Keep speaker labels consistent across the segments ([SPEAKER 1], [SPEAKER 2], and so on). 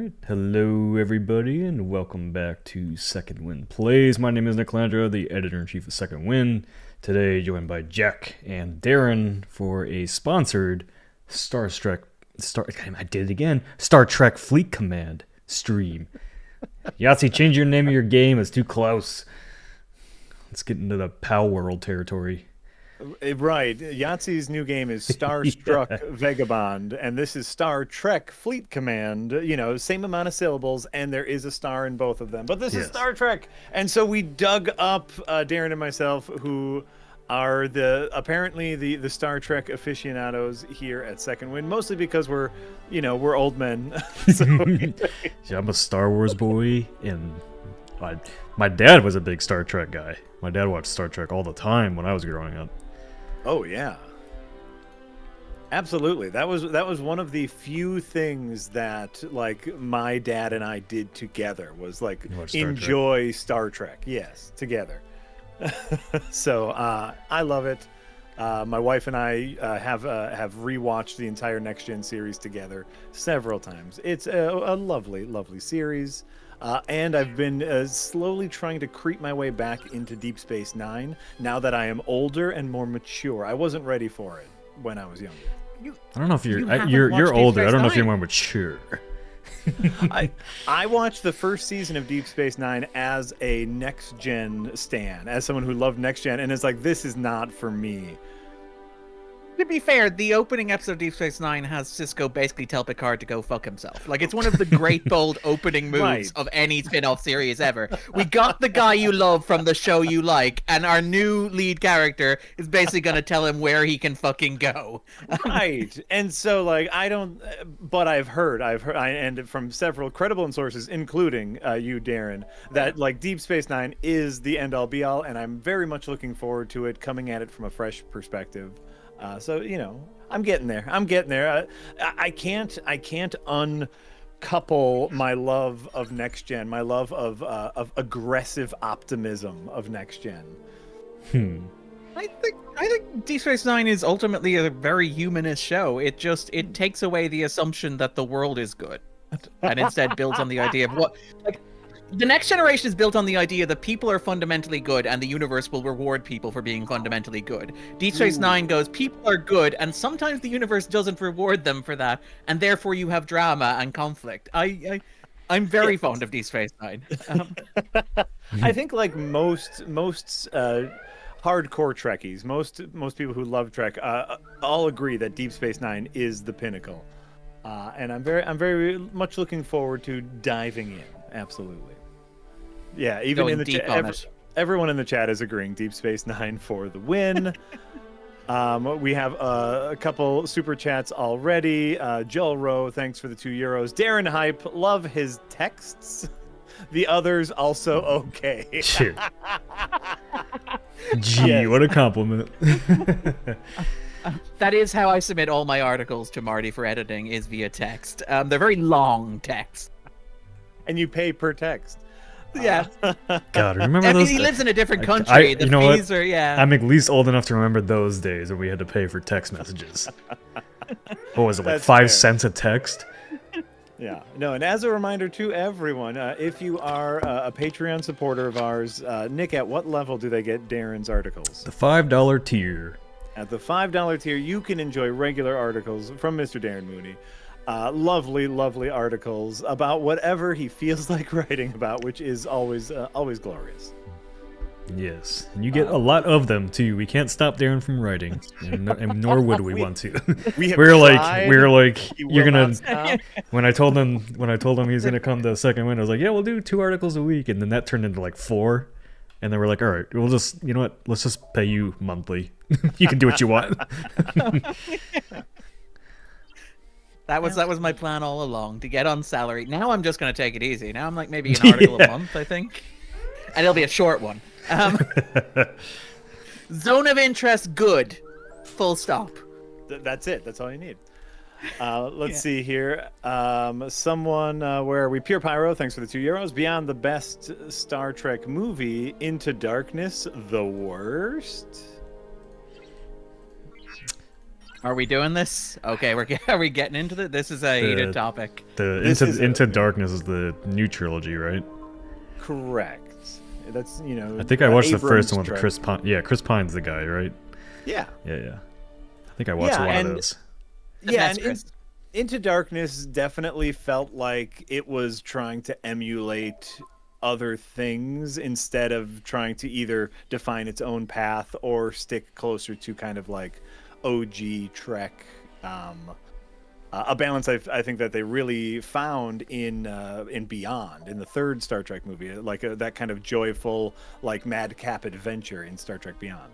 [SPEAKER 1] Alright, hello everybody, and welcome back to Second Wind Plays. My name is Nick Landra, the editor-in-chief of Second Wind. Today, joined by Jack and Darren for a sponsored Star Trek Fleet Command stream. Yahtzee, change your name of your game, it's too close. Let's get into the PAL World territory.
[SPEAKER 2] Right. Yahtzee's new game is Starstruck Vagabond, and this is Star Trek Fleet Command. You know, same amount of syllables, and there is a star in both of them. But this is Star Trek. And so we dug up Darren and myself, who are apparently the Star Trek aficionados here at Second Wind, mostly because we're old men.
[SPEAKER 1] Yeah, I'm a Star Wars boy, and my dad was a big Star Trek guy. My dad watched Star Trek all the time when I was growing up.
[SPEAKER 2] Oh yeah, absolutely. That was one of the few things that like my dad and I did together was like enjoy Star Trek. Yes, together. So I love it. My wife and I have rewatched the entire Next Gen series together several times. It's a lovely, lovely series. And I've been slowly trying to creep my way back into Deep Space Nine now that I am older and more mature. I wasn't ready for it when I was younger.
[SPEAKER 1] I don't know if you're older. I don't know if you're more mature.
[SPEAKER 2] I watched the first season of Deep Space Nine as a Next Gen stan, as someone who loved Next Gen, and it's like, this is not for me.
[SPEAKER 3] To be fair, the opening episode of Deep Space Nine has Cisco basically tell Picard to go fuck himself. Like, it's one of the great bold opening moves of any spin-off series ever. We got the guy you love from the show you like, and our new lead character is basically going to tell him where he can fucking go.
[SPEAKER 2] Right. And so, like, but I've heard, and from several credible sources, including you, Darren, that, like, Deep Space Nine is the end-all be-all, and I'm very much looking forward to it, coming at it from a fresh perspective. So, I'm getting there. I can't uncouple my love of Next Gen, my love of aggressive optimism of Next Gen.
[SPEAKER 3] I think Deep Space Nine is ultimately a very humanist show. It takes away the assumption that the world is good, and instead builds on the idea of what, like, the Next Generation is built on the idea that people are fundamentally good and the universe will reward people for being fundamentally good. Deep Space Nine goes, people are good, and sometimes the universe doesn't reward them for that, and therefore you have drama and conflict. I'm very fond of Deep Space Nine.
[SPEAKER 2] I think, like most hardcore Trekkies, most people who love Trek, all agree that Deep Space Nine is the pinnacle, and I'm very much looking forward to diving in. Absolutely. Yeah, even in the chat, everyone in the chat is agreeing Deep Space Nine for the win. We have a couple super chats already. Joel Rowe, thanks for the €2. Darren Hype, love his texts. The others also okay.
[SPEAKER 1] Shit. Gee, what a compliment.
[SPEAKER 3] That is how I submit all my articles to Marty for editing, is via text. They're very long texts.
[SPEAKER 2] And you pay per text.
[SPEAKER 3] Yeah.
[SPEAKER 1] God, remember those?
[SPEAKER 3] He lives in a different country. The fees are, yeah.
[SPEAKER 1] I'm at least old enough to remember those days when we had to pay for text messages. What was it, like 5 cents a text?
[SPEAKER 2] Yeah. No, and as a reminder to everyone, if you are a Patreon supporter of ours, Nick, at what level do they get Darren's articles?
[SPEAKER 1] The $5 tier.
[SPEAKER 2] At the $5 tier, you can enjoy regular articles from Mr. Darren Mooney. Lovely, lovely articles about whatever he feels like writing about, which is always glorious.
[SPEAKER 1] Yes, and you get a lot of them too. We can't stop Darren from writing, and nor would we want to. We're like, you're gonna. When I told him he's gonna come to Second Wind, I was like, yeah, we'll do 2 articles a week, and then that turned into like 4, and then we're like, all right, we'll just, you know what? Let's just pay you monthly. You can do what you want.
[SPEAKER 3] That was my plan all along, to get on salary. Now I'm just going to take it easy. Now I'm like maybe an article a month, I think. And it'll be a short one. Zone of interest, good. Full stop.
[SPEAKER 2] That's it. That's all you need. Let's see here. Someone, where are we? Pure Pyro, thanks for the €2. Beyond the best Star Trek movie, Into Darkness, the worst?
[SPEAKER 3] Are we doing this? Okay, are we getting into this? This is a heated topic.
[SPEAKER 1] Into Darkness is the new trilogy, right?
[SPEAKER 2] Correct. That's, you know.
[SPEAKER 1] I think I watched the
[SPEAKER 2] Abrams'
[SPEAKER 1] first one with Chris Pine. Yeah, Chris Pine's the guy, right?
[SPEAKER 2] Yeah.
[SPEAKER 1] Yeah. I think I watched a lot of those.
[SPEAKER 2] Yeah, and Into Darkness definitely felt like it was trying to emulate other things instead of trying to either define its own path or stick closer to kind of like OG Trek. A balance I think that they really found in Beyond, in the third Star Trek movie, like that kind of joyful, like madcap adventure in Star Trek Beyond.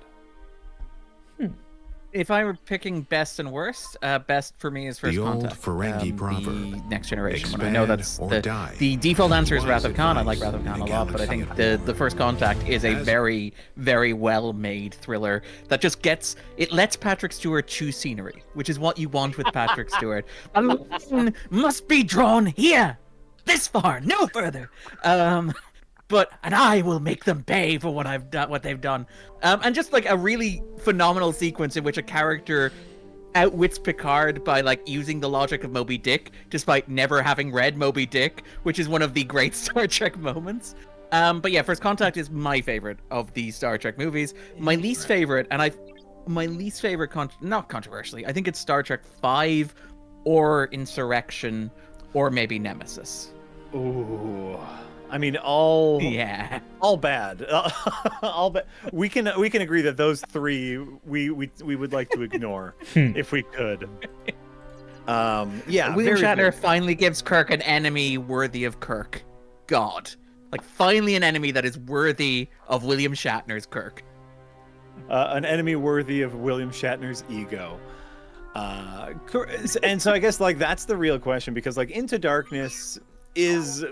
[SPEAKER 3] If I were picking best and worst, best for me is First Contact.
[SPEAKER 4] The old Ferengi proverb.
[SPEAKER 3] The Next Generation one. I know that's the default answer is Wrath of Khan. I like Wrath of Khan a lot, but I think the First Contact is a very, very well-made thriller that just lets Patrick Stewart choose scenery, which is what you want with Patrick Stewart. A line must be drawn here, this far, no further. And I will make them pay for what they've done. And just like a really phenomenal sequence in which a character outwits Picard by like using the logic of Moby Dick, despite never having read Moby Dick, which is one of the great Star Trek moments. But yeah, First Contact is my favorite of the Star Trek movies. My least favorite, not controversially, I think it's Star Trek V or Insurrection or maybe Nemesis.
[SPEAKER 2] Ooh. I mean, all bad. All bad. We can agree that those three we would like to ignore if we could. Yeah.
[SPEAKER 3] William Shatner finally gives Kirk an enemy worthy of Kirk. God, like finally an enemy that is worthy of William Shatner's Kirk.
[SPEAKER 2] An enemy worthy of William Shatner's ego. And so I guess like that's the real question, because like Into Darkness is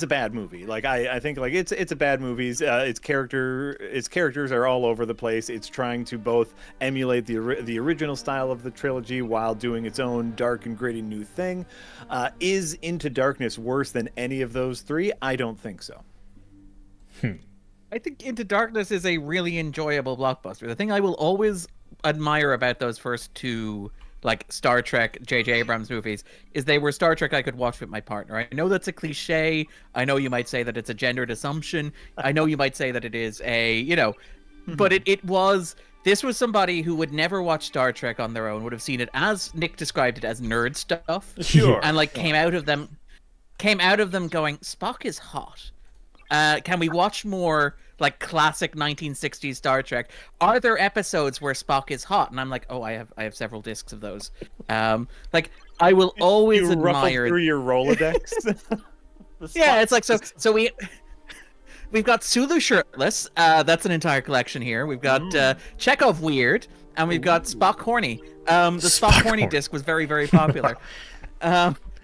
[SPEAKER 2] a bad movie. Like I think like it's a bad movie. Its characters are all over the place. It's trying to both emulate the original style of the trilogy while doing its own dark and gritty new thing. Is Into Darkness worse than any of those three? I don't think so.
[SPEAKER 3] I think Into Darkness is a really enjoyable blockbuster. The thing I will always admire about those first two, like Star Trek, J.J. Abrams movies, is they were Star Trek I could watch with my partner. I know that's a cliche. I know you might say that it's a gendered assumption. I know you might say that it is but this was somebody who would never watch Star Trek on their own, would have seen it as Nick described it as nerd stuff.
[SPEAKER 2] Sure.
[SPEAKER 3] And like came out of them going, Spock is hot. Can we watch more like classic 1960s Star Trek? Are there episodes where Spock is hot? And I'm like, oh, I have several discs of those. Like I will always admire
[SPEAKER 2] through your Rolodex.
[SPEAKER 3] Yeah, it's like so we've got Sulu shirtless. That's an entire collection here. We've got Chekhov weird, and we've got Spock horny. The Spock horny disc was very, very popular.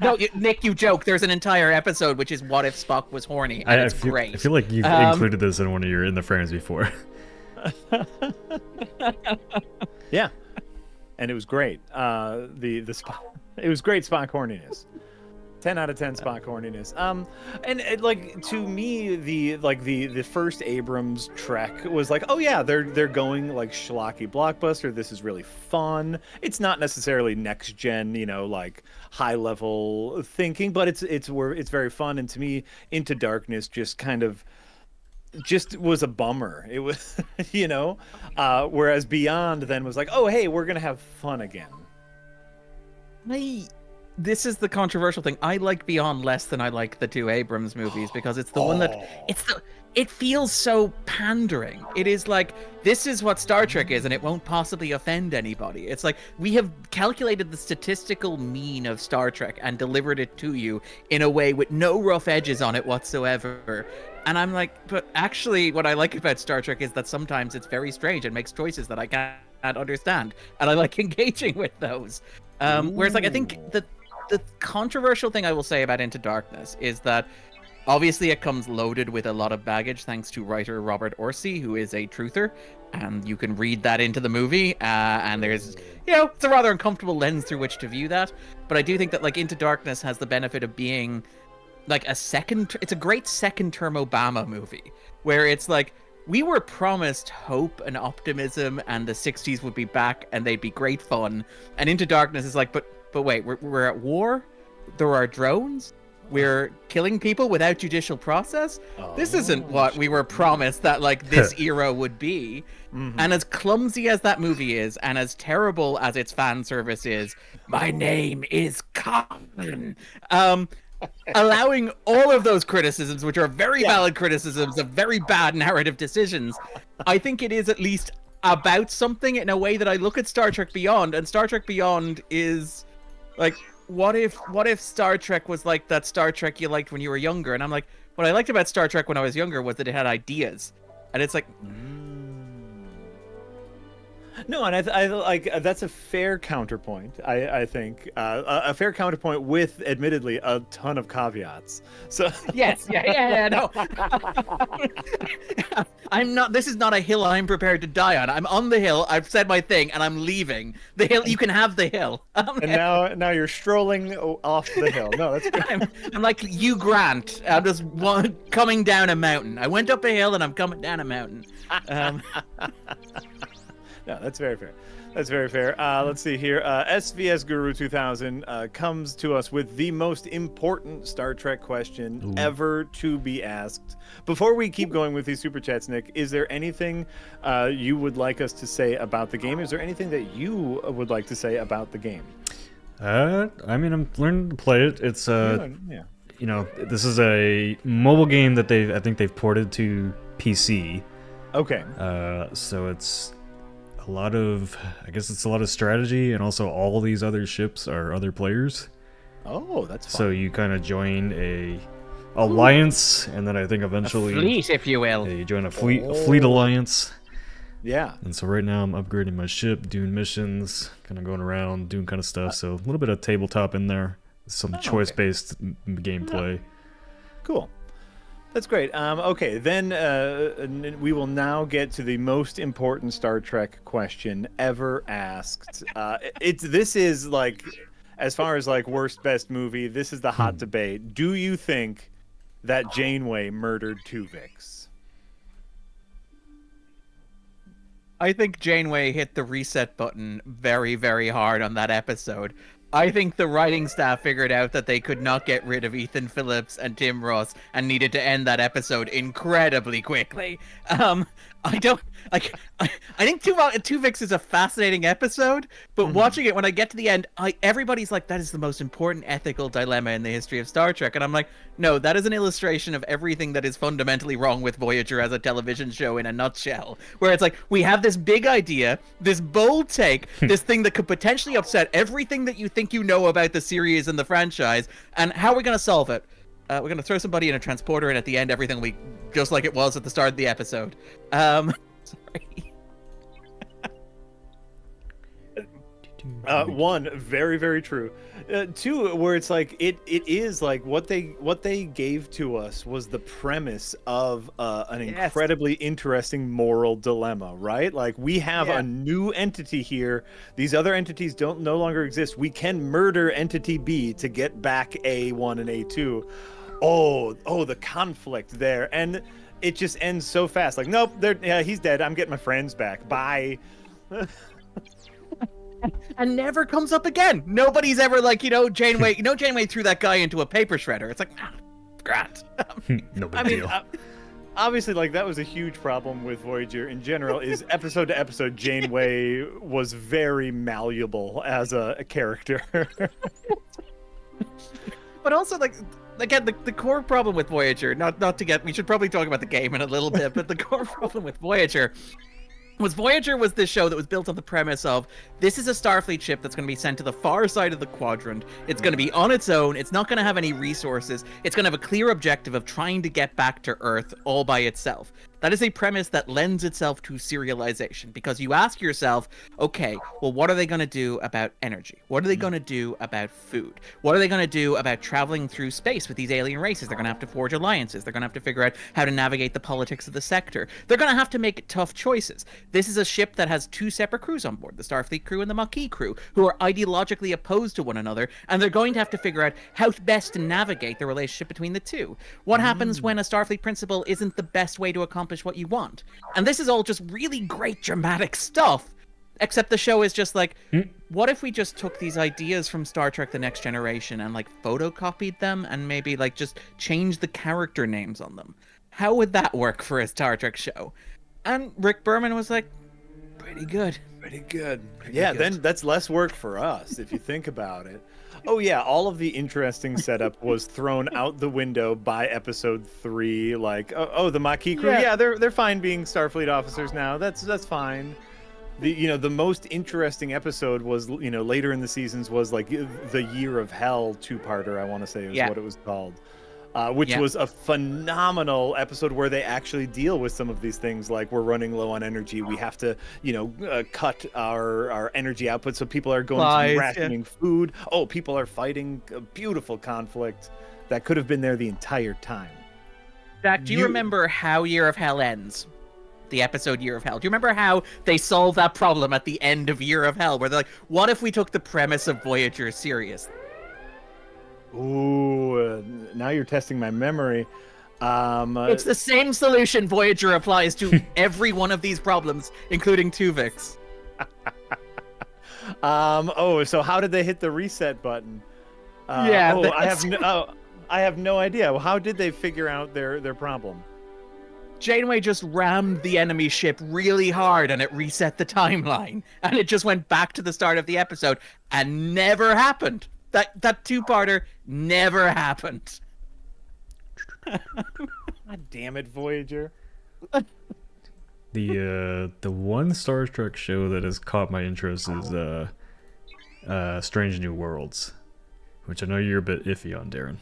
[SPEAKER 3] No, Nick, you joke. There's an entire episode which is what if Spock was horny, and it's great.
[SPEAKER 1] I feel like you've included this in one of your In the Frames before.
[SPEAKER 2] Yeah, and it was great. The Spock, it was great Spock horniness. 10 out of 10 Spock horniness. And like to me, the first Abrams Trek was like, oh yeah, they're going like schlocky blockbuster. This is really fun. It's not necessarily next gen, like high level thinking, but it's very fun. And to me, Into Darkness just was a bummer. It was, whereas Beyond then was like, oh hey, we're gonna have fun again.
[SPEAKER 3] This is the controversial thing. I like Beyond less than I like the two Abrams movies because it's the one that it feels so pandering. It is like, this is what Star Trek is, and it won't possibly offend anybody. It's like we have calculated the statistical mean of Star Trek and delivered it to you in a way with no rough edges on it whatsoever. And I'm like, but actually what I like about Star Trek is that sometimes it's very strange and makes choices that I can't understand, and I like engaging with those. Whereas like I think that the controversial thing I will say about Into Darkness is that obviously it comes loaded with a lot of baggage thanks to writer Robert Orci, who is a truther, and you can read that into the movie, and there's, it's a rather uncomfortable lens through which to view that. But I do think that like Into Darkness has the benefit of being like it's a great second term Obama movie, where it's like, we were promised hope and optimism, and the 60s would be back, and they'd be great fun. And Into Darkness is like, but wait, we're at war. There are drones. We're killing people without judicial process. This isn't what we were promised that like this era would be. And as clumsy as that movie is, and as terrible as its fan service is, my name is Colin. Allowing all of those criticisms, which are very valid criticisms of very bad narrative decisions, I think it is at least about something in a way that I look at Star Trek Beyond, and Star Trek Beyond is like, what if Star Trek was like that Star Trek you liked when you were younger? And I'm like, what I liked about Star Trek when I was younger was that it had ideas. And it's like,
[SPEAKER 2] no, and I like that's a fair counterpoint. I think a fair counterpoint with, admittedly, a ton of caveats. So
[SPEAKER 3] yes, no, I'm not. This is not a hill I'm prepared to die on. I'm on the hill. I've said my thing, and I'm leaving the hill. You can have the hill.
[SPEAKER 2] And now you're strolling off the hill. No, that's good.
[SPEAKER 3] I'm like Hugh Grant. I'm just coming down a mountain. I went up a hill, and I'm coming down a mountain.
[SPEAKER 2] No, that's very fair. That's very fair. Let's see here. SVS Guru 2000 comes to us with the most important Star Trek question ever to be asked. Before we keep going with these super chats, Nick, is there anything you would like us to say about the game? Is there anything that you would like to say about the game?
[SPEAKER 1] I mean, I'm learning to play it. It's you know, this is a mobile game that I think they've ported to PC.
[SPEAKER 2] Okay.
[SPEAKER 1] So it's a lot of, I guess it's a lot of strategy, and also all these other ships are other players.
[SPEAKER 2] Oh, that's fun.
[SPEAKER 1] So you kind of join a alliance, and then I think eventually
[SPEAKER 3] a fleet, if you will.
[SPEAKER 1] Yeah, you join a fleet alliance.
[SPEAKER 2] Yeah.
[SPEAKER 1] And so right now I'm upgrading my ship, doing missions, kind of going around, doing kind of stuff. So a little bit of tabletop in there, some choice-based gameplay.
[SPEAKER 2] Cool. That's great. Okay, then we will now get to the most important Star Trek question ever asked. This is like, as far as like worst best movie, this is the hot debate. Do you think that Janeway murdered Tuvix?
[SPEAKER 3] I think Janeway hit the reset button very, very hard on that episode. I think the writing staff figured out that they could not get rid of Ethan Phillips and Tim Ross and needed to end that episode incredibly quickly. I don't like. I think Tuvix is a fascinating episode, but watching it when I get to the end, everybody's like, "That is the most important ethical dilemma in the history of Star Trek," and I'm like, "No, that is an illustration of everything that is fundamentally wrong with Voyager as a television show in a nutshell." Where it's like, we have this big idea, this bold take, this thing that could potentially upset everything that you think you know about the series and the franchise, and how are we going to solve it? We're going to throw somebody in a transporter, and at the end, everything will be just like it was at the start of the episode. Sorry.
[SPEAKER 2] One, very, very true. Two, where it's like it is like what they gave to us was the premise of an incredibly interesting moral dilemma, right? Like, we have a new entity here. These other entities no longer exist. We can murder entity B to get back A1 and A2. Oh, the conflict there, and it just ends so fast. Like, nope, he's dead. I'm getting my friends back. Bye.
[SPEAKER 3] And never comes up again. Nobody's ever like, Janeway. Janeway threw that guy into a paper shredder. It's like, great.
[SPEAKER 1] No big deal.
[SPEAKER 2] Obviously, like, that was a huge problem with Voyager in general. Is episode to episode, Janeway was very malleable as a character.
[SPEAKER 3] But also, like, again, the core problem with Voyager, we should probably talk about the game in a little bit, but the core problem with Voyager was this show that was built on the premise of, this is a Starfleet ship that's going to be sent to the far side of the quadrant. It's going to be on its own. It's not going to have any resources. It's going to have a clear objective of trying to get back to Earth all by itself. That is a premise that lends itself to serialization, because you ask yourself, okay, well, what are they going to do about energy? What are they going to do about food? What are they going to do about traveling through space with these alien races? They're going to have to forge alliances. They're going to have to figure out how to navigate the politics of the sector. They're going to have to make tough choices. This is a ship that has two separate crews on board, the Starfleet crew and the Maquis crew, who are ideologically opposed to one another, and they're going to have to figure out how best to navigate the relationship between the two. What happens when a Starfleet principal isn't the best way to accomplish accomplish what you want. And this is all just really great dramatic stuff. Except the show is just like, what if we just took these ideas from Star Trek The Next Generation and like photocopied them and maybe like just changed the character names on them? How would that work for a Star Trek show? And Rick Berman was like, pretty good.
[SPEAKER 2] Pretty good. Yeah, then that's less work for us if you think about it. Oh yeah, all of the interesting setup was thrown out the window by episode 3. Like, the Maquis crew, yeah, they're fine being Starfleet officers now. That's fine. The most interesting episode was later in the seasons was like the Year of Hell 2-parter, I want to say is what it was called. Which was a phenomenal episode where they actually deal with some of these things, like we're running low on energy. We have to, cut our energy output, so people are going to be rationing food. Oh, people are fighting a beautiful conflict that could have been there the entire time.
[SPEAKER 3] Jack, do you remember how Year of Hell ends? The episode Year of Hell. Do you remember how they solve that problem at the end of Year of Hell, where they're like, what if we took the premise of Voyager serious?
[SPEAKER 2] Ooh, now you're testing my memory.
[SPEAKER 3] It's the same solution Voyager applies to every one of these problems, including Tuvix.
[SPEAKER 2] So how did they hit the reset button?
[SPEAKER 3] I
[SPEAKER 2] have no idea. Well, how did they figure out their problem?
[SPEAKER 3] Janeway just rammed the enemy ship really hard and it reset the timeline. And it just went back to the start of the episode and never happened. That 2-parter never happened.
[SPEAKER 2] God damn it, Voyager.
[SPEAKER 1] The one Star Trek show that has caught my interest is Strange New Worlds, which I know you're a bit iffy on, Darren.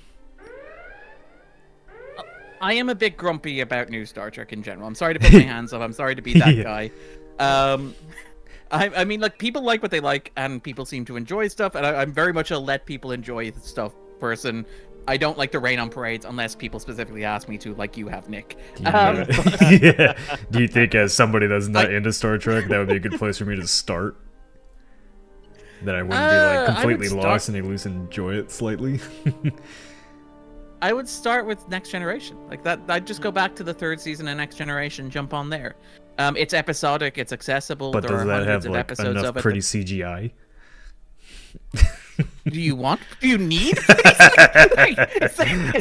[SPEAKER 3] I am a bit grumpy about new Star Trek in general. I'm sorry to put my hands up. I'm sorry to be that guy. I mean, like, people like what they like, and people seem to enjoy stuff, and I'm very much a let people enjoy stuff person. I don't like to rain on parades unless people specifically ask me to, like you have, Nick.
[SPEAKER 1] Yeah. Do you think, as somebody that's not into Star Trek, that would be a good place for me to start? That I wouldn't be like completely lost and at least enjoy it slightly?
[SPEAKER 3] I would start with Next Generation. Like that, I'd just go back to the 3rd season of Next Generation, jump on there. It's episodic, it's accessible.
[SPEAKER 1] But
[SPEAKER 3] there
[SPEAKER 1] does
[SPEAKER 3] are
[SPEAKER 1] that
[SPEAKER 3] hundreds
[SPEAKER 1] have
[SPEAKER 3] of
[SPEAKER 1] like
[SPEAKER 3] episodes
[SPEAKER 1] enough
[SPEAKER 3] of it.
[SPEAKER 1] pretty CGI?
[SPEAKER 3] Do you need?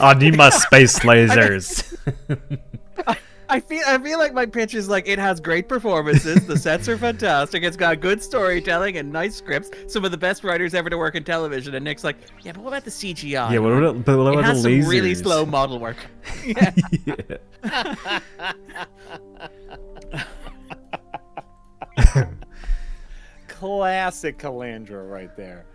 [SPEAKER 1] I need my space lasers.
[SPEAKER 3] I feel like my pitch is like, it has great performances, the sets are fantastic, it's got good storytelling and nice scripts, some of the best writers ever to work in television, and Nick's like, yeah, but what about the CGI?
[SPEAKER 1] Yeah, what about the lasers? It has some
[SPEAKER 3] really slow model work. Yeah.
[SPEAKER 2] Classic Calandra right there.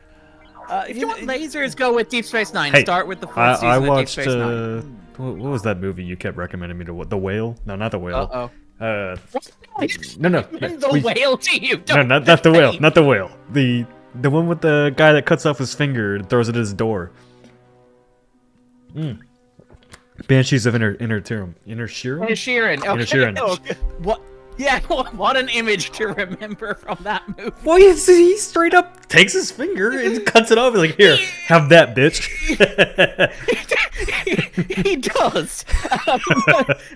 [SPEAKER 3] If you want lasers, go with Deep Space Nine.
[SPEAKER 1] Hey,
[SPEAKER 3] Start with the 4th season
[SPEAKER 1] I
[SPEAKER 3] of
[SPEAKER 1] watched,
[SPEAKER 3] Deep Space Nine.
[SPEAKER 1] What was that movie you kept recommending me to? The Whale? No, not The Whale.
[SPEAKER 3] No.
[SPEAKER 1] The
[SPEAKER 3] Whale to you.
[SPEAKER 1] No, not The Whale. Not The Whale. The one with the guy that cuts off his finger and throws it at his door. Banshees of Inisherin.
[SPEAKER 3] Okay. Okay. What? Yeah, what an image to remember from that movie.
[SPEAKER 1] Well, he straight up takes his finger and cuts it off. He's like, here, have that, bitch.
[SPEAKER 3] He does.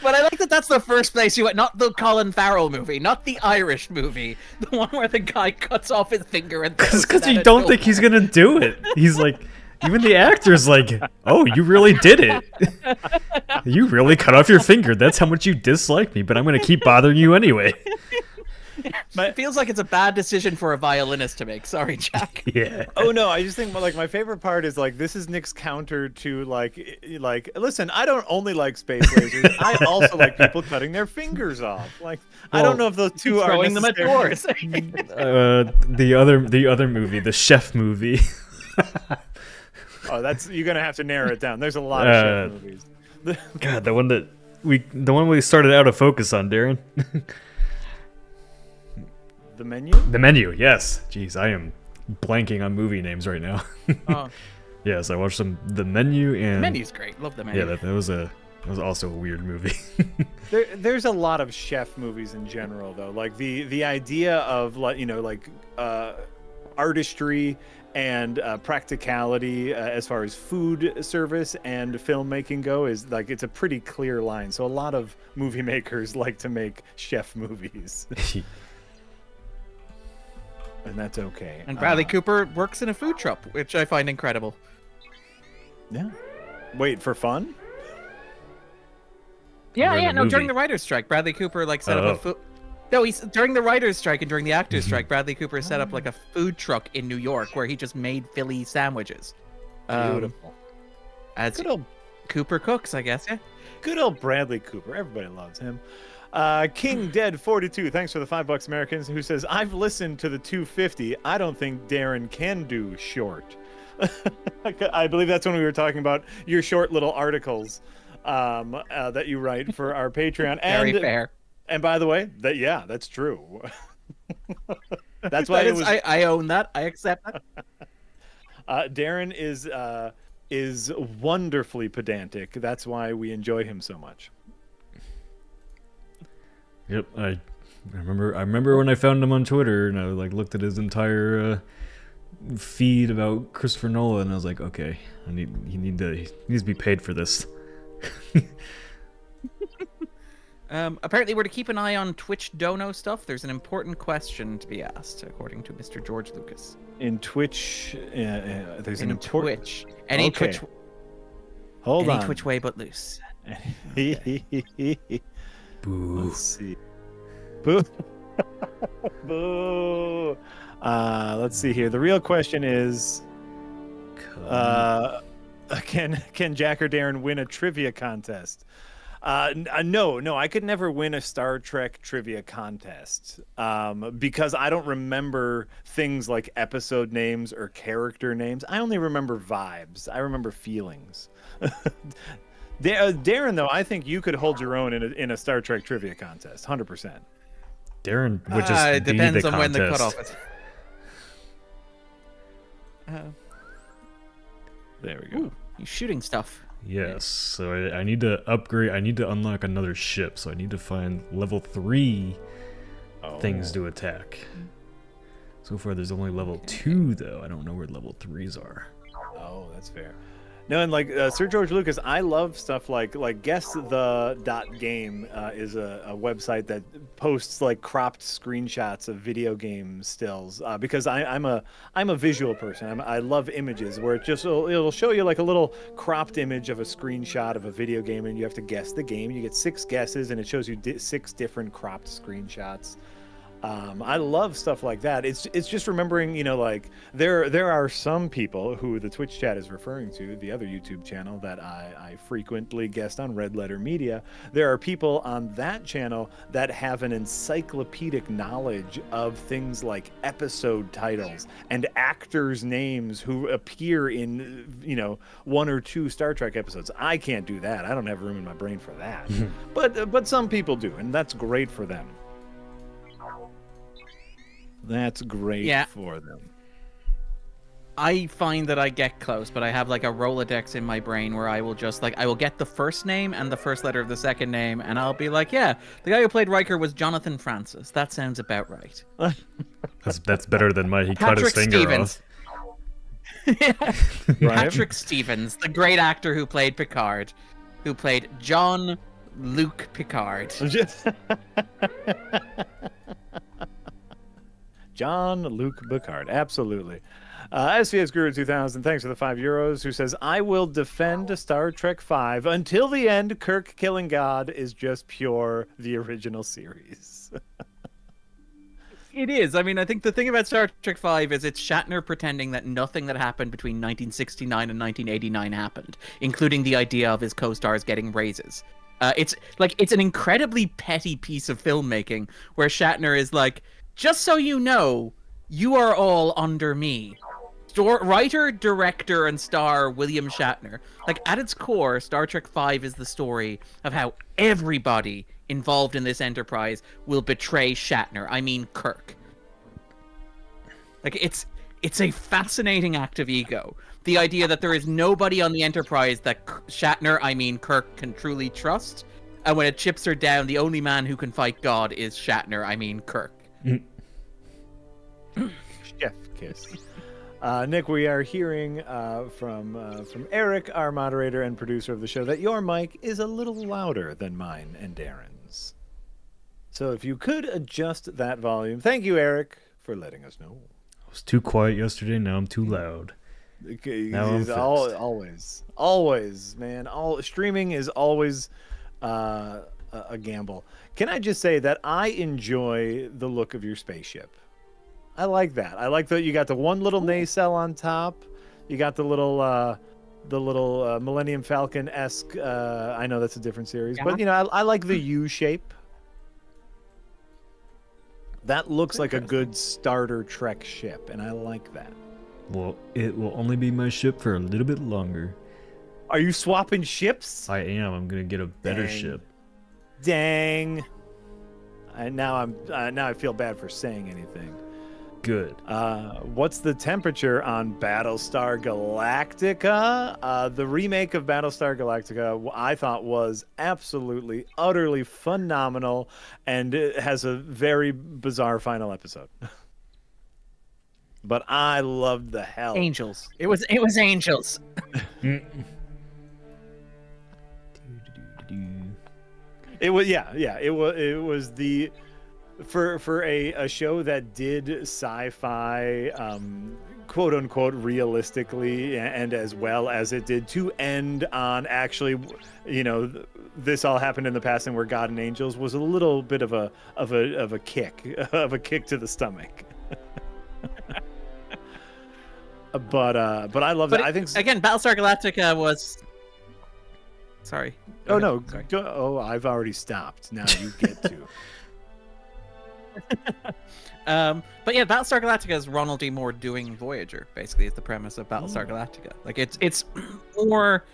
[SPEAKER 3] But I like that that's the first place you went, not the Colin Farrell movie, not the Irish movie, the one where the guy cuts off his finger and
[SPEAKER 1] because you don't think he's going to do it. He's like... Even the actor's like, oh, you really did it. You really cut off your finger. That's how much you dislike me, but I'm going to keep bothering you anyway.
[SPEAKER 3] It feels like it's a bad decision for a violinist to make. Sorry, Jack.
[SPEAKER 1] Yeah.
[SPEAKER 2] Oh, no, I just think, like, my favorite part is, like, this is Nick's counter to, like, listen, I don't only like space lasers. I also like people cutting their fingers off. Like, well, I don't know if those two are
[SPEAKER 3] throwing them at doors.
[SPEAKER 1] The other movie, the Chef movie.
[SPEAKER 2] Oh, you're gonna have to narrow it down. There's a lot of chef movies.
[SPEAKER 1] God, the one we started out of focus on, Darren.
[SPEAKER 2] The Menu?
[SPEAKER 1] The Menu, yes. Jeez, I am blanking on movie names right now. Yes, I watched The Menu and
[SPEAKER 3] The Menu's great. Love The Menu.
[SPEAKER 1] Yeah, that was also a weird movie.
[SPEAKER 2] There's a lot of chef movies in general, though. Like the idea of artistry and practicality as far as food service and filmmaking go is like it's a pretty clear line. So a lot of movie makers like to make chef movies. And that's okay.
[SPEAKER 3] And Bradley Cooper works in a food truck, which I find incredible.
[SPEAKER 2] Yeah. Wait, for fun?
[SPEAKER 3] Yeah, no, during the writer's strike, Bradley Cooper like set up a food. No, he's during the writer's strike and during the actor's strike, Bradley Cooper set up like a food truck in New York where he just made Philly sandwiches.
[SPEAKER 2] Beautiful.
[SPEAKER 3] As good old Cooper cooks, I guess. Yeah.
[SPEAKER 2] Good old Bradley Cooper. Everybody loves him. King Dead 42. Thanks for the $5 Americans. Who says I've listened to the 250. I don't think Darren can do short. I believe that's when we were talking about your short little articles that you write for our Patreon.
[SPEAKER 3] Very fair.
[SPEAKER 2] And by the way, that's true. That's why
[SPEAKER 3] I own that. I accept that.
[SPEAKER 2] Darren is wonderfully pedantic. That's why we enjoy him so much.
[SPEAKER 1] Yep, I remember when I found him on Twitter and I looked at his entire feed about Christopher Nolan and I was like, okay, he needs to be paid for this.
[SPEAKER 3] Apparently, we're to keep an eye on Twitch dono stuff. There's an important question to be asked, according to Mr. George Lucas.
[SPEAKER 2] In Twitch, there's an important...
[SPEAKER 3] Twitch. Any Twitch...
[SPEAKER 2] Hold on.
[SPEAKER 3] Any Twitch way but loose.
[SPEAKER 1] Boo.
[SPEAKER 2] Let's see. Boo. Boo. Let's see here. The real question is... Can Jack or Darren win a trivia contest? No, I could never win a Star Trek trivia contest because I don't remember things like episode names or character names. I only remember vibes. I remember feelings. Darren, though, I think you could hold your own in a Star Trek trivia contest, 100%.
[SPEAKER 1] Darren would just
[SPEAKER 3] it
[SPEAKER 1] be
[SPEAKER 3] depends
[SPEAKER 1] the
[SPEAKER 3] on when the
[SPEAKER 1] contest.
[SPEAKER 3] cutoff is.
[SPEAKER 2] There we go.
[SPEAKER 3] Ooh, he's shooting stuff.
[SPEAKER 1] Yes, so I need to upgrade. I need to unlock another ship, so I need to find level 3 things to attack. So far, there's only level 2, though. I don't know where level 3s are.
[SPEAKER 2] Oh, that's fair. No, and Sir George Lucas, I love stuff like guessthedot.game is a website that posts cropped screenshots of video game stills because I'm a visual person. I love images where it'll show you a little cropped image of a screenshot of a video game and you have to guess the game. You get 6 guesses and it shows you 6 different cropped screenshots. I love stuff like that. It's just remembering, there are some people who the Twitch chat is referring to, the other YouTube channel that I frequently guest on, Red Letter Media. There are people on that channel that have an encyclopedic knowledge of things like episode titles and actors' names who appear in, 1 or 2 Star Trek episodes. I can't do that. I don't have room in my brain for that. But some people do, and that's great for them. That's great for them.
[SPEAKER 3] I find that I get close, but I have a Rolodex in my brain where I will just I will get the first name and the first letter of the second name, and I'll be like, yeah, the guy who played Riker was Jonathan Francis. That sounds about right.
[SPEAKER 1] That's better than he cut his finger
[SPEAKER 3] Stevens.
[SPEAKER 1] off.
[SPEAKER 3] Patrick Stevens, the great actor who played Picard, who played John Luke Picard.
[SPEAKER 2] John Luke Picard, absolutely. SVS Guru 2000, thanks for the €5, who says, I will defend Star Trek 5 until the end. Kirk killing God is just pure the original series.
[SPEAKER 3] It is. I mean, I think the thing about Star Trek 5 is it's Shatner pretending that nothing that happened between 1969 and 1989 happened, including the idea of his co-stars getting raises. It's an incredibly petty piece of filmmaking where Shatner is like, just so you know, you are all under me. Writer, director, and star William Shatner. At its core, Star Trek V is the story of how everybody involved in this enterprise will betray Shatner. I mean, Kirk. It's a fascinating act of ego. The idea that there is nobody on the Enterprise that Shatner, I mean Kirk, can truly trust. And when it chips her down, the only man who can fight God is Shatner, I mean Kirk.
[SPEAKER 2] Chef kiss. Nick, we are hearing from Eric, our moderator and producer of the show, that your mic is a little louder than mine and Darren's. So if you could adjust that volume. Thank you, Eric, for letting us know.
[SPEAKER 1] I was too quiet yesterday, now I'm too loud. Now I'm fixed.
[SPEAKER 2] Always, man. Streaming is always a gamble. Can I just say that I enjoy the look of your spaceship? I like that. I like that you got the one little nacelle on top. You got the little Millennium Falcon-esque. I know that's a different series, but I like the U shape. That looks like a good starter Trek ship, and I like that.
[SPEAKER 1] Well, it will only be my ship for a little bit longer.
[SPEAKER 2] Are you swapping ships?
[SPEAKER 1] I am. I'm gonna get a better ship.
[SPEAKER 2] Dang. Now I feel bad for saying anything.
[SPEAKER 1] Good.
[SPEAKER 2] What's the temperature on Battlestar Galactica? The remake of Battlestar Galactica, I thought, was absolutely, utterly phenomenal, and it has a very bizarre final episode. But I loved the hell.
[SPEAKER 3] Angels. It was angels.
[SPEAKER 2] It was it was the for a show that did sci-fi quote unquote realistically, and as well as it did to end on actually, this all happened in the past and we're God and angels, was a little bit of a kick to the stomach. But I love that. I think
[SPEAKER 3] again, Battlestar Galactica was. Sorry.
[SPEAKER 2] Oh no. Sorry. I've already stopped. Now you get to.
[SPEAKER 3] But yeah, Battlestar Galactica is Ronald D. Moore doing Voyager. Basically, is the premise of Battlestar Galactica. Like it's more.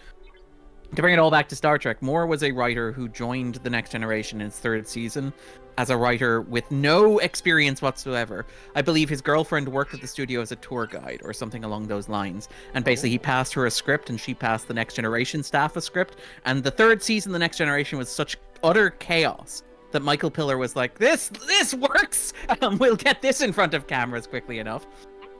[SPEAKER 3] To bring it all back to Star Trek, Moore was a writer who joined The Next Generation in its third season as a writer with no experience whatsoever. I believe his girlfriend worked at the studio as a tour guide or something along those lines. And basically he passed her a script and she passed The Next Generation staff a script. And the third season, The Next Generation, was such utter chaos that Michael Piller was like, this works! We'll get this in front of cameras quickly enough.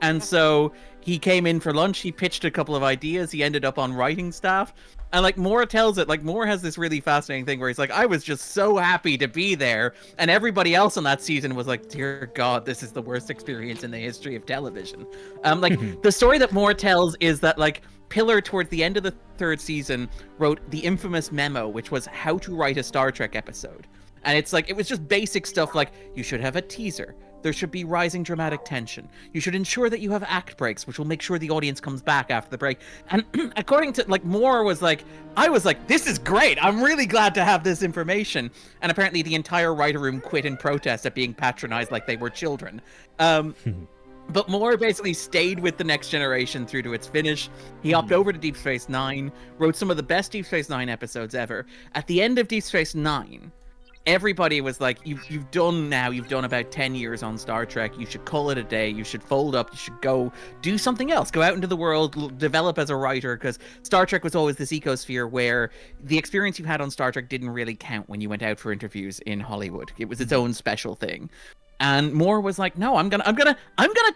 [SPEAKER 3] And so he came in for lunch, he pitched a couple of ideas, he ended up on writing staff. And like Moore tells it, like Moore has this really fascinating thing where he's like, I was just so happy to be there. And everybody else on that season was like, dear God, this is the worst experience in the history of television. The story that Moore tells is that like Piller towards the end of the third season wrote the infamous memo, which was how to write a Star Trek episode. And it's like, it was just basic stuff like, you should have a teaser. There should be rising dramatic tension. You should ensure that you have act breaks, which will make sure the audience comes back after the break. And according to, like, Moore was like, I was like, this is great. I'm really glad to have this information. And apparently the entire writer room quit in protest at being patronized like they were children. But Moore basically stayed with The Next Generation through to its finish. He hopped over to Deep Space Nine, wrote some of the best Deep Space Nine episodes ever. At the end of Deep Space Nine, everybody was like, you've done about 10 years on Star Trek. You should call it a day. You should fold up. You should go do something else. Go out into the world, develop as a writer, because Star Trek was always this ecosphere where the experience you had on Star Trek didn't really count when you went out for interviews in Hollywood. It was its own special thing. And Moore was like, no, I'm gonna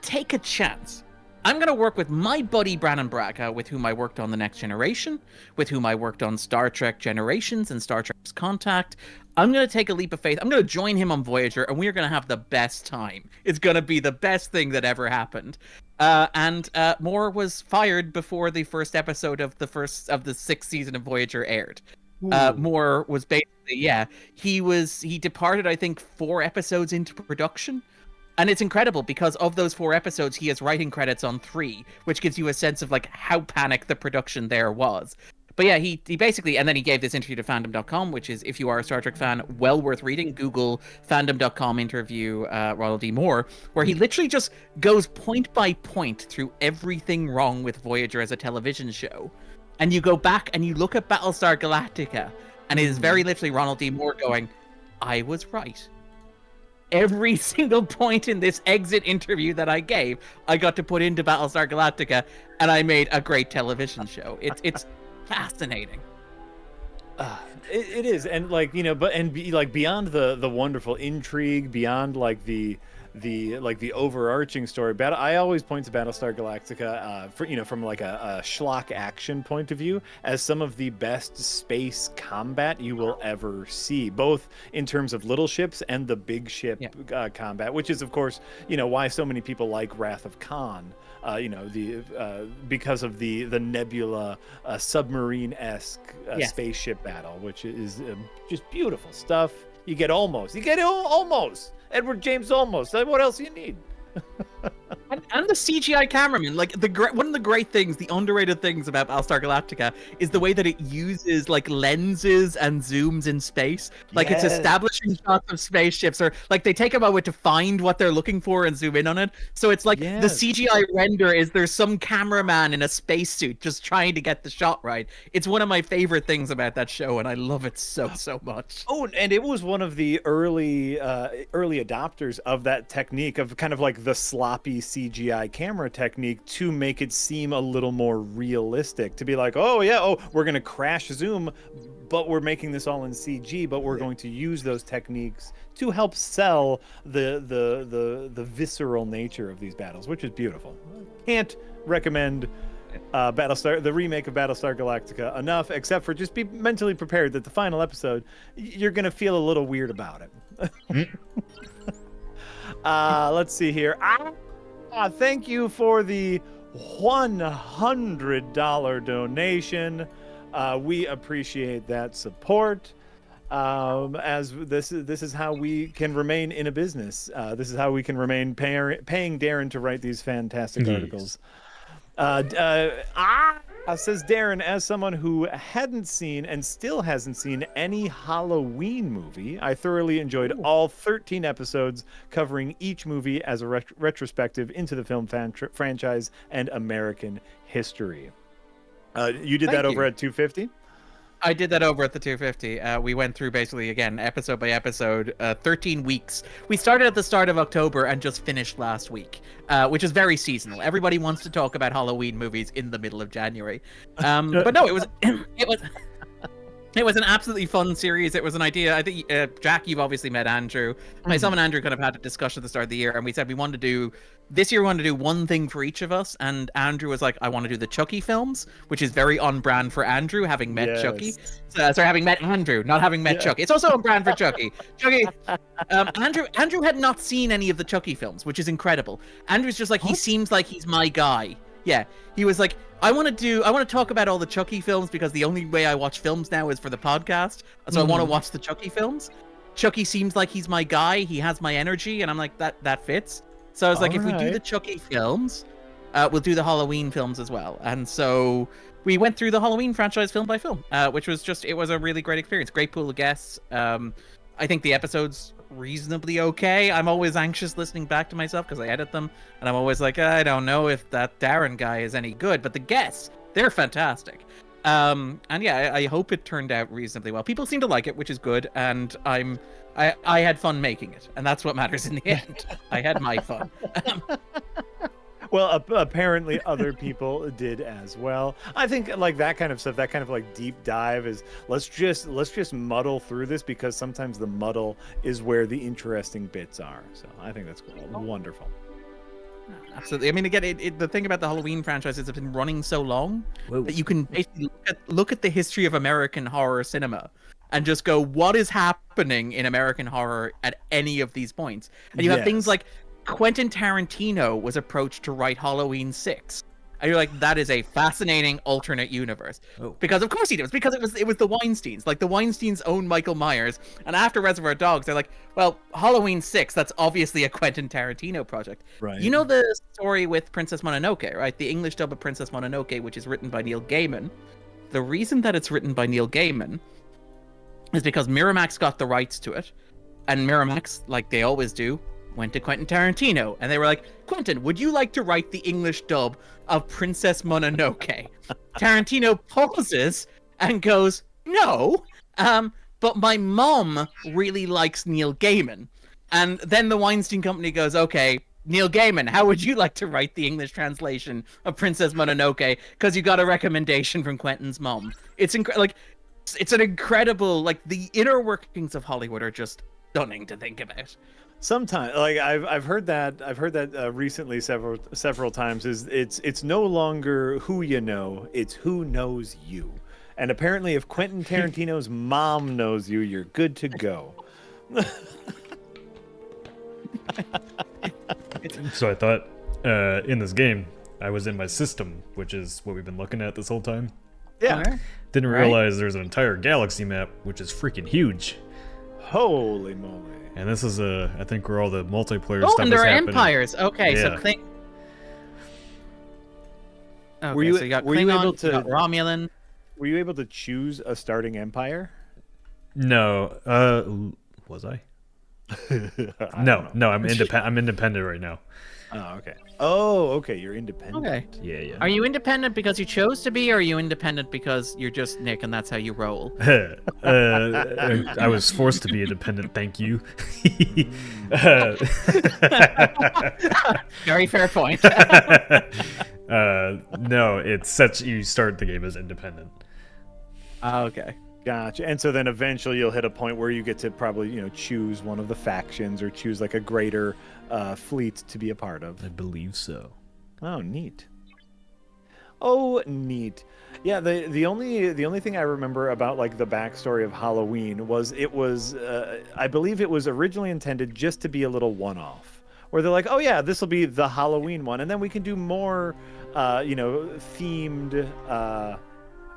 [SPEAKER 3] take a chance. I'm going to work with my buddy Brannon Braga, with whom I worked on The Next Generation, with whom I worked on Star Trek Generations and Star Trek's Contact. I'm going to take a leap of faith. I'm going to join him on Voyager, and we're going to have the best time. It's going to be the best thing that ever happened. And Moore was fired before the first episode of the sixth season of Voyager aired. Moore was basically, he departed, I think, 4 episodes into production. And it's incredible because of those 4 episodes, he has writing credits on 3, which gives you a sense of like how panicked the production there was. But yeah, he basically, and then he gave this interview to fandom.com, which is, if you are a Star Trek fan, well worth reading. Google fandom.com interview Ronald D. Moore, where he literally just goes point by point through everything wrong with Voyager as a television show. And you go back and you look at Battlestar Galactica, and it is very literally Ronald D. Moore going, I was right. Every single point in this exit interview that I gave, I got to put into Battlestar Galactica, and I made a great television show. It's fascinating.
[SPEAKER 2] It is, and like, but beyond the wonderful intrigue, beyond like the the overarching story. I always point to Battlestar Galactica from like a schlock action point of view as some of the best space combat you will ever see, both in terms of little ships and the big ship combat, which is of course why so many people like Wrath of Khan. Because of the Nebula submarine-esque spaceship battle, which is just beautiful stuff. You get almost Edward James Olmos. What else do you need?
[SPEAKER 3] And the CGI cameraman, like one of the great things, the underrated things about Battlestar Galactica is the way that it uses like lenses and zooms in space. Like it's establishing shots of spaceships, or like they take a moment to find what they're looking for and zoom in on it. So it's like the CGI render is there's some cameraman in a spacesuit just trying to get the shot right. It's one of my favorite things about that show, and I love it so much.
[SPEAKER 2] Oh, and it was one of the early adopters of that technique of kind of like the sloppy CGI camera technique to make it seem a little more realistic, to be like, we're gonna crash zoom, but we're making this all in CG, but we're going to use those techniques to help sell the visceral nature of these battles, which is beautiful. Can't recommend the remake of Battlestar Galactica enough, except for just be mentally prepared that the final episode you're gonna feel a little weird about it. Let's see here. Thank you for the $100 donation. We appreciate that support. As this is how we can remain in a business. This is how we can remain paying Darren to write these fantastic articles. Says Darren, as someone who hadn't seen and still hasn't seen any Halloween movie, I thoroughly enjoyed all 13 episodes covering each movie as a retrospective into the film franchise and American history. You did that over at 250?
[SPEAKER 3] I did that over at the 250. We went through basically, again, episode by episode, 13 weeks. We started at the start of October and just finished last week, which is very seasonal. Everybody wants to talk about Halloween movies in the middle of January. But no, it was an absolutely fun series. It was an idea. I think, Jack, you've obviously met Andrew. Myself and Andrew kind of had a discussion at the start of the year, and we said we wanted to do one thing for each of us. And Andrew was like, I want to do the Chucky films, which is very on brand for Andrew, having met Chucky. Sorry, having met Andrew, not having met Chucky. It's also on brand for Chucky. Chucky. Andrew had not seen any of the Chucky films, which is incredible. Andrew's just like, he seems like he's my guy. Yeah, he was like, I want to talk about all the Chucky films because the only way I watch films now is for the podcast. So I want to watch the Chucky films. Chucky seems like he's my guy. He has my energy, and I'm like, that fits. So I was like, if we do the Chucky films, we'll do the Halloween films as well. And so we went through the Halloween franchise film by film, which was it was a really great experience. Great pool of guests. I think the episodes reasonably okay. I'm always anxious listening back to myself because I edit them, and I'm always like, I don't know if that Darren guy is any good, but the guests, they're fantastic. And yeah, I hope it turned out reasonably well. People seem to like it, which is good, and I had fun making it, and that's what matters in the end. I had my fun.
[SPEAKER 2] Well, apparently other people did as well. I think like that kind of stuff, that kind of like deep dive is let's just muddle through this, because sometimes the muddle is where the interesting bits are. So I think that's cool. Wonderful.
[SPEAKER 3] Absolutely. I mean, again, the thing about the Halloween franchise is it's been running so long that you can basically look at the history of American horror cinema and just go, what is happening in American horror at any of these points? And you have things like Quentin Tarantino was approached to write Halloween 6. And you're like, that is a fascinating alternate universe. Because of course he does, because it was the Weinsteins. Like the Weinsteins own Michael Myers, and after Reservoir Dogs, they're like, well, Halloween 6, that's obviously a Quentin Tarantino project.
[SPEAKER 2] Right.
[SPEAKER 3] You know the story with Princess Mononoke, right? The English dub of Princess Mononoke, which is written by Neil Gaiman. The reason that it's written by Neil Gaiman is because Miramax got the rights to it, and Miramax, like they always do, went to Quentin Tarantino, and they were like, Quentin, would you like to write the English dub of Princess Mononoke? Tarantino pauses and goes, no, but my mom really likes Neil Gaiman. And then the Weinstein Company goes, okay, Neil Gaiman, how would you like to write the English translation of Princess Mononoke? Because you got a recommendation from Quentin's mom. It's it's an incredible, like, the inner workings of Hollywood are just stunning to think about.
[SPEAKER 2] Sometimes, like I've heard that recently several times. Is it's no longer who you know, it's who knows you. And apparently, if Quentin Tarantino's mom knows you, you're good to go.
[SPEAKER 1] So I thought in this game, I was in my system, which is what we've been looking at this whole time.
[SPEAKER 2] Yeah.
[SPEAKER 1] Didn't realize there's an entire galaxy map, which is freaking huge.
[SPEAKER 2] Holy moly.
[SPEAKER 1] And this is I think where all the multiplayer
[SPEAKER 3] Oh,
[SPEAKER 1] stuff
[SPEAKER 3] and
[SPEAKER 1] is
[SPEAKER 3] there are
[SPEAKER 1] happening.
[SPEAKER 3] empires. Okay,
[SPEAKER 1] Yeah.
[SPEAKER 3] so okay,
[SPEAKER 2] Were you-
[SPEAKER 3] so you got
[SPEAKER 2] were you
[SPEAKER 3] Klingon,
[SPEAKER 2] able to-
[SPEAKER 3] you got Romulan.
[SPEAKER 2] Were you able to choose a starting empire?
[SPEAKER 1] No. Was I? No, I'm independent. I'm independent right now.
[SPEAKER 2] Oh, okay. Oh, okay. You're independent.
[SPEAKER 3] Okay.
[SPEAKER 1] Yeah.
[SPEAKER 3] Are you independent because you chose to be, or are you independent because you're just Nick and that's how you roll?
[SPEAKER 1] I was forced to be independent. Thank you.
[SPEAKER 3] Very fair point.
[SPEAKER 1] No, it's such you start the game as independent.
[SPEAKER 3] Okay.
[SPEAKER 2] Gotcha. And so then eventually you'll hit a point where you get to probably, choose one of the factions or choose like a greater fleet to be a part of.
[SPEAKER 1] I believe so.
[SPEAKER 2] Oh, neat. Oh, neat. Yeah, the only thing I remember about like the backstory of Halloween was I believe it was originally intended just to be a little one-off, where they're like, oh yeah, this will be the Halloween one, and then we can do more, themed.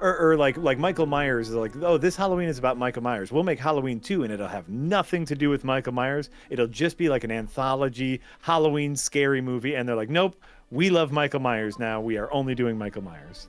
[SPEAKER 2] Or like Michael Myers is like, oh, this Halloween is about Michael Myers. We'll make Halloween 2, and it'll have nothing to do with Michael Myers. It'll just be like an anthology Halloween scary movie. And they're like, nope, we love Michael Myers now. We are only doing Michael Myers.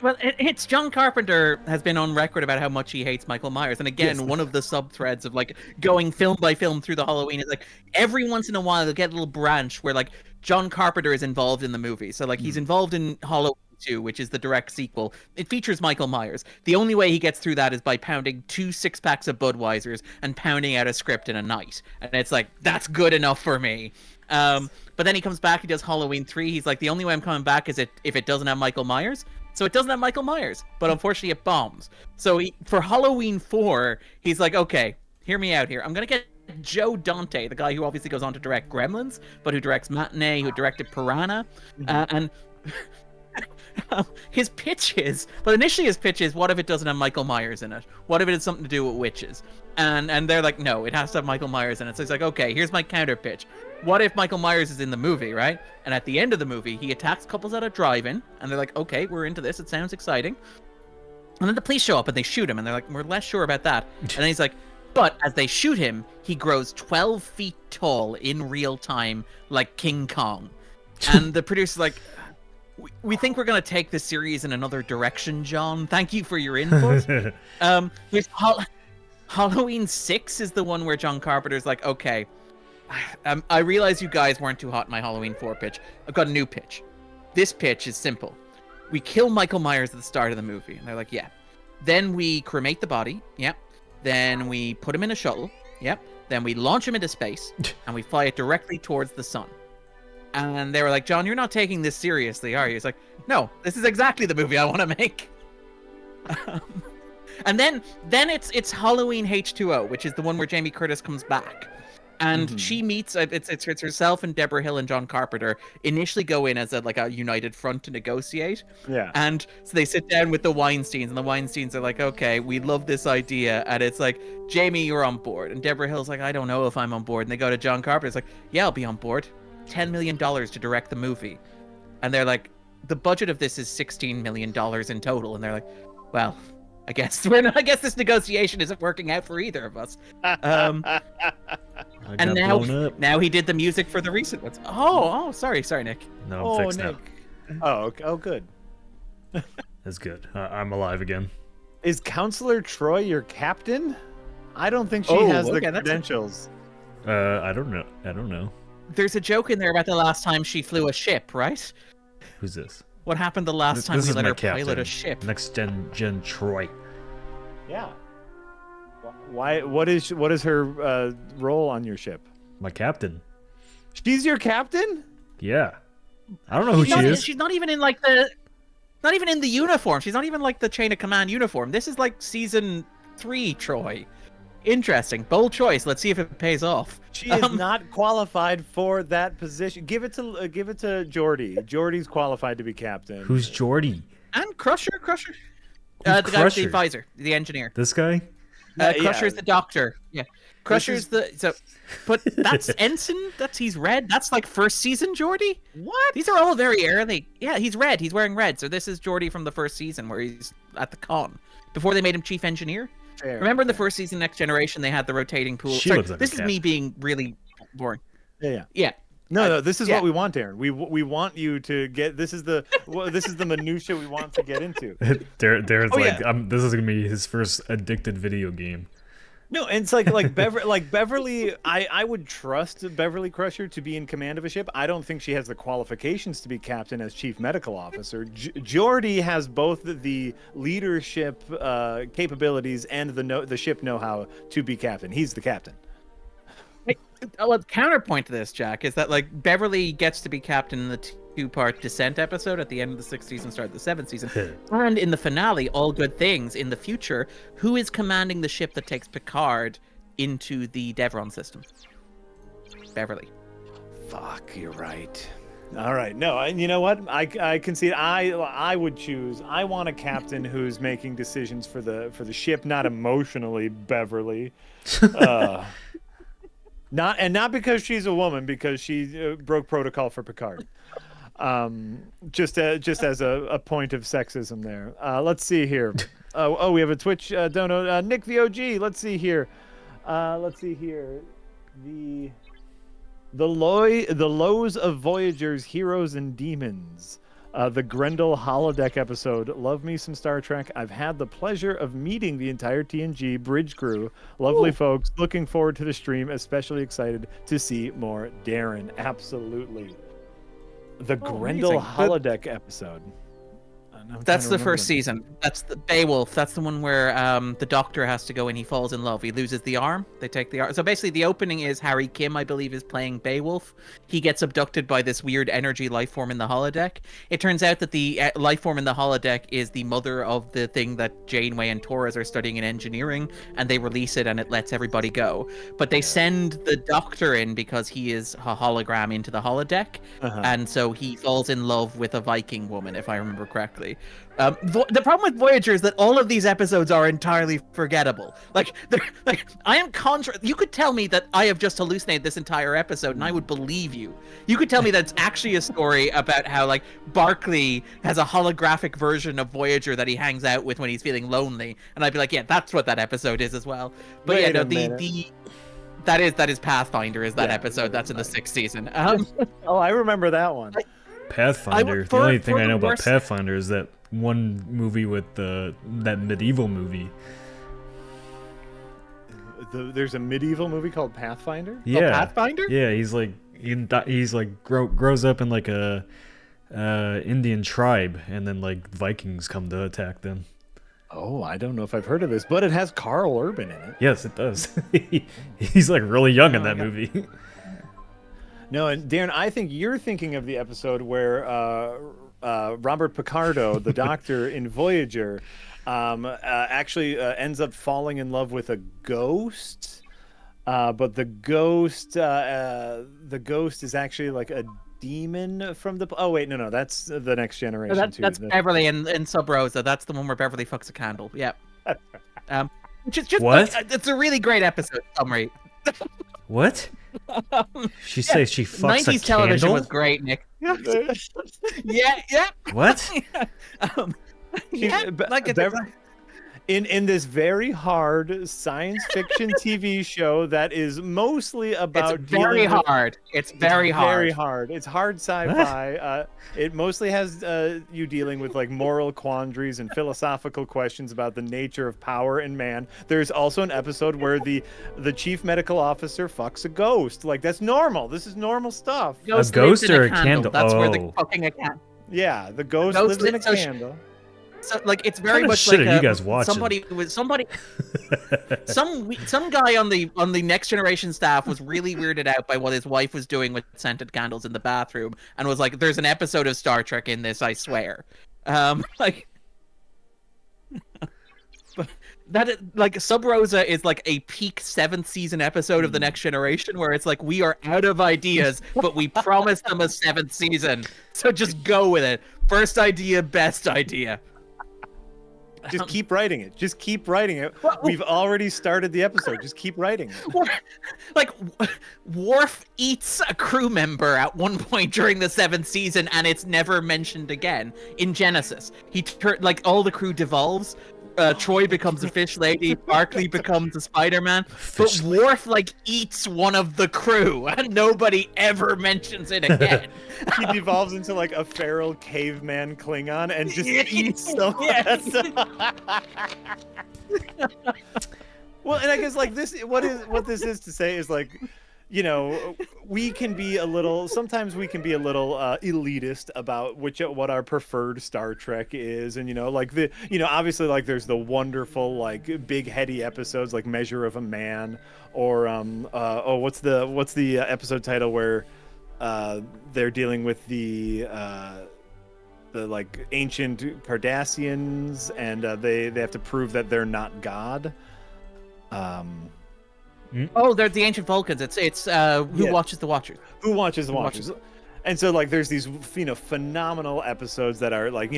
[SPEAKER 3] Well, it's John Carpenter has been on record about how much he hates Michael Myers, and again,
[SPEAKER 2] Yes.
[SPEAKER 3] one of the sub-threads of like going film by film through the Halloween is like every once in a while they'll get a little branch where like John Carpenter is involved in the movie. So like he's involved in Halloween 2, which is the direct sequel. It features Michael Myers. The only way he gets through that is by pounding 2 6-packs of Budweisers and pounding out a script in a night, and it's like that's good enough for me. But then he comes back, he does Halloween 3. He's like, the only way I'm coming back is if it doesn't have Michael Myers. So it doesn't have Michael Myers, but unfortunately it bombs. So for Halloween 4, he's like, okay, hear me out here. I'm going to get Joe Dante, the guy who obviously goes on to direct Gremlins, but who directs Matinee, who directed Piranha. And his pitch is, but initially his pitch is, what if it doesn't have Michael Myers in it? What if it has something to do with witches? And they're like, no, it has to have Michael Myers in it. So he's like, okay, here's my counter pitch. What if Michael Myers is in the movie, right? And at the end of the movie, he attacks couples at a drive-in, and they're like, okay, we're into this. It sounds exciting. And then the police show up and they shoot him, and they're like, we're less sure about that. And then he's like, but as they shoot him, he grows 12 feet tall in real time, like King Kong. And the producer's like, we think we're going to take this series in another direction, John. Thank you for your input. Here's Halloween 6 is the one where John Carpenter's like, okay, I realize you guys weren't too hot in my Halloween 4 pitch. I've got a new pitch. This pitch is simple. We kill Michael Myers at the start of the movie. And they're like, yeah. Then we cremate the body. Yep. Then we put him in a shuttle. Yep. Then we launch him into space. And we fly it directly towards the sun. And they were like, John, you're not taking this seriously, are you? He's like, no, this is exactly the movie I want to make. And then it's Halloween H2O, which is the one where Jamie Curtis comes back. And she meets, it's herself and Deborah Hill and John Carpenter initially go in as a united front to negotiate.
[SPEAKER 2] Yeah.
[SPEAKER 3] And so they sit down with the Weinsteins, and the Weinsteins are like, okay, we love this idea. And it's like, Jamie, you're on board. And Deborah Hill's like, I don't know if I'm on board. And they go to John Carpenter. It's like, yeah, I'll be on board. $10 million to direct the movie. And they're like, the budget of this is $16 million in total. And they're like, well, I guess this negotiation isn't working out for either of us. And now he did the music for the recent ones. Oh, sorry, Nick.
[SPEAKER 1] No, I'm fixed
[SPEAKER 2] Nick.
[SPEAKER 1] now.
[SPEAKER 2] Oh, okay. Oh, good.
[SPEAKER 1] That's good. I'm alive again.
[SPEAKER 2] Is Counselor Troy your captain? I don't think she has the credentials.
[SPEAKER 1] I don't know.
[SPEAKER 3] There's a joke in there about the last time she flew a ship, right?
[SPEAKER 1] Who's this?
[SPEAKER 3] What happened the last time we let her pilot a ship?
[SPEAKER 1] Next gen Troy.
[SPEAKER 2] Yeah. Why? What is her role on your ship?
[SPEAKER 1] My captain.
[SPEAKER 2] She's your captain?
[SPEAKER 1] Yeah. I don't know who she is.
[SPEAKER 3] She's not even in not even in the uniform. She's not even like the chain of command uniform. This is like season 3 Troy. Interesting. Bold choice. Let's see if it pays off.
[SPEAKER 2] She is not qualified for that position. Give it to Geordi. Geordi's qualified to be captain.
[SPEAKER 1] Who's Geordi?
[SPEAKER 3] And Crusher.
[SPEAKER 1] Who's
[SPEAKER 3] the guy with the advisor, the engineer.
[SPEAKER 1] This guy?
[SPEAKER 3] Crusher's the doctor. Yeah. Crusher's but that's Ensign. He's red. That's like first season Geordi. What? These are all very early. Yeah, he's red. He's wearing red. So this is Geordi from the first season where he's at the con before they made him chief engineer. Fair. Remember in the first season, Next Generation, they had the rotating pool.
[SPEAKER 1] She looks like
[SPEAKER 3] this is me being really boring.
[SPEAKER 2] Yeah. No, this is what we want, Darren. We want you to get. This is the minutia we want to get into.
[SPEAKER 1] Darren's this is gonna be his first addicted video game.
[SPEAKER 2] No, and it's like Beverly. I would trust Beverly Crusher to be in command of a ship. I don't think she has the qualifications to be captain as chief medical officer. Geordi has both the leadership capabilities and the ship know-how to be captain. He's the captain.
[SPEAKER 3] Well, counterpoint to this, Jack, is that like Beverly gets to be captain in the two-part Descent episode at the end of the 6th season, start of the 7th season, and in the finale, All Good Things, in the future, who is commanding the ship that takes Picard into the Devron system? Beverly.
[SPEAKER 2] Fuck, you're right. All right, no, you know what? I concede. I would choose. I want a captain who's making decisions for the ship, not emotionally, Beverly. Not because she's a woman, because she broke protocol for Picard. Just as a point of sexism there. Let's see here. We have a Twitch dono. Nick the OG. Let's see here. The lows of Voyager's heroes and demons. The Grendel holodeck episode. Love me some Star Trek. I've had the pleasure of meeting the entire TNG bridge crew. Lovely folks. Looking forward to the stream. Especially excited to see more Darren. Absolutely. The Grendel holodeck episode.
[SPEAKER 3] That's the first season. That's the Beowulf. That's the one where the Doctor has to go and he falls in love. He loses the arm. They take the arm. So basically, the opening is Harry Kim, I believe, is playing Beowulf. He gets abducted by this weird energy life form in the holodeck. It turns out that the life form in the holodeck is the mother of the thing that Janeway and Torres are studying in engineering, and they release it and it lets everybody go. But they send the Doctor in because he is a hologram into the holodeck, and so he falls in love with a Viking woman, if I remember correctly. The problem with Voyager is that all of these episodes are entirely forgettable. I am you could tell me that I have just hallucinated this entire episode, and I would believe you. You could tell me that it's actually a story about how Barclay has a holographic version of Voyager that he hangs out with when he's feeling lonely, and I'd be like, yeah, that's what that episode is as well. But that is Pathfinder is that episode that's in the 6th season.
[SPEAKER 2] I remember that one.
[SPEAKER 1] Pathfinder. The only thing I know about Pathfinder is that one movie with that medieval movie.
[SPEAKER 2] There's a medieval movie called Pathfinder?
[SPEAKER 1] Yeah.
[SPEAKER 3] Pathfinder?
[SPEAKER 1] Yeah, he's grows up in a Indian tribe, and then Vikings come to attack them.
[SPEAKER 2] Oh, I don't know if I've heard of this, but it has Carl Urban in it.
[SPEAKER 1] Yes, it does. He's really young in that movie.
[SPEAKER 2] No, and Darren, I think you're thinking of the episode where Robert Picardo, the Doctor in Voyager, actually ends up falling in love with a ghost, but the ghost is actually a demon from the. Oh wait, no, that's the Next Generation.
[SPEAKER 3] That's Beverly in Sub Rosa. That's the one where Beverly fucks a candle. Yep. Which is just
[SPEAKER 1] what?
[SPEAKER 3] It's a really great episode summary.
[SPEAKER 1] What? She says she fucks
[SPEAKER 3] 90s
[SPEAKER 1] a
[SPEAKER 3] television
[SPEAKER 1] candle?
[SPEAKER 3] was great, Nick. Yeah.
[SPEAKER 1] What?
[SPEAKER 2] In this very hard science fiction TV show that is mostly about
[SPEAKER 3] It's very hard. It's very hard.
[SPEAKER 2] It's hard sci-fi. It mostly has you dealing with moral quandaries and philosophical questions about the nature of power and man. There's also an episode where the chief medical officer fucks a ghost. That's normal. This is normal stuff.
[SPEAKER 1] A ghost or a candle?
[SPEAKER 3] That's where they're fucking a candle.
[SPEAKER 2] Yeah, the ghost lives in a candle.
[SPEAKER 3] So it's very much
[SPEAKER 1] shit are you guys watching?
[SPEAKER 3] Some guy on the Next Generation staff was really weirded out by what his wife was doing with scented candles in the bathroom, and was like, "There's an episode of Star Trek in this, I swear." like Sub Rosa is like a peak 7th season episode of The Next Generation, where it's like we are out of ideas, but we promised them a 7th season, so just go with it. First idea, best idea.
[SPEAKER 2] Just keep writing it. Just keep writing it. We've already started the episode. Just keep writing it.
[SPEAKER 3] Like, Worf eats a crew member at one point during the 7th season, and it's never mentioned again. In Genesis, like all the crew devolves. Troy becomes a fish lady. Barclay becomes a Spider-Man. But Worf like eats one of the crew, and nobody ever mentions it again.
[SPEAKER 2] He devolves into like a feral caveman Klingon and just eats them. Well, and I guess like this, what this is to say is like, you know, we can be a little, sometimes we can be a little elitist about what our preferred Star Trek is. And, you know, like obviously like there's the wonderful, like big heady episodes like Measure of a Man or, what's the episode title where they're dealing with the like ancient Cardassians and they have to prove that they're not God.
[SPEAKER 3] Oh, they're the ancient Vulcans. It's Who Watches the Watchers.
[SPEAKER 2] Who Watches the Watchers. And so like there's these phenomenal episodes that are like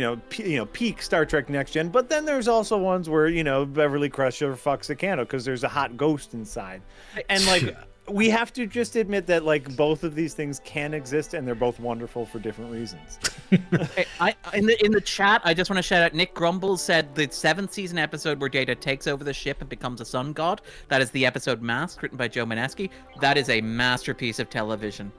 [SPEAKER 2] peak Star Trek Next Gen, but then there's also ones where Beverly Crusher fucks a candle because there's a hot ghost inside, and like we have to just admit that like both of these things can exist and they're both wonderful for different reasons.
[SPEAKER 3] In the chat, I just want to shout out Nick Grumble said the 7th season episode where Data takes over the ship and becomes a sun god. That is the episode Mask, written by Joe Manesky. That is a masterpiece of television.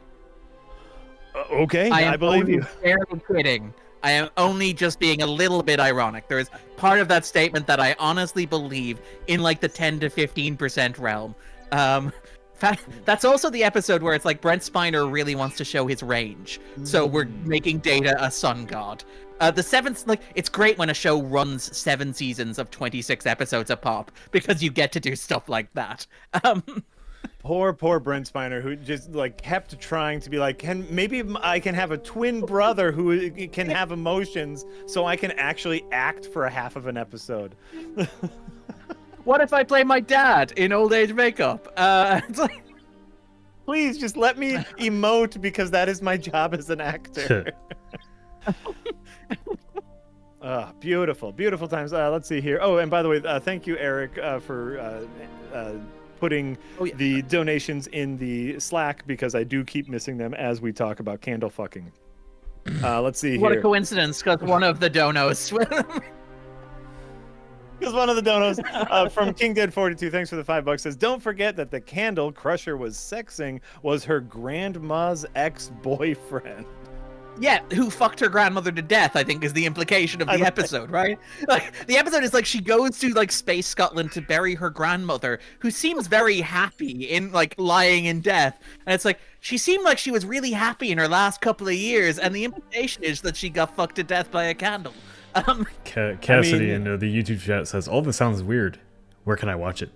[SPEAKER 2] Okay, I believe you.
[SPEAKER 3] Barely kidding. I am only just being a little bit ironic. There is part of that statement that I honestly believe in like the 10 to 15% realm. That's also the episode where it's like Brent Spiner really wants to show his range, so we're making Data a sun god. The 7th, like, it's great when a show runs 7 seasons of 26 episodes a pop because you get to do stuff like that.
[SPEAKER 2] Poor Brent Spiner, who just like kept trying to be like, maybe I can have a twin brother who can have emotions, so I can actually act for a half of an episode.
[SPEAKER 3] What if I play my dad in old age makeup? It's like,
[SPEAKER 2] please just let me emote because that is my job as an actor. Beautiful times. Let's see here. Oh, and by the way, thank you, Eric, for putting the donations in the Slack because I do keep missing them as we talk about candle fucking. Let's see here.
[SPEAKER 3] What a coincidence, because one of the donos.
[SPEAKER 2] Because one of the donos from King Dead 42, thanks for the $5, says, don't forget that the candle Crusher was sexing was her grandma's ex-boyfriend.
[SPEAKER 3] Yeah, who fucked her grandmother to death, I think is the implication of the episode, right? Like, the episode is like she goes to like Space Scotland to bury her grandmother, who seems very happy in like lying in death. And it's like, she seemed like she was really happy in her last couple of years, and the implication is that she got fucked to death by a candle.
[SPEAKER 1] Cassidy in the YouTube chat says, all this sounds weird. Where can I watch it?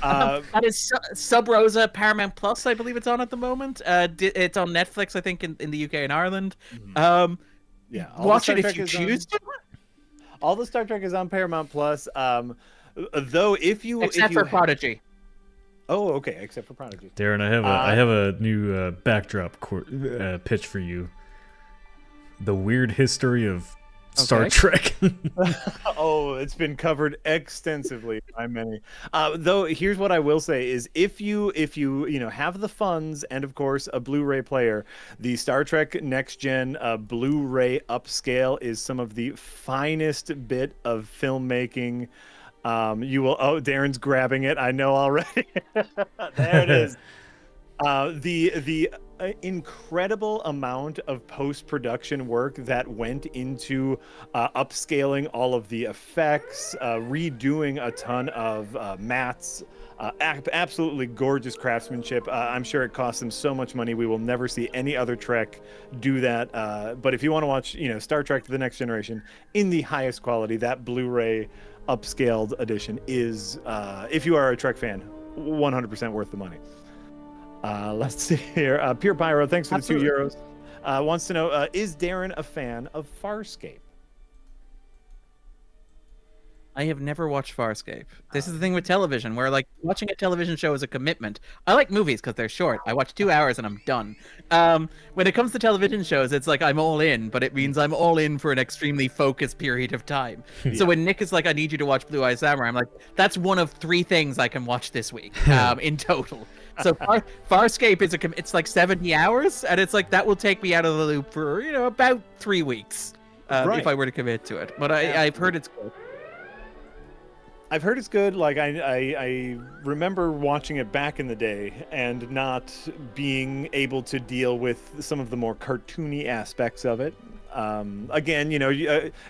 [SPEAKER 3] That is Sub Rosa Paramount Plus, I believe it's on at the moment. It's on Netflix, I think, in the UK and Ireland.
[SPEAKER 2] Yeah,
[SPEAKER 3] watch it if you choose to.
[SPEAKER 2] All the Star Trek is on Paramount Plus. Though
[SPEAKER 3] Except for Prodigy.
[SPEAKER 2] Oh, okay. Except for Prodigy.
[SPEAKER 1] Darren, I have a new backdrop pitch for you. The weird history of Star Trek.
[SPEAKER 2] Oh, it's been covered extensively by many. Though here's what I will say is if you have the funds and of course a Blu-ray player, the Star Trek Next Gen Blu-ray upscale is some of the finest bit of filmmaking. You will. Oh, Darren's grabbing it. I know already. There it is. The incredible amount of post-production work that went into upscaling all of the effects, redoing a ton of mats, absolutely gorgeous craftsmanship. I'm sure it cost them so much money. We will never see any other Trek do that. But if you want to watch, Star Trek: The Next Generation in the highest quality, that Blu-ray upscaled edition is, if you are a Trek fan, 100% worth the money. Let's see here. Pure Pyro, thanks for the €2. Wants to know, is Darren a fan of Farscape?
[SPEAKER 3] I have never watched Farscape. This is the thing with television, where like watching a television show is a commitment. I like movies because they're short. I watch 2 hours and I'm done. When it comes to television shows, it's like I'm all in, but it means I'm all in for an extremely focused period of time. Yeah. So when Nick is like, "I need you to watch Blue Eye Samurai," I'm like, "That's one of 3 things I can watch this week in total." So Farscape is it's like 70 hours, and it's like that will take me out of the loop for about 3 weeks if I were to commit to it. But I've heard it's good.
[SPEAKER 2] I've heard it's good. Like I remember watching it back in the day and not being able to deal with some of the more cartoony aspects of it. Again,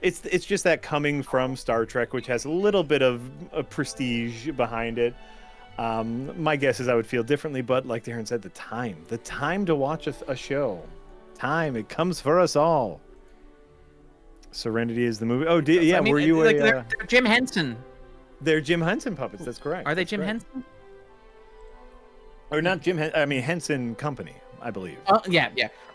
[SPEAKER 2] it's just that coming from Star Trek, which has a little bit of a prestige behind it. My guess is I would feel differently, but like Darren said, the time to watch a show, it comes for us all. Serenity is the movie. Oh, yeah. Were you
[SPEAKER 3] they're Jim Henson?
[SPEAKER 2] They're Jim Henson puppets. That's correct.
[SPEAKER 3] Are they Jim Henson?
[SPEAKER 2] Or not Jim? I mean Henson Company, I believe.
[SPEAKER 3] Yeah.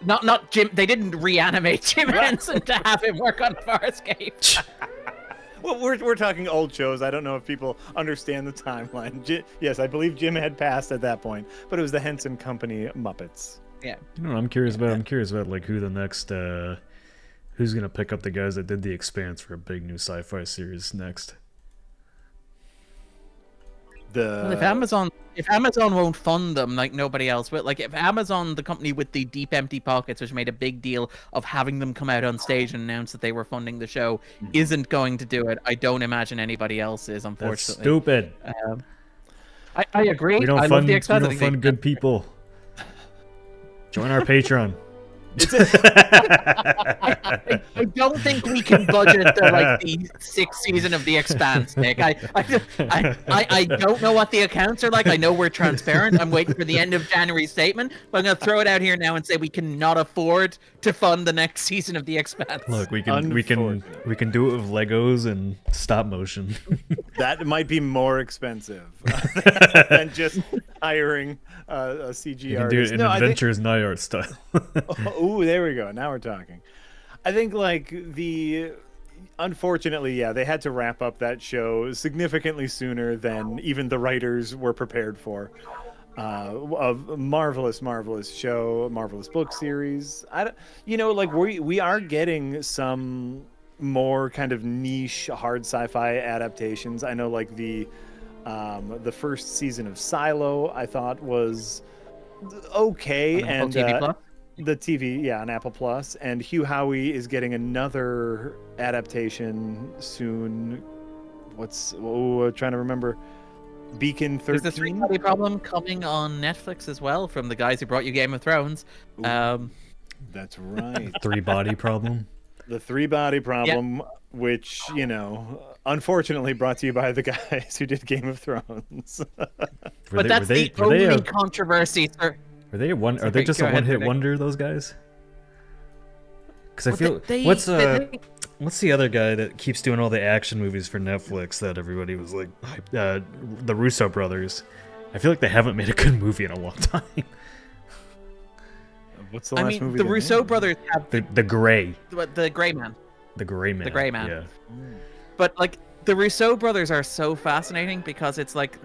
[SPEAKER 3] Not Jim. They didn't reanimate Jim Henson to have him work on Farscape.
[SPEAKER 2] Well, we're talking old shows. I don't know if people understand the timeline. Yes, I believe Jim had passed at that point, but it was the Henson Company Muppets.
[SPEAKER 3] Yeah.
[SPEAKER 1] I'm curious about like who the next who's gonna pick up the guys that did The Expanse for a big new sci-fi series next.
[SPEAKER 3] If Amazon won't fund them like nobody else will, like if Amazon, the company with the deep empty pockets, which made a big deal of having them come out on stage and announce that they were funding the show, isn't going to do it, I don't imagine anybody else is, unfortunately.
[SPEAKER 1] That's stupid.
[SPEAKER 3] I agree.
[SPEAKER 1] We don't fund good people. Join our Patreon.
[SPEAKER 3] I don't think we can budget the 6th season of The Expanse, Nick. I don't know what the accounts are like. I know we're transparent. I'm waiting for the end of January statement, but I'm going to throw it out here now and say we cannot afford to fund the next season of The Expanse.
[SPEAKER 1] Look, we can do it with Legos and stop motion.
[SPEAKER 2] That might be more expensive than just hiring a CG artist.
[SPEAKER 1] You can do it in Adventures Night Art style.
[SPEAKER 2] Ooh, there we go. Now we're talking. I think unfortunately, they had to wrap up that show significantly sooner than even the writers were prepared for. A marvelous show, marvelous book series. We are getting some more kind of niche hard sci-fi adaptations. I know like the first season of Silo I thought was okay, and the TV, on Apple Plus, and Hugh Howey is getting another adaptation soon. I'm trying to remember. Beacon 13.
[SPEAKER 3] There's the 3-body problem coming on Netflix as well from the guys who brought you Game of Thrones.
[SPEAKER 2] That's right.
[SPEAKER 1] 3-body problem.
[SPEAKER 2] The 3-body problem, which unfortunately brought to you by the guys who did Game of Thrones.
[SPEAKER 3] But that's the only controversy, sir.
[SPEAKER 1] Are they just a one-hit wonder, those guys? Because I feel what's the other guy that keeps doing all the action movies for Netflix that everybody was like, the Russo brothers? I feel like they haven't made a good movie in a long time.
[SPEAKER 2] What's the last movie?
[SPEAKER 3] The Russo brothers have
[SPEAKER 1] the Gray.
[SPEAKER 3] The Gray Man.
[SPEAKER 1] The Gray Man.
[SPEAKER 3] The Gray Man.
[SPEAKER 1] Yeah.
[SPEAKER 3] But the Russo brothers are so fascinating because it's like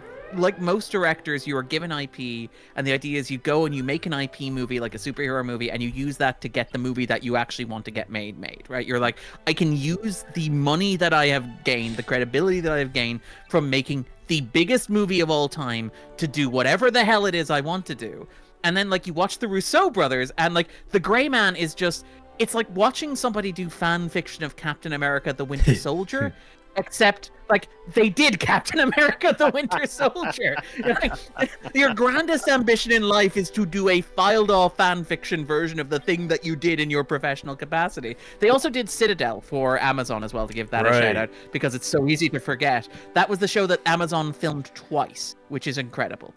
[SPEAKER 3] most directors, you are given IP, and the idea is you go and you make an IP movie, like a superhero movie, and you use that to get the movie that you actually want to get made, right? You're like, I can use the money that I have gained, the credibility that I have gained from making the biggest movie of all time to do whatever the hell it is I want to do. And then you watch the Russo brothers, and the Gray Man is just, it's like watching somebody do fan fiction of Captain America the Winter Soldier, except they did Captain America the Winter Soldier. Your grandest ambition in life is to do a filed off fan fiction version of the thing that you did in your professional capacity. They also did Citadel for Amazon as well, to give that a shout out, because it's so easy to forget. That was the show that Amazon filmed twice, which is incredible.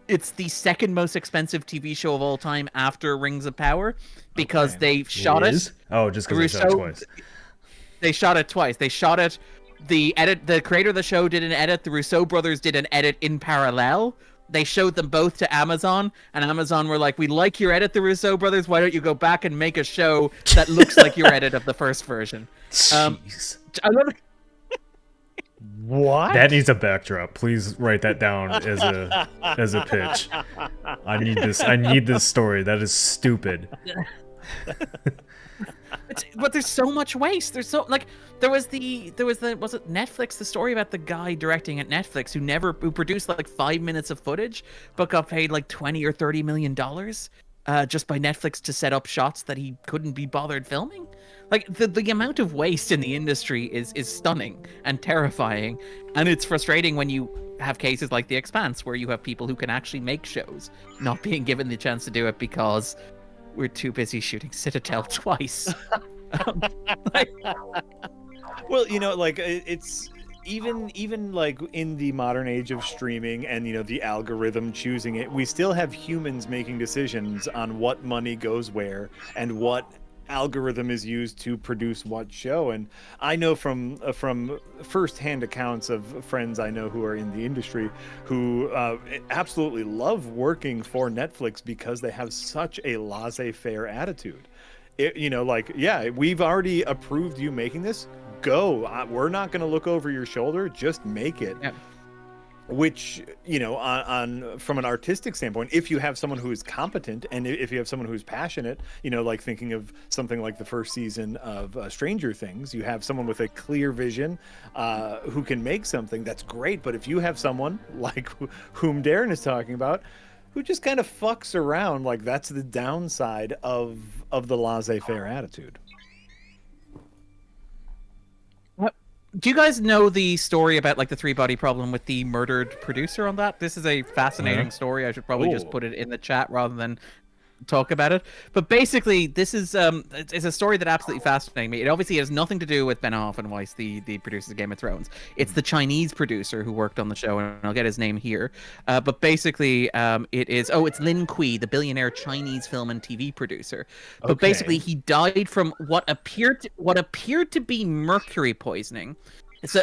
[SPEAKER 3] It's the second most expensive TV show of all time after Rings of Power, because they shot it.
[SPEAKER 1] Oh, just because they shot it twice.
[SPEAKER 3] They shot it twice. They shot it. The creator of the show did an edit. The Russo brothers did an edit in parallel. They showed them both to Amazon, and Amazon were like, "We like your edit, the Russo brothers. Why don't you go back and make a show that looks like your edit of the first version?"
[SPEAKER 1] Jeez.
[SPEAKER 3] I love it.
[SPEAKER 2] What?
[SPEAKER 1] That needs a backdrop. Please write that down as a pitch. I need this story. That is stupid.
[SPEAKER 3] But there's so much waste. There's so there was it Netflix, the story about the guy directing at Netflix who produced like 5 minutes of footage but got paid like 20 or 30 million dollars just by Netflix to set up shots that he couldn't be bothered filming. Like the amount of waste in the industry is stunning and terrifying, and it's frustrating when you have cases like The Expanse where you have people who can actually make shows not being given the chance to do it because we're too busy shooting Citadel twice.
[SPEAKER 2] Well, like it's even like in the modern age of streaming and the algorithm choosing it, we still have humans making decisions on what money goes where and what algorithm is used to produce what show. And I know from first-hand accounts of friends I know who are in the industry who absolutely love working for Netflix because they have such a laissez-faire attitude. We've already approved you making this, go. We're not going to look over your shoulder, just make it. Yeah. Which, on from an artistic standpoint, if you have someone who is competent and if you have someone who's passionate, like thinking of something like the first season of Stranger Things, you have someone with a clear vision who can make something, that's great. But if you have someone like whom Darren is talking about, who just kind of fucks around, like that's the downside of the laissez-faire attitude.
[SPEAKER 3] Do you guys know the story about like the 3-body problem with the murdered producer on that? This is a fascinating story. I should probably just put it in the chat rather than talk about it. But basically, this is it's a story that absolutely fascinates me. It obviously has nothing to do with Benioff and Weiss, the producers of Game of Thrones. It's the Chinese producer who worked on the show, and I'll get his name here. But basically, it's Lin Kui, the billionaire Chinese film and TV producer. But basically, he died from what appeared to be mercury poisoning. So,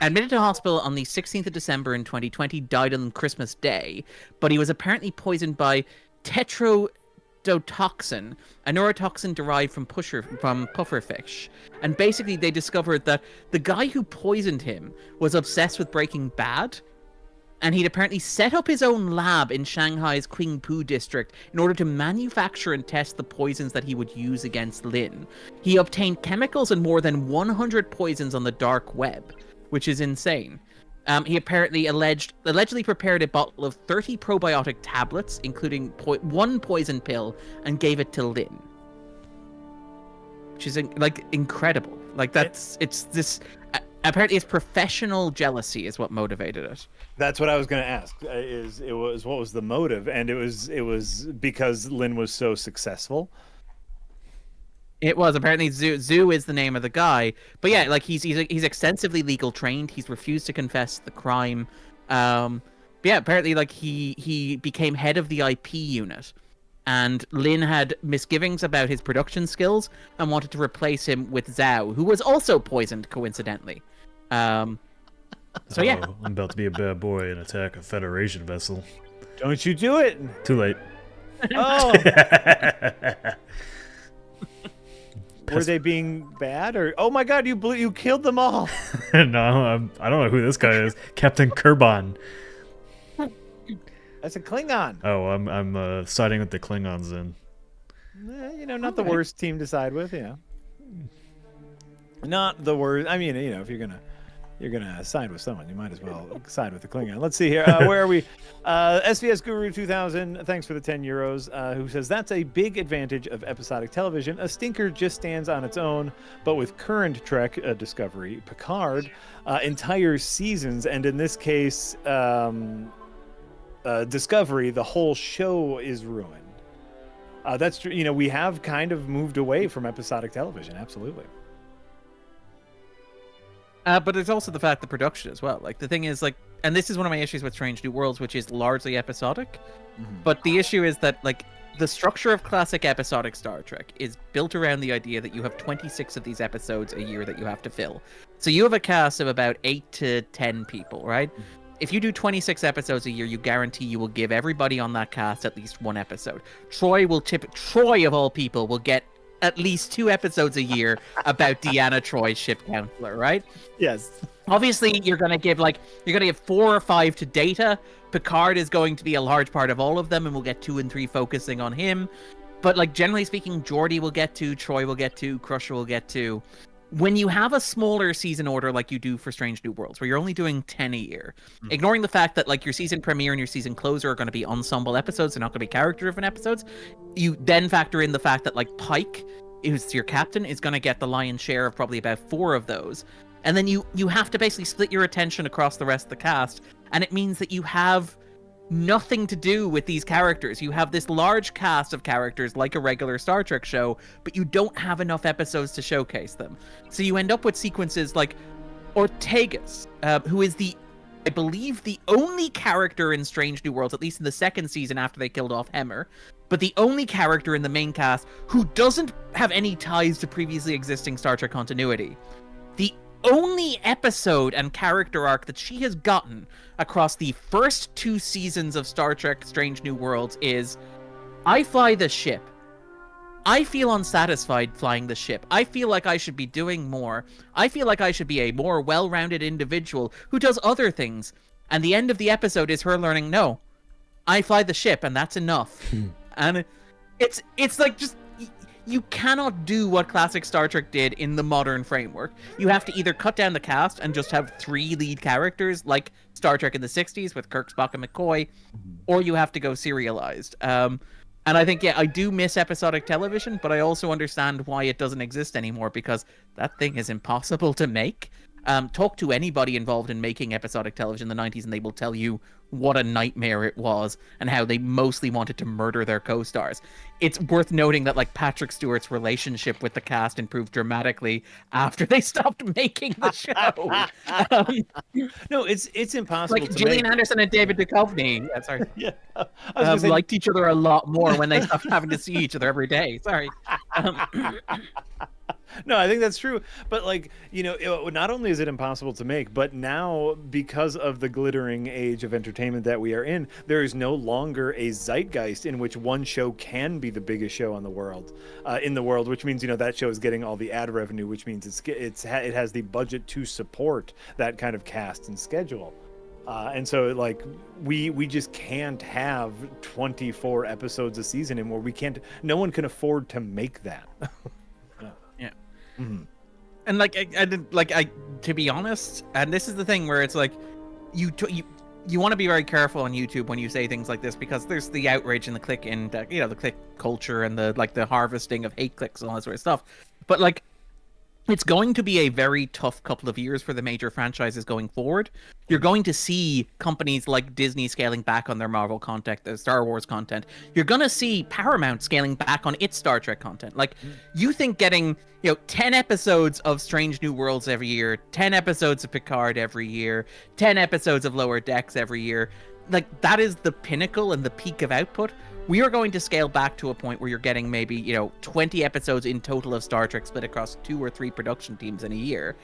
[SPEAKER 3] admitted to hospital on the 16th of December in 2020, died on Christmas Day. But he was apparently poisoned by tetrodotoxin, a neurotoxin derived from pufferfish. And basically they discovered that the guy who poisoned him was obsessed with Breaking Bad, and he'd apparently set up his own lab in Shanghai's Qingpu district in order to manufacture and test the poisons that he would use against Lin. He obtained chemicals and more than 100 poisons on the dark web, which is insane. He apparently allegedly prepared a bottle of 30 probiotic tablets, including one poison pill, and gave it to Lin. Which is incredible. Like apparently it's professional jealousy is what motivated it.
[SPEAKER 2] That's what I was going to ask. What was the motive? And it was because Lin was so successful.
[SPEAKER 3] It was apparently Zhu is the name of the guy, but yeah, like he's extensively legal trained. He's refused to confess the crime. But yeah, apparently like he became head of the IP unit, and Lin had misgivings about his production skills and wanted to replace him with Zhao, who was also poisoned coincidentally. So yeah,
[SPEAKER 1] I'm about to be a bad boy and attack a Federation vessel.
[SPEAKER 2] Don't you do it!
[SPEAKER 1] Too late.
[SPEAKER 2] Oh. Were they being bad, or oh my god, you killed them all?
[SPEAKER 1] No, I don't know who this guy is. Captain Kurban.
[SPEAKER 2] That's a Klingon.
[SPEAKER 1] Oh, I'm siding with the Klingons then.
[SPEAKER 2] Not the worst team to side with, yeah. Not the worst. I mean, if you're gonna side with someone, you might as well side with the Klingon. Let's see here. Where are we? SVS Guru 2000. Thanks for the 10 euros. Who says that's a big advantage of episodic television. A stinker just stands on its own, but with current Trek Discovery, Picard, entire seasons, and in this case, Discovery, the whole show is ruined. That's true. We have kind of moved away from episodic television. Absolutely.
[SPEAKER 3] But there's also the fact the production as well. Like the thing is, like, and this is one of my issues with Strange New Worlds, which is largely episodic. Mm-hmm. But the issue is that like the structure of classic episodic Star Trek is built around the idea that you have 26 of these episodes a year that you have to fill. So you have a cast of about 8 to 10 people, right? Mm-hmm. If you do 26 episodes a year, you guarantee you will give everybody on that cast at least one episode. Troy of all people will get at least 2 episodes a year about Deanna Troy's ship counselor, right?
[SPEAKER 2] Yes.
[SPEAKER 3] Obviously, you're gonna give 4 or 5 to Data. Picard is going to be a large part of all of them, and we'll get 2 and 3 focusing on him. But like generally speaking, Geordi will get 2, Troy will get 2, Crusher will get 2. When you have a smaller season order like you do for Strange New Worlds, where you're only doing 10 a year, ignoring the fact that like your season premiere and your season closer are going to be ensemble episodes, they're not going to be character-driven episodes, you then factor in the fact that like Pike, who's your captain, is going to get the lion's share of probably about 4 of those. And then you have to basically split your attention across the rest of the cast, and it means that you have nothing to do with these characters. You have this large cast of characters like a regular Star Trek show, but you don't have enough episodes to showcase them. So you end up with sequences like Ortegas, who is I believe the only character in Strange New Worlds, at least in the second season after they killed off Hemmer, but the only character in the main cast who doesn't have any ties to previously existing Star Trek continuity. The only episode and character arc that she has gotten across the first 2 seasons of Star Trek Strange New Worlds is, I fly the ship. I feel unsatisfied flying the ship. I feel like I should be doing more. I feel like I should be a more well-rounded individual who does other things. And the end of the episode is her learning, no, I fly the ship and that's enough. And it's like just... You cannot do what classic Star Trek did in the modern framework. You have to either cut down the cast and just have 3 lead characters, like Star Trek in the 60s with Kirk, Spock, and McCoy, or you have to go serialized. And I think, I do miss episodic television, but I also understand why it doesn't exist anymore, because that thing is impossible to make. Talk to anybody involved in making episodic television in the 90s, and they will tell you what a nightmare it was and how they mostly wanted to murder their co-stars. It's worth noting that like Patrick Stewart's relationship with the cast improved dramatically after they stopped making the show.
[SPEAKER 2] No, it's impossible.
[SPEAKER 3] Like Gillian Anderson and David Duchovny. Yeah, sorry.
[SPEAKER 2] Yeah,
[SPEAKER 3] liked each other a lot more when they stopped having to see each other every day. Sorry.
[SPEAKER 2] No, I think that's true. But like, not only is it impossible to make, but now because of the glittering age of entertainment that we are in, there is no longer a zeitgeist in which one show can be the biggest show in the world, which means, that show is getting all the ad revenue, which means it has the budget to support that kind of cast and schedule. And so like we just can't have 24 episodes a season anymore. No one can afford to make that.
[SPEAKER 3] Mm-hmm. And I to be honest, and this is the thing where it's like you want to be very careful on YouTube when you say things like this, because there's the outrage and the click and the click culture and the harvesting of hate clicks and all that sort of stuff. But like, it's going to be a very tough couple of years for the major franchises going forward. You're going to see companies like Disney scaling back on their Marvel content, their Star Wars content. You're going to see Paramount scaling back on its Star Trek content. Like, you think getting, 10 episodes of Strange New Worlds every year, 10 episodes of Picard every year, 10 episodes of Lower Decks every year, like, that is the pinnacle and the peak of output. We are going to scale back to a point where you're getting maybe, 20 episodes in total of Star Trek split across 2 or 3 production teams in a year.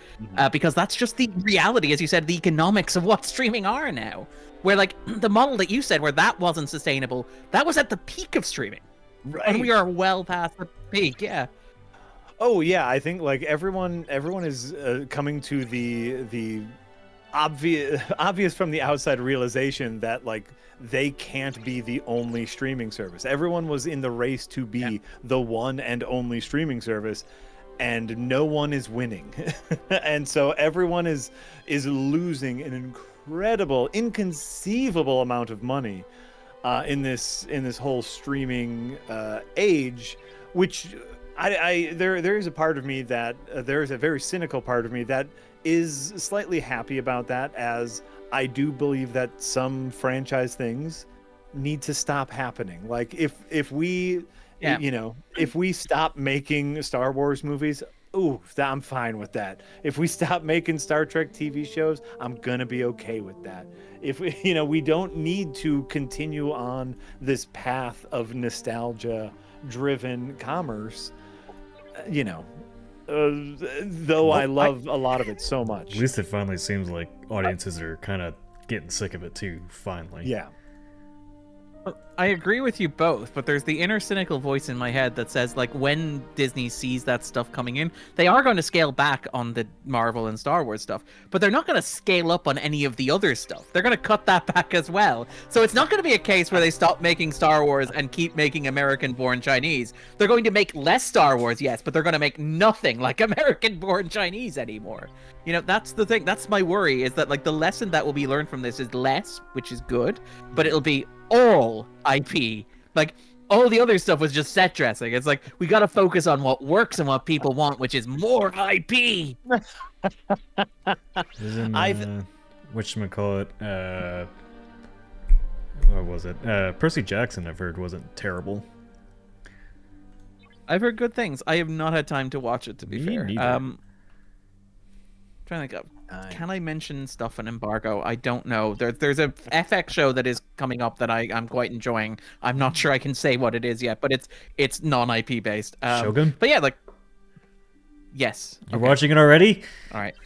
[SPEAKER 3] Because that's just the reality, as you said, the economics of what streaming are now. Where, like, the model that you said, where that wasn't sustainable, that was at the peak of streaming.
[SPEAKER 2] Right.
[SPEAKER 3] And we are well past the peak, yeah.
[SPEAKER 2] Oh, yeah, I think, like, everyone is coming to the obvious from the outside realization that, like, they can't be the only streaming service. Everyone was in the race to be the one and only streaming service, and no one is winning. And so everyone is losing an incredible, inconceivable amount of money in this whole streaming age, which there is a part of me that there is a very cynical part of me that is slightly happy about that, as I do believe that some franchise things need to stop happening. Like if we stop making Star Wars movies, I'm fine with that. If we stop making Star Trek TV shows, I'm gonna be okay with that. If we don't need to continue on this path of nostalgia driven commerce, though I love a lot of it so much.
[SPEAKER 1] At least it finally seems like audiences are kind of getting sick of it too, finally.
[SPEAKER 2] Yeah.
[SPEAKER 3] I agree with you both, but there's the inner cynical voice in my head that says, like, when Disney sees that stuff coming in, they are going to scale back on the Marvel and Star Wars stuff, but they're not going to scale up on any of the other stuff. They're going to cut that back as well. So it's not going to be a case where they stop making Star Wars and keep making American-born Chinese. They're going to make less Star Wars, yes, but they're going to make nothing like American-born Chinese anymore. You know, that's the thing. That's my worry, is that, like, the lesson that will be learned from this is less, which is good, but it'll be all IP. Like, all the other stuff was just set dressing. It's like, we got to focus on what works and what people want, which is more IP.
[SPEAKER 1] Isn't whatchamacallit, what was it? Percy Jackson, I've heard, wasn't terrible.
[SPEAKER 3] I've heard good things. I have not had time to watch it, to be fair. Trying to think of, can I mention stuff on embargo? I don't know. There's a FX show that is coming up that I'm quite enjoying. I'm not sure I can say what it is yet, but it's non-IP based.
[SPEAKER 1] Shogun?
[SPEAKER 3] But yeah, like, yes.
[SPEAKER 1] You're watching it already?
[SPEAKER 3] All right.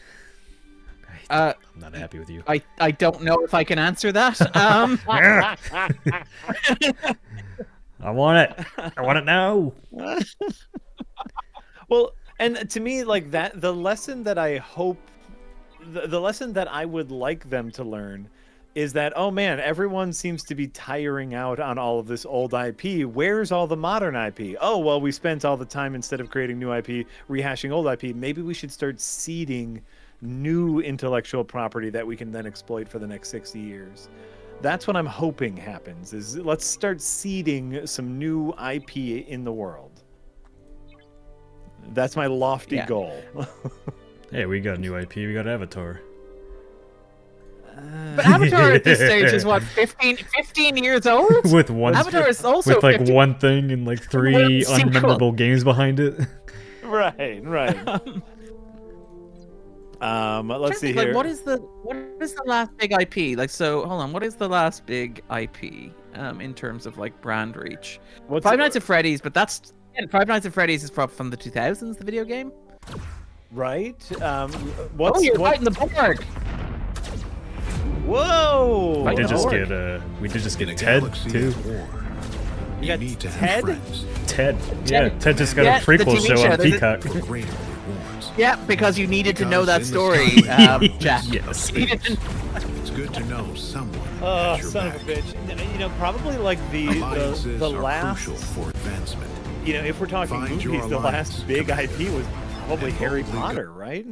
[SPEAKER 1] I'm not happy with you.
[SPEAKER 3] I don't know if I can answer that.
[SPEAKER 1] I want it. I want it now.
[SPEAKER 2] Well, and to me, like, that, the lesson that I hope, the lesson that I would like them to learn is that, oh man, everyone seems to be tiring out on all of this old IP. Where's all the modern IP? Oh, well, we spent all the time, instead of creating new IP, rehashing old IP. Maybe we should start seeding new intellectual property that we can then exploit for the next 60 years. That's what I'm hoping happens, is let's start seeding some new IP in the world. That's my lofty goal.
[SPEAKER 1] Hey, we got a new IP. We got Avatar.
[SPEAKER 3] But Avatar at this stage is what, 15 years old?
[SPEAKER 1] With one
[SPEAKER 3] Avatar is also
[SPEAKER 1] with like
[SPEAKER 3] 15...
[SPEAKER 1] one thing and like 3 unmemorable games behind it.
[SPEAKER 2] Right. Let's see here.
[SPEAKER 3] Like, what is the last big IP? Like, so hold on, what is the last big IP in terms of like brand reach? Five Nights at Freddy's, but that's Five Nights at Freddy's is probably from the 2000s, the video game.
[SPEAKER 2] Right.
[SPEAKER 3] You're right in the board.
[SPEAKER 2] Whoa!
[SPEAKER 1] We did just get Ted too.
[SPEAKER 2] You got Ted?
[SPEAKER 1] Ted. Yeah, Ted just got a prequel show on Peacock.
[SPEAKER 3] Yeah, because you needed to know that story, Jack.
[SPEAKER 1] Yes.
[SPEAKER 4] It's good to know someone.
[SPEAKER 2] Oh, son of a bitch! You know, probably like the last.
[SPEAKER 4] Crucial for advancement.
[SPEAKER 2] You know, if we're talking movies, the last big IP was probably Harry Potter, right?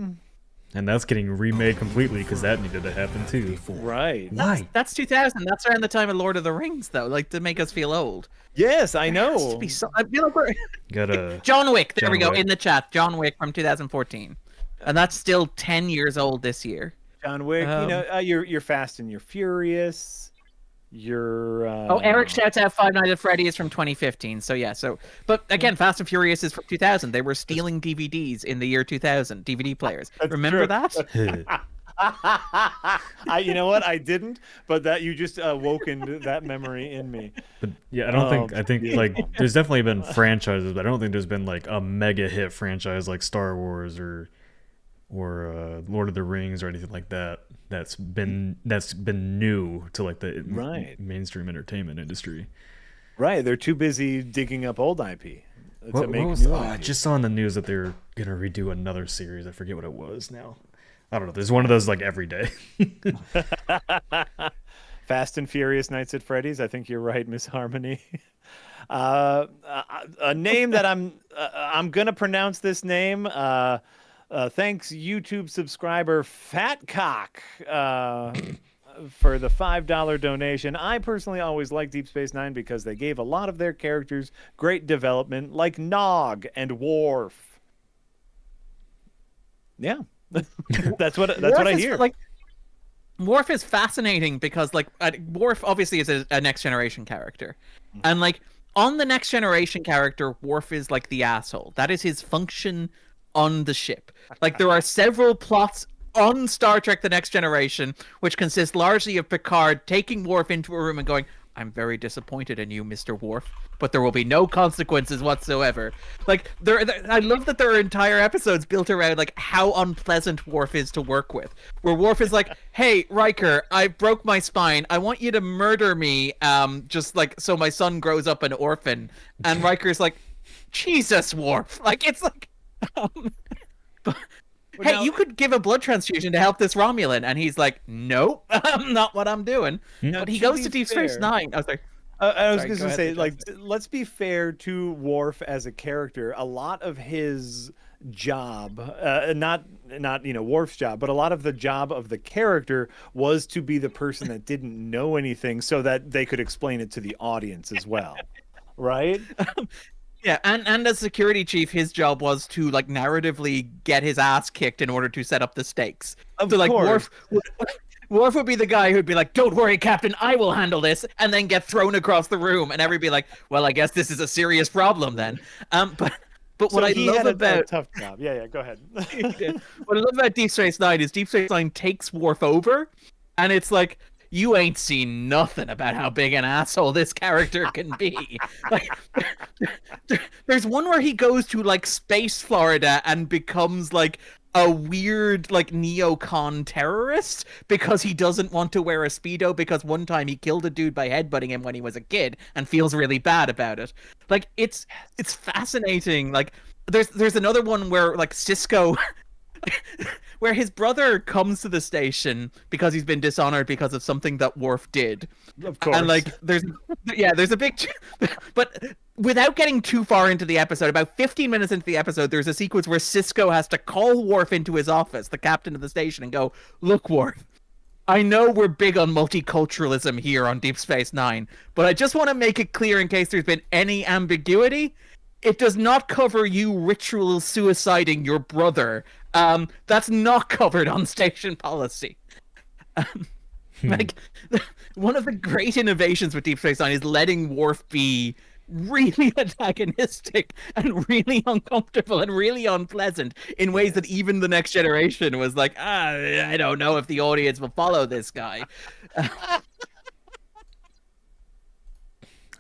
[SPEAKER 1] And that's getting remade completely because that needed to happen too.
[SPEAKER 2] Right.
[SPEAKER 1] Why?
[SPEAKER 3] That's 2000. That's around the time of Lord of the Rings, though. Like, to make us feel old.
[SPEAKER 2] Yes, I know.
[SPEAKER 3] I feel like we're...
[SPEAKER 1] Got a
[SPEAKER 3] John Wick. There we go.
[SPEAKER 1] Wick.
[SPEAKER 3] In the chat. John Wick from 2014. And that's still 10 years old this year.
[SPEAKER 2] John Wick. You know, you're Fast and you're Furious. You're.
[SPEAKER 3] Eric shouts out Five Nights at Freddy's from 2015. So yeah. But again, Fast and Furious is from 2000. They were stealing DVDs in the year 2000. DVD players. Remember that?
[SPEAKER 2] You know what? I didn't, but that you just awoken that memory in me.
[SPEAKER 1] But yeah, I don't think. I think like there's definitely been franchises, but I don't think there's been like a mega hit franchise like Star Wars or Lord of the Rings or anything like that. That's been new to like the mainstream entertainment industry. Right,
[SPEAKER 2] they're too busy digging up old IP to make new IP.
[SPEAKER 1] I just saw in the news that they're gonna redo another series. I forget what it was now. I don't know. There's one of those like every day.
[SPEAKER 2] Fast and Furious Nights at Freddy's. I think you're right, Miss Harmony. A name that I'm gonna pronounce this name. Thanks, YouTube subscriber Fatcock, for the $5 donation. I personally always liked Deep Space Nine because they gave a lot of their characters great development, like Nog and Worf. Yeah, that's what I hear.
[SPEAKER 3] Like, Worf is fascinating because like Worf obviously is a next generation character, and like on the next generation character, Worf is like the asshole. That is his function on the ship. Like, there are several plots on Star Trek The Next Generation which consist largely of Picard taking Worf into a room and going, I'm very disappointed in you, Mr. Worf, but there will be no consequences whatsoever. Like, I love that there are entire episodes built around, like, how unpleasant Worf is to work with. Where Worf is like, hey, Riker, I broke my spine. I want you to murder me, just, like, so my son grows up an orphan. And Riker's like, Jesus, Worf. Like, it's like... Hey, you could give a blood transfusion to help this Romulan, and he's like, "Nope, not what I'm doing." But he goes to Deep Space Nine. I was like,
[SPEAKER 2] I was going to say, like, let's be fair to Worf as a character. A lot of his job, not Worf's job, but a lot of the job of the character was to be the person that didn't know anything, so that they could explain it to the audience as well, right?
[SPEAKER 3] Yeah, and as security chief, his job was to, like, narratively get his ass kicked in order to set up the stakes.
[SPEAKER 2] Of
[SPEAKER 3] so, like,
[SPEAKER 2] course.
[SPEAKER 3] Worf would be the guy who'd be like, "Don't worry, Captain, I will handle this," and then get thrown across the room, and everybody be like, "Well, I guess this is a serious problem then." But what I love about
[SPEAKER 2] tough job, yeah, go ahead.
[SPEAKER 3] What I love about Deep Space Nine is Deep Space Nine takes Worf over, and it's like, you ain't seen nothing about how big an asshole this character can be. Like, there's one where he goes to, like, space Florida and becomes, like, a weird, like, neocon terrorist because he doesn't want to wear a Speedo because one time he killed a dude by headbutting him when he was a kid and feels really bad about it. Like, it's fascinating. Like, there's another one where, like, Cisco... where his brother comes to the station because he's been dishonored because of something that Worf did.
[SPEAKER 2] Of course.
[SPEAKER 3] And, like, there's a big... But without getting too far into the episode, about 15 minutes into the episode, there's a sequence where Cisco has to call Worf into his office, the captain of the station, and go, "Look, Worf, I know we're big on multiculturalism here on Deep Space Nine, but I just want to make it clear in case there's been any ambiguity. It does not cover you ritual suiciding your brother. That's not covered on station policy." Like, one of the great innovations with Deep Space Nine is letting Worf be really antagonistic and really uncomfortable and really unpleasant in ways that even the Next Generation was like, I don't know if the audience will follow this guy.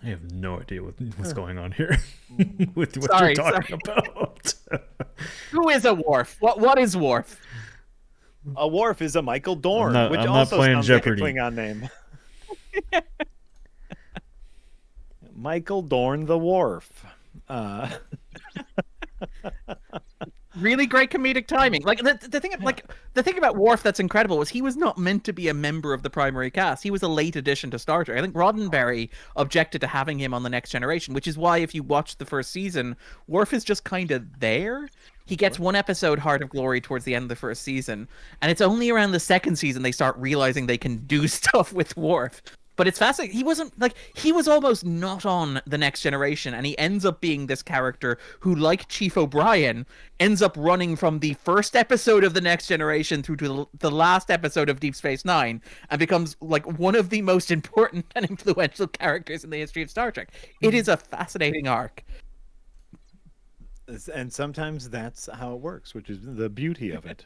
[SPEAKER 1] I have no idea what's going on here with what you're talking about.
[SPEAKER 3] Who is a Worf? What is Worf?
[SPEAKER 2] A Worf is a Michael Dorn, which
[SPEAKER 1] I'm
[SPEAKER 2] also
[SPEAKER 1] not playing
[SPEAKER 2] sounds
[SPEAKER 1] Jeopardy.
[SPEAKER 2] like a Klingon name. Michael Dorn the Worf.
[SPEAKER 3] Really great comedic timing. Like, the thing about Worf that's incredible was he was not meant to be a member of the primary cast. He was a late addition to Star Trek. I think Roddenberry objected to having him on The Next Generation, which is why if you watch the first season, Worf is just kind of there. He gets one episode, Heart of Glory, towards the end of the first season, and it's only around the second season they start realizing they can do stuff with Worf. But it's fascinating. He was almost not on The Next Generation, and he ends up being this character who, like Chief O'Brien, ends up running from the first episode of The Next Generation through to the last episode of Deep Space Nine, and becomes, like, one of the most important and influential characters in the history of Star Trek. It is a fascinating arc.
[SPEAKER 2] And sometimes that's how it works, which is the beauty of it.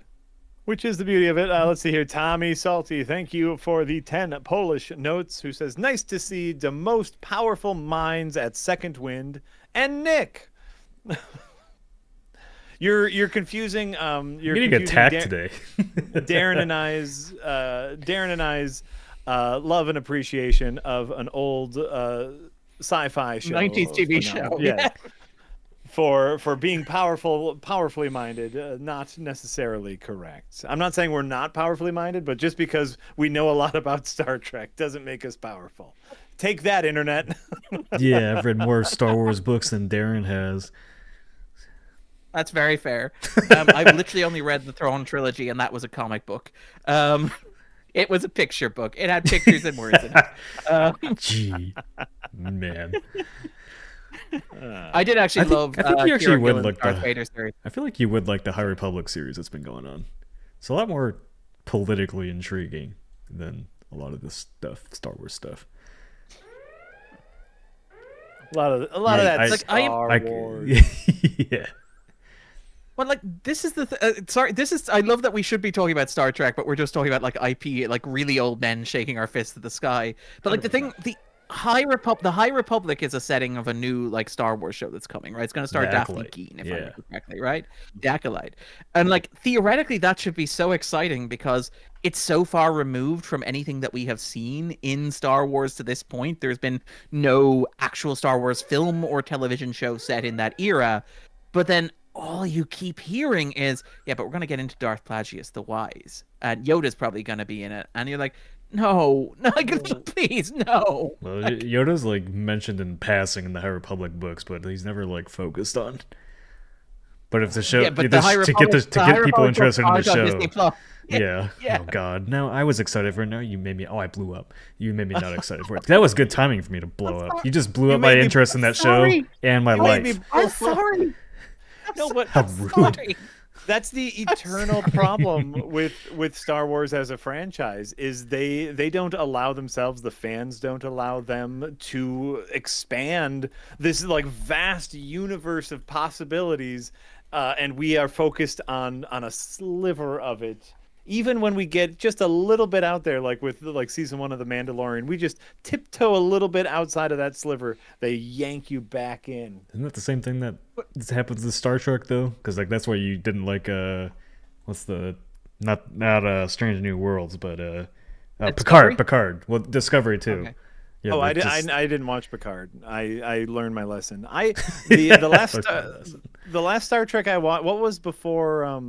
[SPEAKER 2] Let's see here. Tommy Salty, thank you for the 10 Polish notes, who says, "Nice to see the most powerful minds at Second Wind." And Nick, you're confusing. You're
[SPEAKER 1] getting attacked today.
[SPEAKER 2] Darren and I's love and appreciation of an old sci-fi show,
[SPEAKER 3] 90s TV show.
[SPEAKER 2] Yeah. For being powerfully minded, not necessarily correct. I'm not saying we're not powerfully minded, but just because we know a lot about Star Trek doesn't make us powerful. Take that, internet.
[SPEAKER 1] Yeah, I've read more Star Wars books than Darren has.
[SPEAKER 3] That's very fair. I've literally only read the Thrawn trilogy, and that was a comic book. It was a picture book. It had pictures and words in it.
[SPEAKER 1] Gee, man.
[SPEAKER 3] I did actually love.
[SPEAKER 1] I think you actually would like
[SPEAKER 3] Darth Vader series.
[SPEAKER 1] I feel like you would like the High Republic series that's been going on. It's a lot more politically intriguing than a lot of this stuff, Star Wars stuff.
[SPEAKER 2] A lot of that Star Wars.
[SPEAKER 1] Yeah.
[SPEAKER 3] But, like, this is I love that we should be talking about Star Trek, but we're just talking about, like, IP, like really old men shaking our fists at the sky. But, like, The High Republic is a setting of a new like Star Wars show that's coming, right? It's going to star Daphne Keane, if I remember correctly, right? The Acolyte, and like theoretically that should be so exciting because it's so far removed from anything that we have seen in Star Wars to this point. There's been no actual Star Wars film or television show set in that era, but then all you keep hearing is, yeah, but we're going to get into Darth Plagueis the Wise, and Yoda's probably going to be in it, and you're like, no, please, no.
[SPEAKER 1] Well, Yoda's like mentioned in passing in the High Republic books, but he's never like focused on. But if the show, to get people interested in the show, yeah. Oh God, now I was excited for it. Now you made me. Oh, I blew up. You made me not excited for it. That was good timing for me to blow up. You just blew up my interest in that show and my life.
[SPEAKER 3] I'm sorry.
[SPEAKER 2] No, but
[SPEAKER 1] how rude.
[SPEAKER 2] That's the eternal problem with Star Wars as a franchise is they don't allow themselves, the fans don't allow them to expand this like vast universe of possibilities, and we are focused on a sliver of it. Even when we get just a little bit out there, like with like season 1 of The Mandalorian, we just tiptoe a little bit outside of that sliver. They yank you back in.
[SPEAKER 1] Isn't that the same thing that happens with Star Trek though? Because like that's why you didn't like what's the not Strange New Worlds, but Picard. Well, Discovery too. Okay. Yeah,
[SPEAKER 2] I didn't watch Picard. I learned my lesson. The last Star Trek I watched. What was before?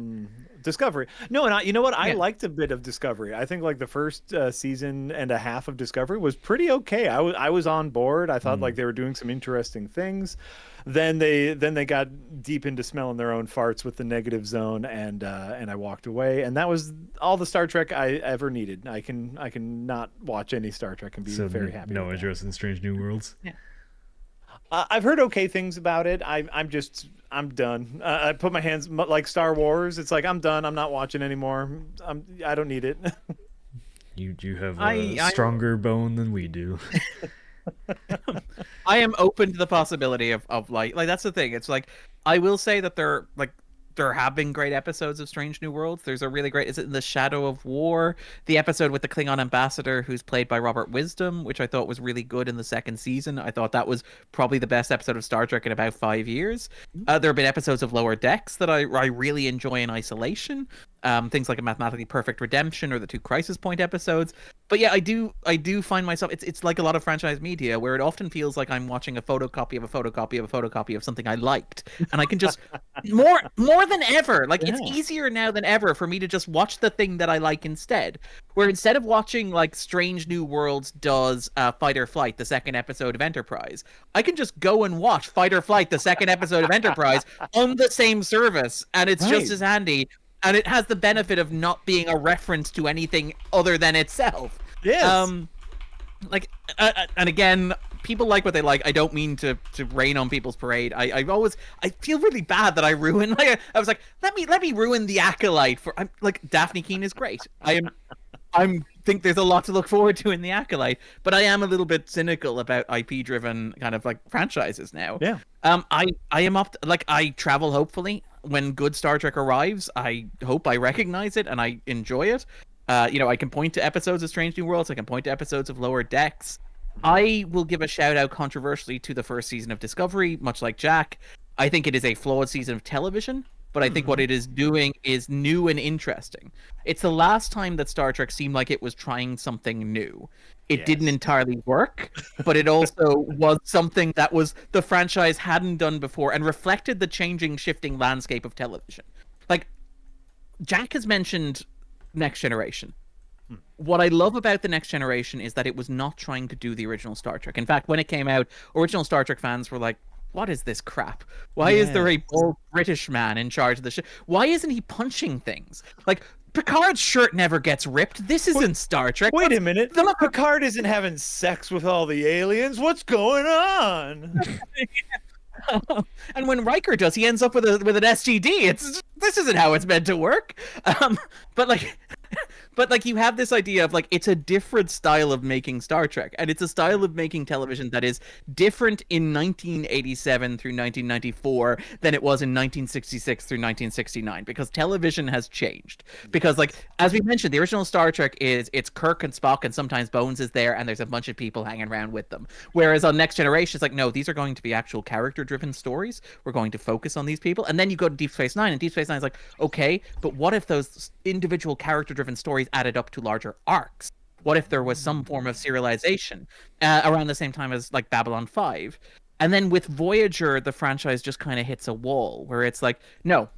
[SPEAKER 2] Discovery. No, and you know what? I liked a bit of Discovery. I think like the first season and a half of Discovery was pretty okay. I was on board. I thought like they were doing some interesting things. Then they got deep into smelling their own farts with the negative zone, and I walked away. And that was all the Star Trek I ever needed. I can not watch any Star Trek and be very happy.
[SPEAKER 1] No interest in Strange New Worlds.
[SPEAKER 3] Yeah.
[SPEAKER 2] I've heard okay things about it. I'm done. I put my hands like Star Wars. It's like I'm done. I'm not watching anymore. I don't need it.
[SPEAKER 1] You have a stronger bone than we do.
[SPEAKER 3] I am open to the possibility of like that's the thing. It's like I will say that there have been great episodes of Strange New Worlds. There's a really great, is it The Shadow of War? The episode with the Klingon ambassador who's played by Robert Wisdom, which I thought was really good in the second season. I thought that was probably the best episode of Star Trek in about 5 years. There have been episodes of Lower Decks that I really enjoy in isolation. Things like A Mathematically Perfect Redemption or the 2 Crisis Point episodes. But yeah, I do find myself, it's like a lot of franchise media where it often feels like I'm watching a photocopy of a photocopy of a photocopy of something I liked. And I can just, more than ever, like it's easier now than ever for me to just watch the thing that I like instead. Where instead of watching like Strange New Worlds does Fight or Flight, the second episode of Enterprise, I can just go and watch Fight or Flight, the second episode of Enterprise on the same service. And it's just as handy. And it has the benefit of not being a reference to anything other than itself.
[SPEAKER 2] Yes.
[SPEAKER 3] And again, people like what they like. I don't mean to rain on people's parade. I feel really bad that I ruin. Like I was like, let me ruin The Acolyte for. I'm like Daphne Keane is great. I think there's a lot to look forward to in The Acolyte, but I am a little bit cynical about IP driven kind of like franchises now.
[SPEAKER 2] Yeah.
[SPEAKER 3] I am I travel hopefully. When good Star Trek arrives, I hope I recognize it and I enjoy it. I can point to episodes of Strange New Worlds. I can point to episodes of Lower Decks. I will give a shout out controversially to the first season of Discovery, much like Jack. I think it is a flawed season of television, but I think what it is doing is new and interesting. It's the last time that Star Trek seemed like it was trying something new. It didn't entirely work, but it also was something that was the franchise hadn't done before and reflected the changing, shifting landscape of television. Like, Jack has mentioned Next Generation. What I love about the Next Generation is that it was not trying to do the original Star Trek. In fact, when it came out, original Star Trek fans were like, what is this crap? Why is there a bald British man in charge of the ship? Why isn't he punching things? Like, Picard's shirt never gets ripped. This isn't Star Trek.
[SPEAKER 2] Wait a minute. Picard isn't having sex with all the aliens. What's going on?
[SPEAKER 3] And when Riker does, he ends up with an STD. This isn't how it's meant to work. But like, But like you have this idea of like it's a different style of making Star Trek, and it's a style of making television that is different in 1987 through 1994 than it was in 1966 through 1969, because television has changed. Because like as we mentioned, the original Star Trek is it's Kirk and Spock, and sometimes Bones is there, and there's a bunch of people hanging around with them. Whereas on Next Generation, it's like, no, these are going to be actual character-driven stories. We're going to focus on these people, and then you go to Deep Space Nine, and Deep Space Nine is like, okay, but what if those individual character-driven stories added up to larger arcs? What if there was some form of serialization around the same time as like Babylon 5? And then with Voyager, the franchise just kind of hits a wall where it's like, no,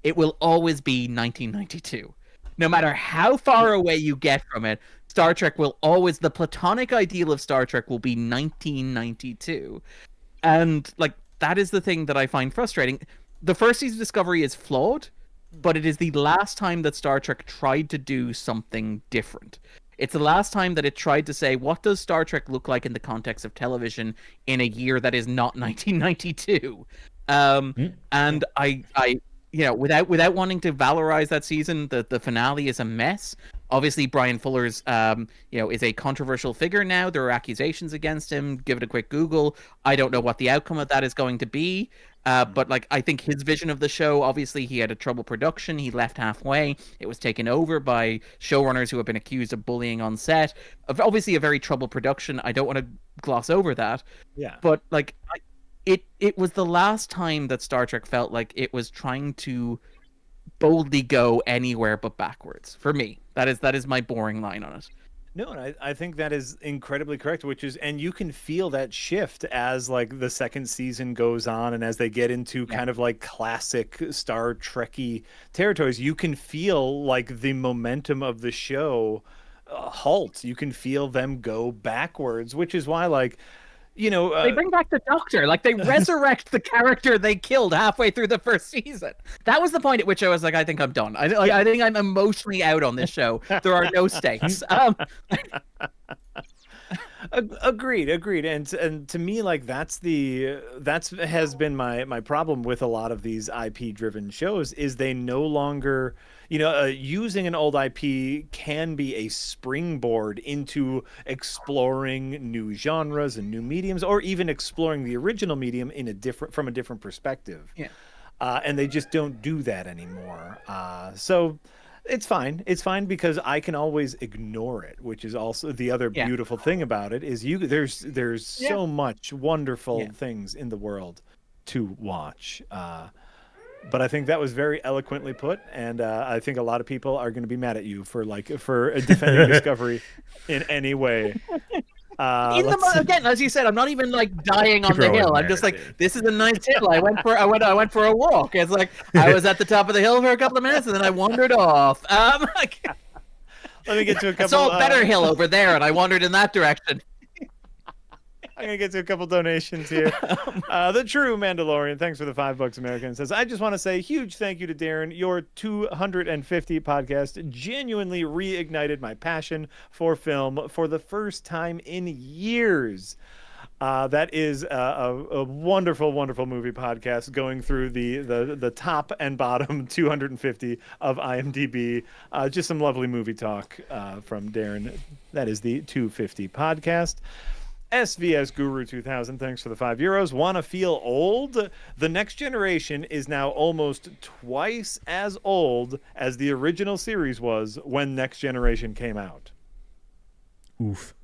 [SPEAKER 3] it will always be 1992. No matter how far away you get from it, Star Trek will always, the platonic ideal of Star Trek will be 1992. And like, that is the thing that I find frustrating. The first season of Discovery is flawed, but it is the last time that Star Trek tried to do something different. It's the last time that it tried to say, what does Star Trek look like in the context of television in a year that is not 1992? And I you know, without wanting to valorize that season, the finale is a mess. Obviously, Brian Fuller's, is a controversial figure now. There are accusations against him. Give it a quick Google. I don't know what the outcome of that is going to be. But like, I think his vision of the show, obviously, he had a troubled production. He left halfway. It was taken over by showrunners who have been accused of bullying on set. Obviously, a very troubled production. I don't want to gloss over that. Yeah. But like, it was the last time that Star Trek felt like it was trying to boldly go anywhere but backwards. For me, that is my boring line on it.
[SPEAKER 2] No, and I think that is incredibly correct, and you can feel that shift as like the second season goes on, and as they get into kind of like classic Star Trek-y territories, you can feel like the momentum of the show halt. You can feel them go backwards, which is why like,
[SPEAKER 3] they bring back the Doctor, like they resurrect the character they killed halfway through the first season. That was the point at which I was like, I think I'm done. I think I'm emotionally out on this show. There are no stakes.
[SPEAKER 2] Agreed. And to me, like that's has been my problem with a lot of these IP driven shows is they no longer, using an old IP can be a springboard into exploring new genres and new mediums, or even exploring the original medium from a different perspective. Yeah. And they just don't do that anymore. So it's fine. It's fine because I can always ignore it, which is also the other beautiful thing about it is there's so much wonderful things in the world to watch. But I think that was very eloquently put, and I think a lot of people are going to be mad at you for defending Discovery in any way.
[SPEAKER 3] Again, as you said, I'm not even like dying on the hill. I'm just like, this is a nice hill. I went for a walk. It's like I was at the top of the hill for a couple of minutes, and then I wandered off.
[SPEAKER 2] Let me get to a couple.
[SPEAKER 3] I saw a better hill over there, and I wandered in that direction.
[SPEAKER 2] I'm going to get to a couple donations here. The True Mandalorian, thanks for the $5 American, says, I just want to say huge thank you to Darren. Your 250 podcast genuinely reignited my passion for film for the first time in years. That is a wonderful, wonderful movie podcast going through the top and bottom 250 of IMDb. Just some lovely movie talk from Darren. That is the 250 podcast. SVS Guru 2000, thanks for the €5. Wanna feel old? The Next Generation is now almost twice as old as the original series was when Next Generation came out.
[SPEAKER 1] Oof.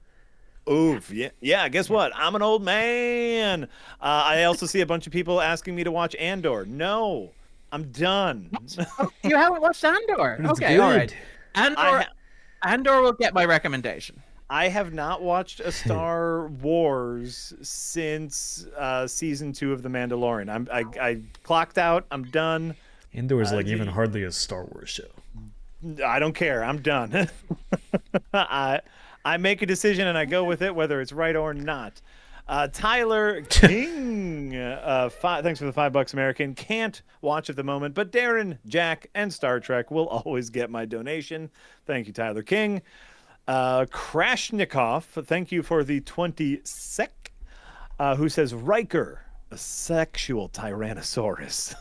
[SPEAKER 2] Yeah. Guess what? I'm an old man. I also see a bunch of people asking me to watch Andor. No, I'm done.
[SPEAKER 3] You haven't watched Andor? Okay, all right. Andor will get my recommendation.
[SPEAKER 2] I have not watched a Star Wars since season 2 of The Mandalorian. I clocked out. I'm done.
[SPEAKER 1] Andor is even hardly a Star Wars show.
[SPEAKER 2] I don't care. I'm done. I make a decision and I go with it, whether it's right or not. Tyler King, thanks for the $5 American. Can't watch at the moment, but Darren, Jack, and Star Trek will always get my donation. Thank you, Tyler King. Krashnikov, thank you for the 20 sec, who says Riker, a sexual Tyrannosaurus.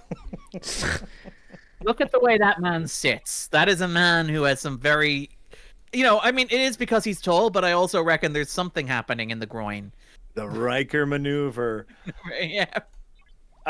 [SPEAKER 3] Look at the way that man sits. That is a man who has some very, I mean, it is because he's tall, but I also reckon there's something happening in the groin.
[SPEAKER 2] The Riker maneuver.
[SPEAKER 3] Yeah.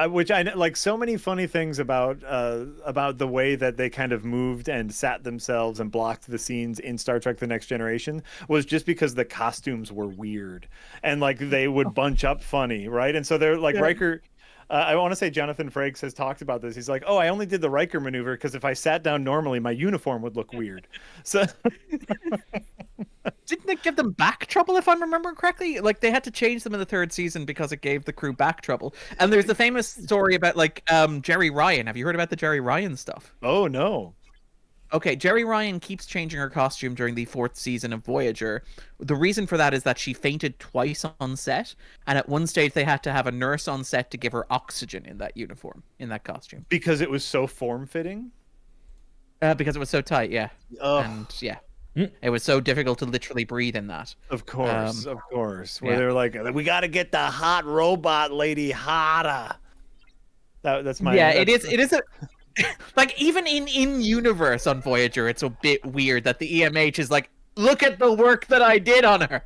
[SPEAKER 2] Which I like so many funny things about the way that they kind of moved and sat themselves and blocked the scenes in Star Trek: The Next Generation was just because the costumes were weird and like they would bunch up funny, right? And so they're like Riker. I want to say Jonathan Frakes has talked about this. He's like, "Oh, I only did the Riker maneuver because if I sat down normally, my uniform would look weird." So.
[SPEAKER 3] Didn't it give them back trouble, if I'm remembering correctly? Like, they had to change them in the third season because it gave the crew back trouble. And there's the famous story about, like, Jerry Ryan. Have you heard about the Jerry Ryan stuff?
[SPEAKER 2] Oh, no.
[SPEAKER 3] Okay, Jerry Ryan keeps changing her costume during the 4th season of Voyager. The reason for that is that she fainted twice on set, and at one stage they had to have a nurse on set to give her oxygen in that uniform, in that costume.
[SPEAKER 2] Because it was so form-fitting?
[SPEAKER 3] Because it was so tight, yeah.
[SPEAKER 2] Ugh.
[SPEAKER 3] And, yeah. It was so difficult to literally breathe in that.
[SPEAKER 2] Of course. Where they're like, we got to get the hot robot lady hotter. That's my.
[SPEAKER 3] Yeah, it is a. Like, even in universe on Voyager, it's a bit weird that the EMH is like, look at the work that I did on her.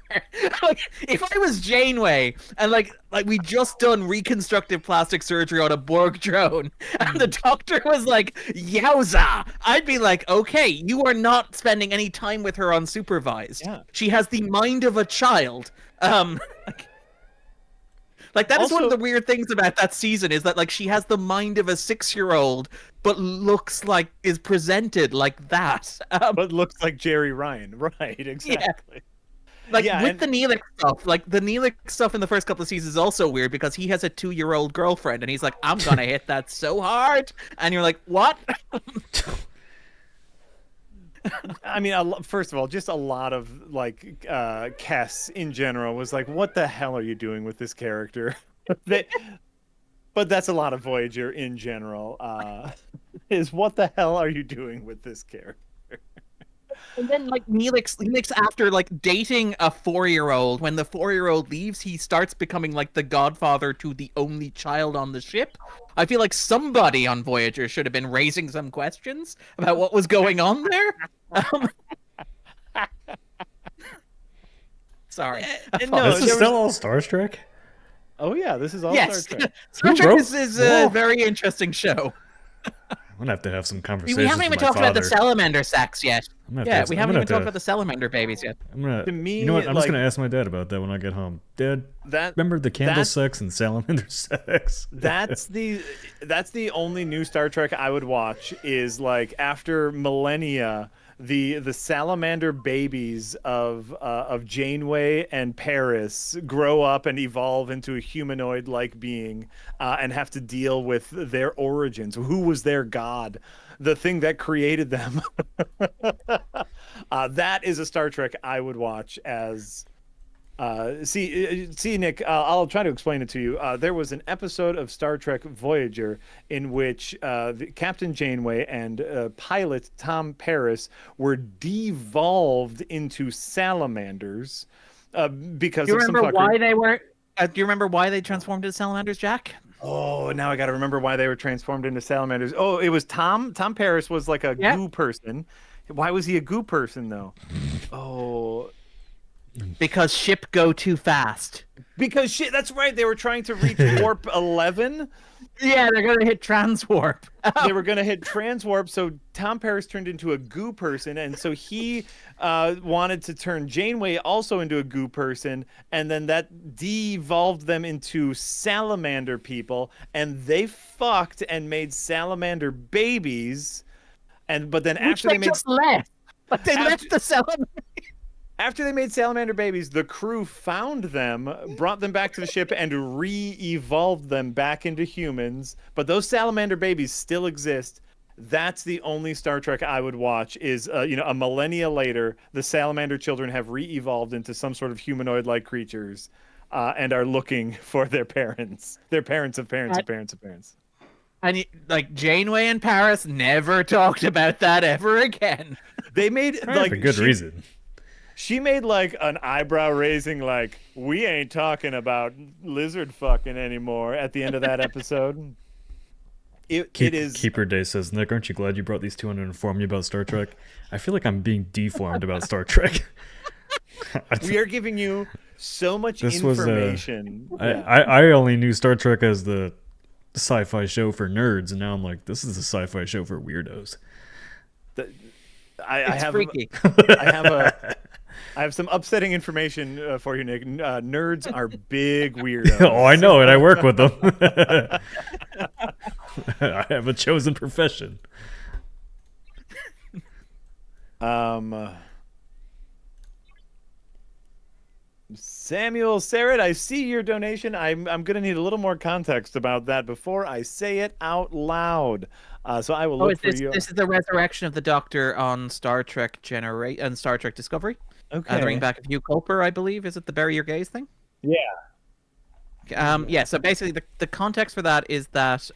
[SPEAKER 3] Like, if I was Janeway and like we just done reconstructive plastic surgery on a Borg drone and the doctor was like, yowza, I'd be like, okay, you are not spending any time with her unsupervised. Yeah. She has the mind of a child. Like that is one of the weird things about that season is that like she has the mind of a 6-year-old, but looks like is presented like that.
[SPEAKER 2] But looks like Jerry Ryan, right? Exactly.
[SPEAKER 3] Yeah. Like with the Neelix stuff, like the Neelix stuff in the first couple of seasons is also weird because he has a 2-year-old girlfriend and he's like, I'm gonna hit that so hard, and you're like, what?
[SPEAKER 2] I mean, first of all, just a lot of like Kess in general was like, what the hell are you doing with this character? But that's a lot of Voyager in general. Is what the hell are you doing with this character?
[SPEAKER 3] And then like Neelix after like dating a 4-year-old, when the 4-year-old leaves, he starts becoming like the godfather to the only child on the ship. I feel like somebody on Voyager should have been raising some questions about what was going on there. Sorry.
[SPEAKER 1] No, this is still all Star Trek?
[SPEAKER 2] Oh yeah, this is all Star Trek.
[SPEAKER 3] Star Trek is a very interesting show.
[SPEAKER 1] I'm gonna have to have some conversations.
[SPEAKER 3] We haven't even talked about the salamander sex yet.
[SPEAKER 1] Yeah,
[SPEAKER 3] we haven't even talked about the salamander babies yet.
[SPEAKER 2] To me,
[SPEAKER 1] you know what? I'm just gonna ask my dad about that when I get home. Dad, remember the candle sex and salamander sex?
[SPEAKER 2] That's the only new Star Trek I would watch. Is like after millennia, the salamander babies of Janeway and Paris grow up and evolve into a humanoid-like being and have to deal with their origins. Who was their god? The thing that created them. That is a Star Trek I would watch as... See, Nick, I'll try to explain it to you. There was an episode of Star Trek Voyager in which Captain Janeway and pilot Tom Paris were devolved into salamanders because
[SPEAKER 3] do you
[SPEAKER 2] of
[SPEAKER 3] remember
[SPEAKER 2] some
[SPEAKER 3] why they were? Do you remember why they transformed into salamanders, Jack?
[SPEAKER 2] Oh, now I got to remember why they were transformed into salamanders. Oh, it was Tom. Tom Paris was like a goo person. Why was he a goo person though? Oh.
[SPEAKER 3] Because ship go too fast.
[SPEAKER 2] Because shit, that's right. They were trying to reach warp 11.
[SPEAKER 3] Yeah, they're gonna hit transwarp.
[SPEAKER 2] They were gonna hit transwarp. So Tom Paris turned into a goo person, and so he wanted to turn Janeway also into a goo person, and then that devolved them into salamander people, and they fucked and made salamander babies. But then after they
[SPEAKER 3] just left, but they left the salamander.
[SPEAKER 2] After they made salamander babies, the crew found them, brought them back to the ship, and re-evolved them back into humans. But those salamander babies still exist. That's the only Star Trek I would watch is, a millennia later, the salamander children have re-evolved into some sort of humanoid-like creatures and are looking for their parents. Their parents of parents of parents of parents.
[SPEAKER 3] And like Janeway and Paris never talked about that ever again.
[SPEAKER 2] They made
[SPEAKER 1] for good reason.
[SPEAKER 2] She made like an eyebrow raising, like, we ain't talking about lizard fucking anymore at the end of that episode. it is.
[SPEAKER 1] Keeper Day says, Nick, aren't you glad you brought these two on to inform me about Star Trek? I feel like I'm being deformed about Star Trek.
[SPEAKER 2] We are giving you so much information.
[SPEAKER 1] I only knew Star Trek as the sci-fi show for nerds, and now I'm like, this is a sci-fi show for weirdos.
[SPEAKER 2] It's freaky. I have some upsetting information for you, Nick. Nerds are big weirdos.
[SPEAKER 1] Oh, I know, and I work with them. I have a chosen profession.
[SPEAKER 2] Samuel Sarrett, I see your donation. I'm gonna need a little more context about that before I say it out loud. So I will look for you.
[SPEAKER 3] This is the resurrection of the Doctor on Star Trek and Star Trek Discovery.
[SPEAKER 2] Okay.
[SPEAKER 3] Bring back a few Culper, I believe. Is it the bury your gaze thing?
[SPEAKER 2] Yeah.
[SPEAKER 3] Yeah. So basically, the context for that is that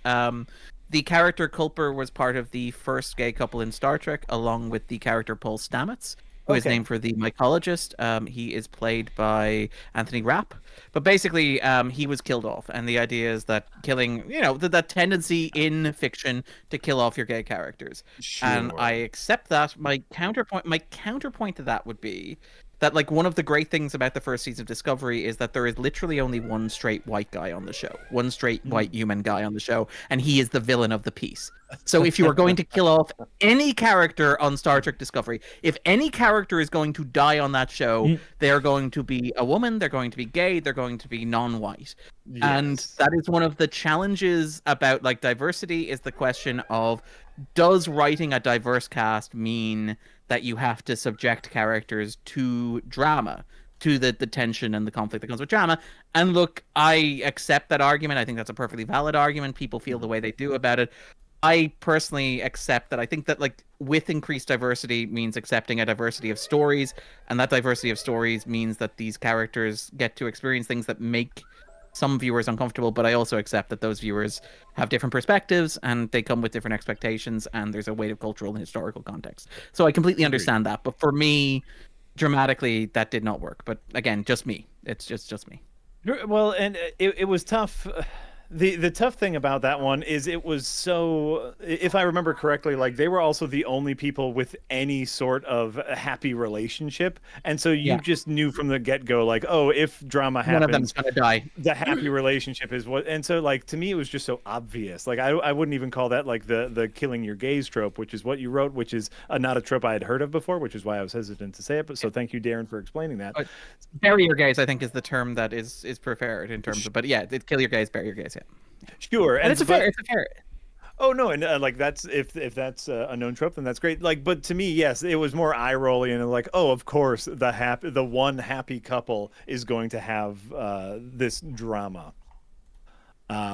[SPEAKER 3] the character Culper was part of the first gay couple in Star Trek, along with the character Paul Stamets, who is named for the mycologist. He is played by Anthony Rapp. But basically, he was killed off. And the idea is that killing, that tendency in fiction to kill off your gay characters.
[SPEAKER 2] Sure.
[SPEAKER 3] And I accept that. My counterpoint to that would be that, like, one of the great things about the first season of Discovery is that there is literally only one straight white guy on the show, one straight white human guy on the show, and he is the villain of the piece. So if you are going to kill off any character on Star Trek Discovery, if any character is going to die on that show, they're going to be a woman, they're going to be gay, they're going to be non-white. Yes. And that is one of the challenges about, like, diversity, is the question of, does writing a diverse cast mean that you have to subject characters to drama, to the tension and the conflict that comes with drama? And look, I accept that argument. I think that's a perfectly valid argument. People feel the way they do about it. I personally accept that. I think that, like, with increased diversity means accepting a diversity of stories, and that diversity of stories means that these characters get to experience things that make some viewers uncomfortable, but I also accept that those viewers have different perspectives and they come with different expectations, and there's a weight of cultural and historical context. So I completely understand that. But for me, dramatically, that did not work. But again, just me. It's just me.
[SPEAKER 2] Well, and it was tough. The tough thing about that one is it was so, if I remember correctly, like, they were also the only people with any sort of happy relationship, and so you just knew from the get-go, like, oh, if drama happens,
[SPEAKER 3] one of them's gonna die.
[SPEAKER 2] The happy relationship is what, and so, like, to me it was just so obvious. Like, I wouldn't even call that, like, the killing your gaze trope, which is what you wrote, which is not a trope I had heard of before, which is why I was hesitant to say it. But so thank you, Darren, for explaining that.
[SPEAKER 3] Bury your gaze, I think, is the term that is preferred in terms of, but yeah, kill your gaze, bury your gaze. Yeah,
[SPEAKER 2] sure,
[SPEAKER 3] and it's a fair.
[SPEAKER 2] Oh no, and like, that's if that's a known trope, then that's great. Like, but to me, yes, it was more eye rolling and like, oh, of course, the one happy couple is going to have this drama,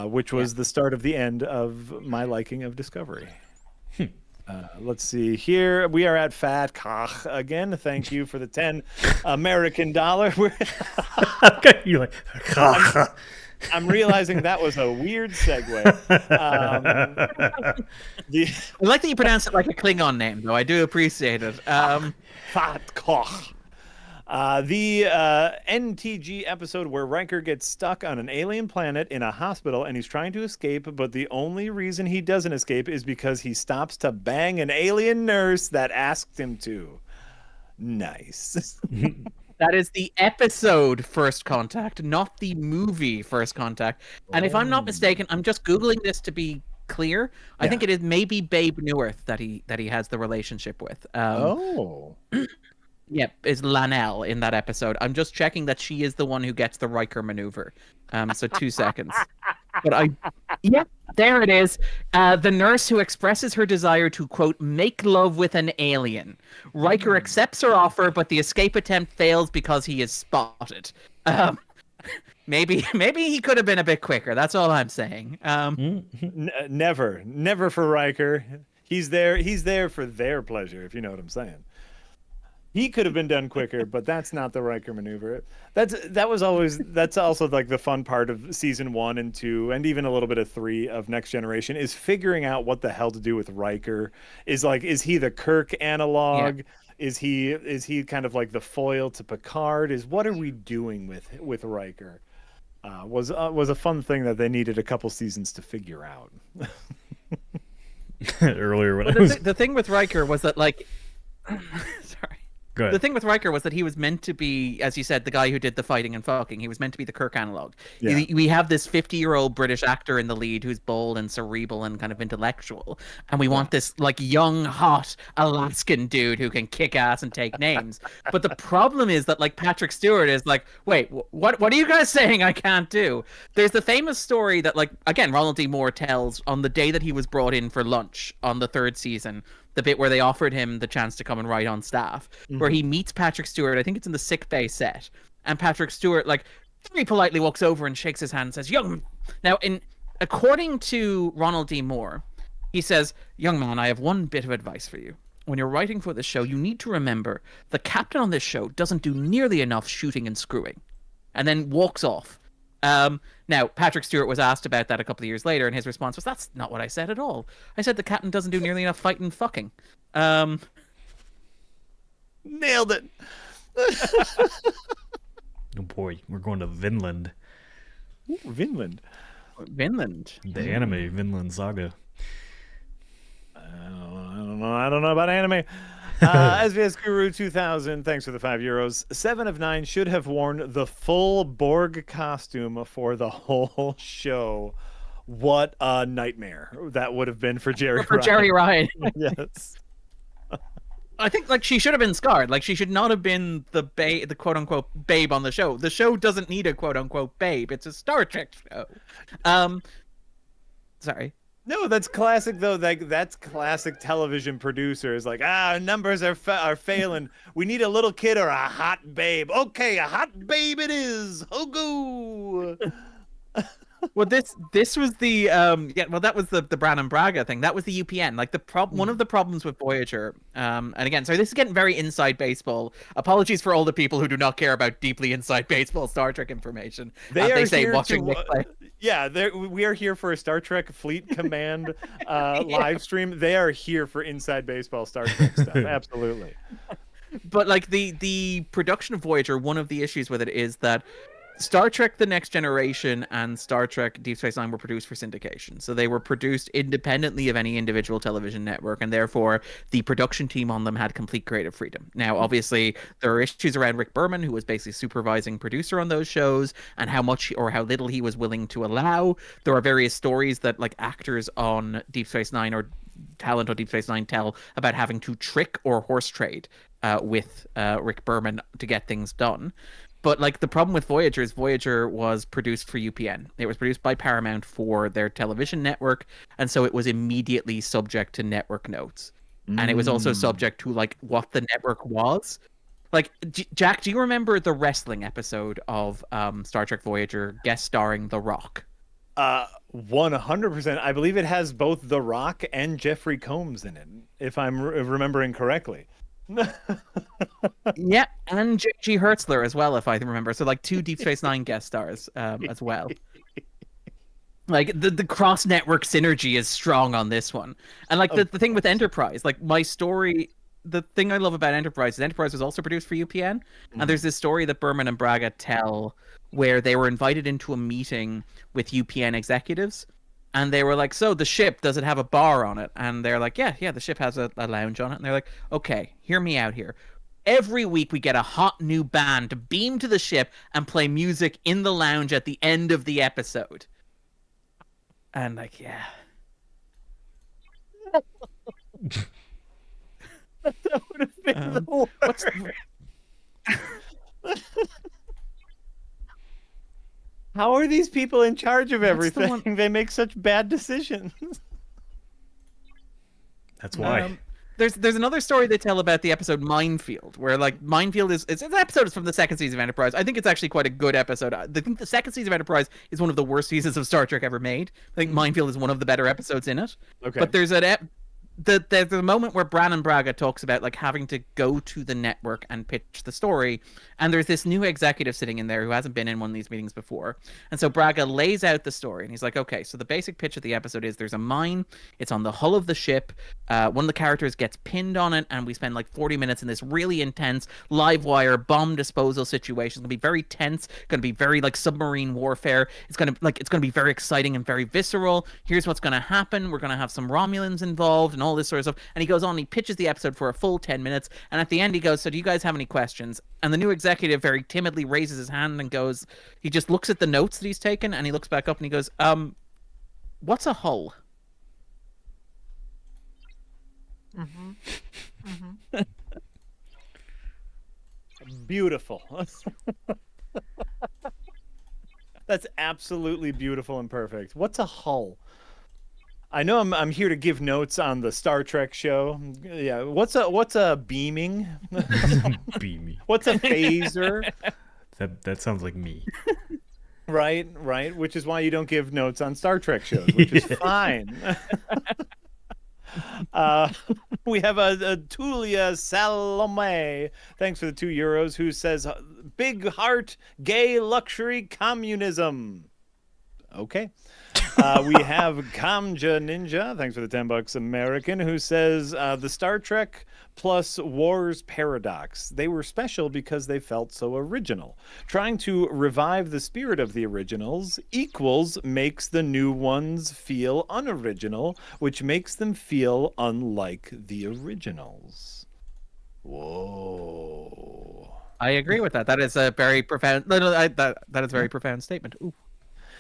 [SPEAKER 2] which was the start of the end of my liking of Discovery. Let's see here. We are at Fat Koch again. Thank you for the 10 American dollar.
[SPEAKER 1] You like.
[SPEAKER 2] I'm realizing that was a weird segue.
[SPEAKER 3] I like that you pronounce it like a Klingon name, though. I do appreciate it.
[SPEAKER 2] Fat Koch. The NTG episode where Riker gets stuck on an alien planet in a hospital and he's trying to escape, but the only reason he doesn't escape is because he stops to bang an alien nurse that asked him to. Nice.
[SPEAKER 3] That is the episode First Contact, not the movie First Contact. And if I'm not mistaken, I'm just Googling this to be clear. I think it is maybe Babe Newirth that he has the relationship with. Yep, is Lanelle in that episode. I'm just checking that she is the one who gets the Riker maneuver. So 2 seconds. But there it is. The nurse who expresses her desire to, quote, make love with an alien. Riker accepts her offer, but the escape attempt fails because he is spotted. Maybe he could have been a bit quicker. That's all I'm saying.
[SPEAKER 2] Never for Riker. He's there for their pleasure, if you know what I'm saying. He could have been done quicker, but that's not the Riker maneuver. That's also like the fun part of season 1 and 2, and even a little bit of 3 of Next Generation, is figuring out what the hell to do with Riker. Is he the Kirk analog? Yeah. Is he kind of like the foil to Picard? What are we doing with Riker? Was a fun thing that they needed a couple seasons to figure out.
[SPEAKER 1] earlier when
[SPEAKER 3] But
[SPEAKER 1] I was.
[SPEAKER 3] the thing with Riker was that, like, sorry.
[SPEAKER 1] Go ahead.
[SPEAKER 3] The thing with Riker was that he was meant to be, as you said, the guy who did the fighting and fucking. He was meant to be the Kirk analog.
[SPEAKER 2] Yeah.
[SPEAKER 3] We have this 50-year-old British actor in the lead who's bold and cerebral and kind of intellectual, and we want this like young, hot Alaskan dude who can kick ass and take names. But the problem is that like Patrick Stewart is like, wait, what are you guys saying I can't do? There's the famous story that like again Ronald D. Moore tells on the day that he was brought in for lunch on the 3rd season. The bit where they offered him the chance to come and write on staff, where he meets Patrick Stewart. I think it's in the sick bay set, and Patrick Stewart like very politely walks over and shakes his hand and says, "Young." Now, according to Ronald D. Moore, he says, "Young man, I have one bit of advice for you. When you're writing for this show, you need to remember the captain on this show doesn't do nearly enough shooting and screwing," and then walks off. Now, Patrick Stewart was asked about that a couple of years later, and his response was, "That's not what I said at all. I said the captain doesn't do nearly enough fighting and fucking."
[SPEAKER 2] Nailed it.
[SPEAKER 1] Oh boy, we're going to Vinland.
[SPEAKER 2] Ooh, Vinland.
[SPEAKER 3] Vinland.
[SPEAKER 1] The anime Vinland Saga.
[SPEAKER 2] I don't know about anime. SVS Guru 2000, thanks for the €5. 7 of 9 should have worn the full Borg costume for the whole show. What a nightmare that would have been for Jerry Ryan.
[SPEAKER 3] Jerry Ryan.
[SPEAKER 2] Yes.
[SPEAKER 3] I think like she should have been scarred. Like she should not have been the quote unquote babe on the show. The show doesn't need a quote unquote babe. It's a Star Trek show. Sorry.
[SPEAKER 2] No, that's classic though. That's classic television producers. Like, numbers are failing. We need a little kid or a hot babe. Okay, a hot babe it is. Hogo.
[SPEAKER 3] Well, this was the that was the Brannon Braga thing. That was the UPN. Like one of the problems with Voyager, and again, sorry, this is getting very inside baseball. Apologies for all the people who do not care about deeply inside baseball Star Trek information.
[SPEAKER 2] They
[SPEAKER 3] say
[SPEAKER 2] here
[SPEAKER 3] watching Nick play.
[SPEAKER 2] Yeah, we are here for a Star Trek Fleet Command live stream. They are here for inside baseball Star Trek stuff. Absolutely.
[SPEAKER 3] But like the production of Voyager, one of the issues with it is that Star Trek The Next Generation and Star Trek Deep Space Nine were produced for syndication. So they were produced independently of any individual television network, and therefore the production team on them had complete creative freedom. Now, obviously, there are issues around Rick Berman, who was basically supervising producer on those shows, and how much or how little he was willing to allow. There are various stories that like actors on Deep Space Nine or talent on Deep Space Nine tell about having to trick or horse trade with Rick Berman to get things done. But like the problem with Voyager is Voyager was produced for UPN. It was produced by Paramount for their television network, and so it was immediately subject to network notes. And it was also subject to like what the network was. Like Jack, do you remember the wrestling episode of Star Trek Voyager guest starring The Rock?
[SPEAKER 2] 100%. I believe it has both The Rock and Jeffrey Combs in it, if I'm remembering correctly.
[SPEAKER 3] Yeah, and J.G. Hertzler as well, if I remember. So like 2 Deep Space Nine guest stars as well. Like the cross network synergy is strong on this one. And like the thing with Enterprise, like my story, the thing I love about Enterprise is Enterprise was also produced for UPN. And there's this story that Berman and Braga tell where they were invited into a meeting with UPN executives. And they were like, so the ship, does it have a bar on it? And they're like, yeah, the ship has a lounge on it. And they're like, okay, hear me out here. Every week we get a hot new band to beam to the ship and play music in the lounge at the end of the episode. And like, yeah.
[SPEAKER 2] That would have been the worst. How are these people in charge of everything? They make such bad decisions.
[SPEAKER 1] That's why.
[SPEAKER 3] There's another story they tell about the episode Minefield, where like Minefield it's an episode from the second season of Enterprise. I think it's actually quite a good episode. I think the second season of Enterprise is one of the worst seasons of Star Trek ever made. I think Minefield is one of the better episodes in it.
[SPEAKER 2] Okay.
[SPEAKER 3] But there's there's the moment where Brannon Braga talks about like having to go to the network and pitch the story, and there's this new executive sitting in there who hasn't been in one of these meetings before, and so Braga lays out the story, and he's like, okay, so the basic pitch of the episode is there's a mine, it's on the hull of the ship, one of the characters gets pinned on it, and we spend like 40 minutes in this really intense live wire bomb disposal situation. It's gonna be very tense, gonna be very like submarine warfare. It's gonna be very exciting and very visceral. Here's what's gonna happen. We're gonna have some Romulans involved and all this sort of stuff. And he goes on, he pitches the episode for a full 10 minutes, and at the end he goes, so do you guys have any questions? And the new executive very timidly raises his hand and goes, he just looks at the notes that he's taken, and he looks back up and he goes, what's a hull?
[SPEAKER 2] Beautiful. That's absolutely beautiful and perfect. What's a hull? I know I'm here to give notes on the Star Trek show. Yeah, what's a beaming?
[SPEAKER 1] Beaming.
[SPEAKER 2] What's a phaser?
[SPEAKER 1] That sounds like me.
[SPEAKER 2] Right. Which is why you don't give notes on Star Trek shows, which is fine. We have a Tulia Salome. Thanks for the €2, who says, "Big heart, gay luxury communism." Okay. We have Kamja Ninja. Thanks for the $10 American, who says, the Star Trek plus Wars paradox. They were special because they felt so original. Trying to revive the spirit of the originals equals makes the new ones feel unoriginal, which makes them feel unlike the originals. Whoa.
[SPEAKER 3] I agree with that. That is a very profound. That is a very profound statement. Ooh.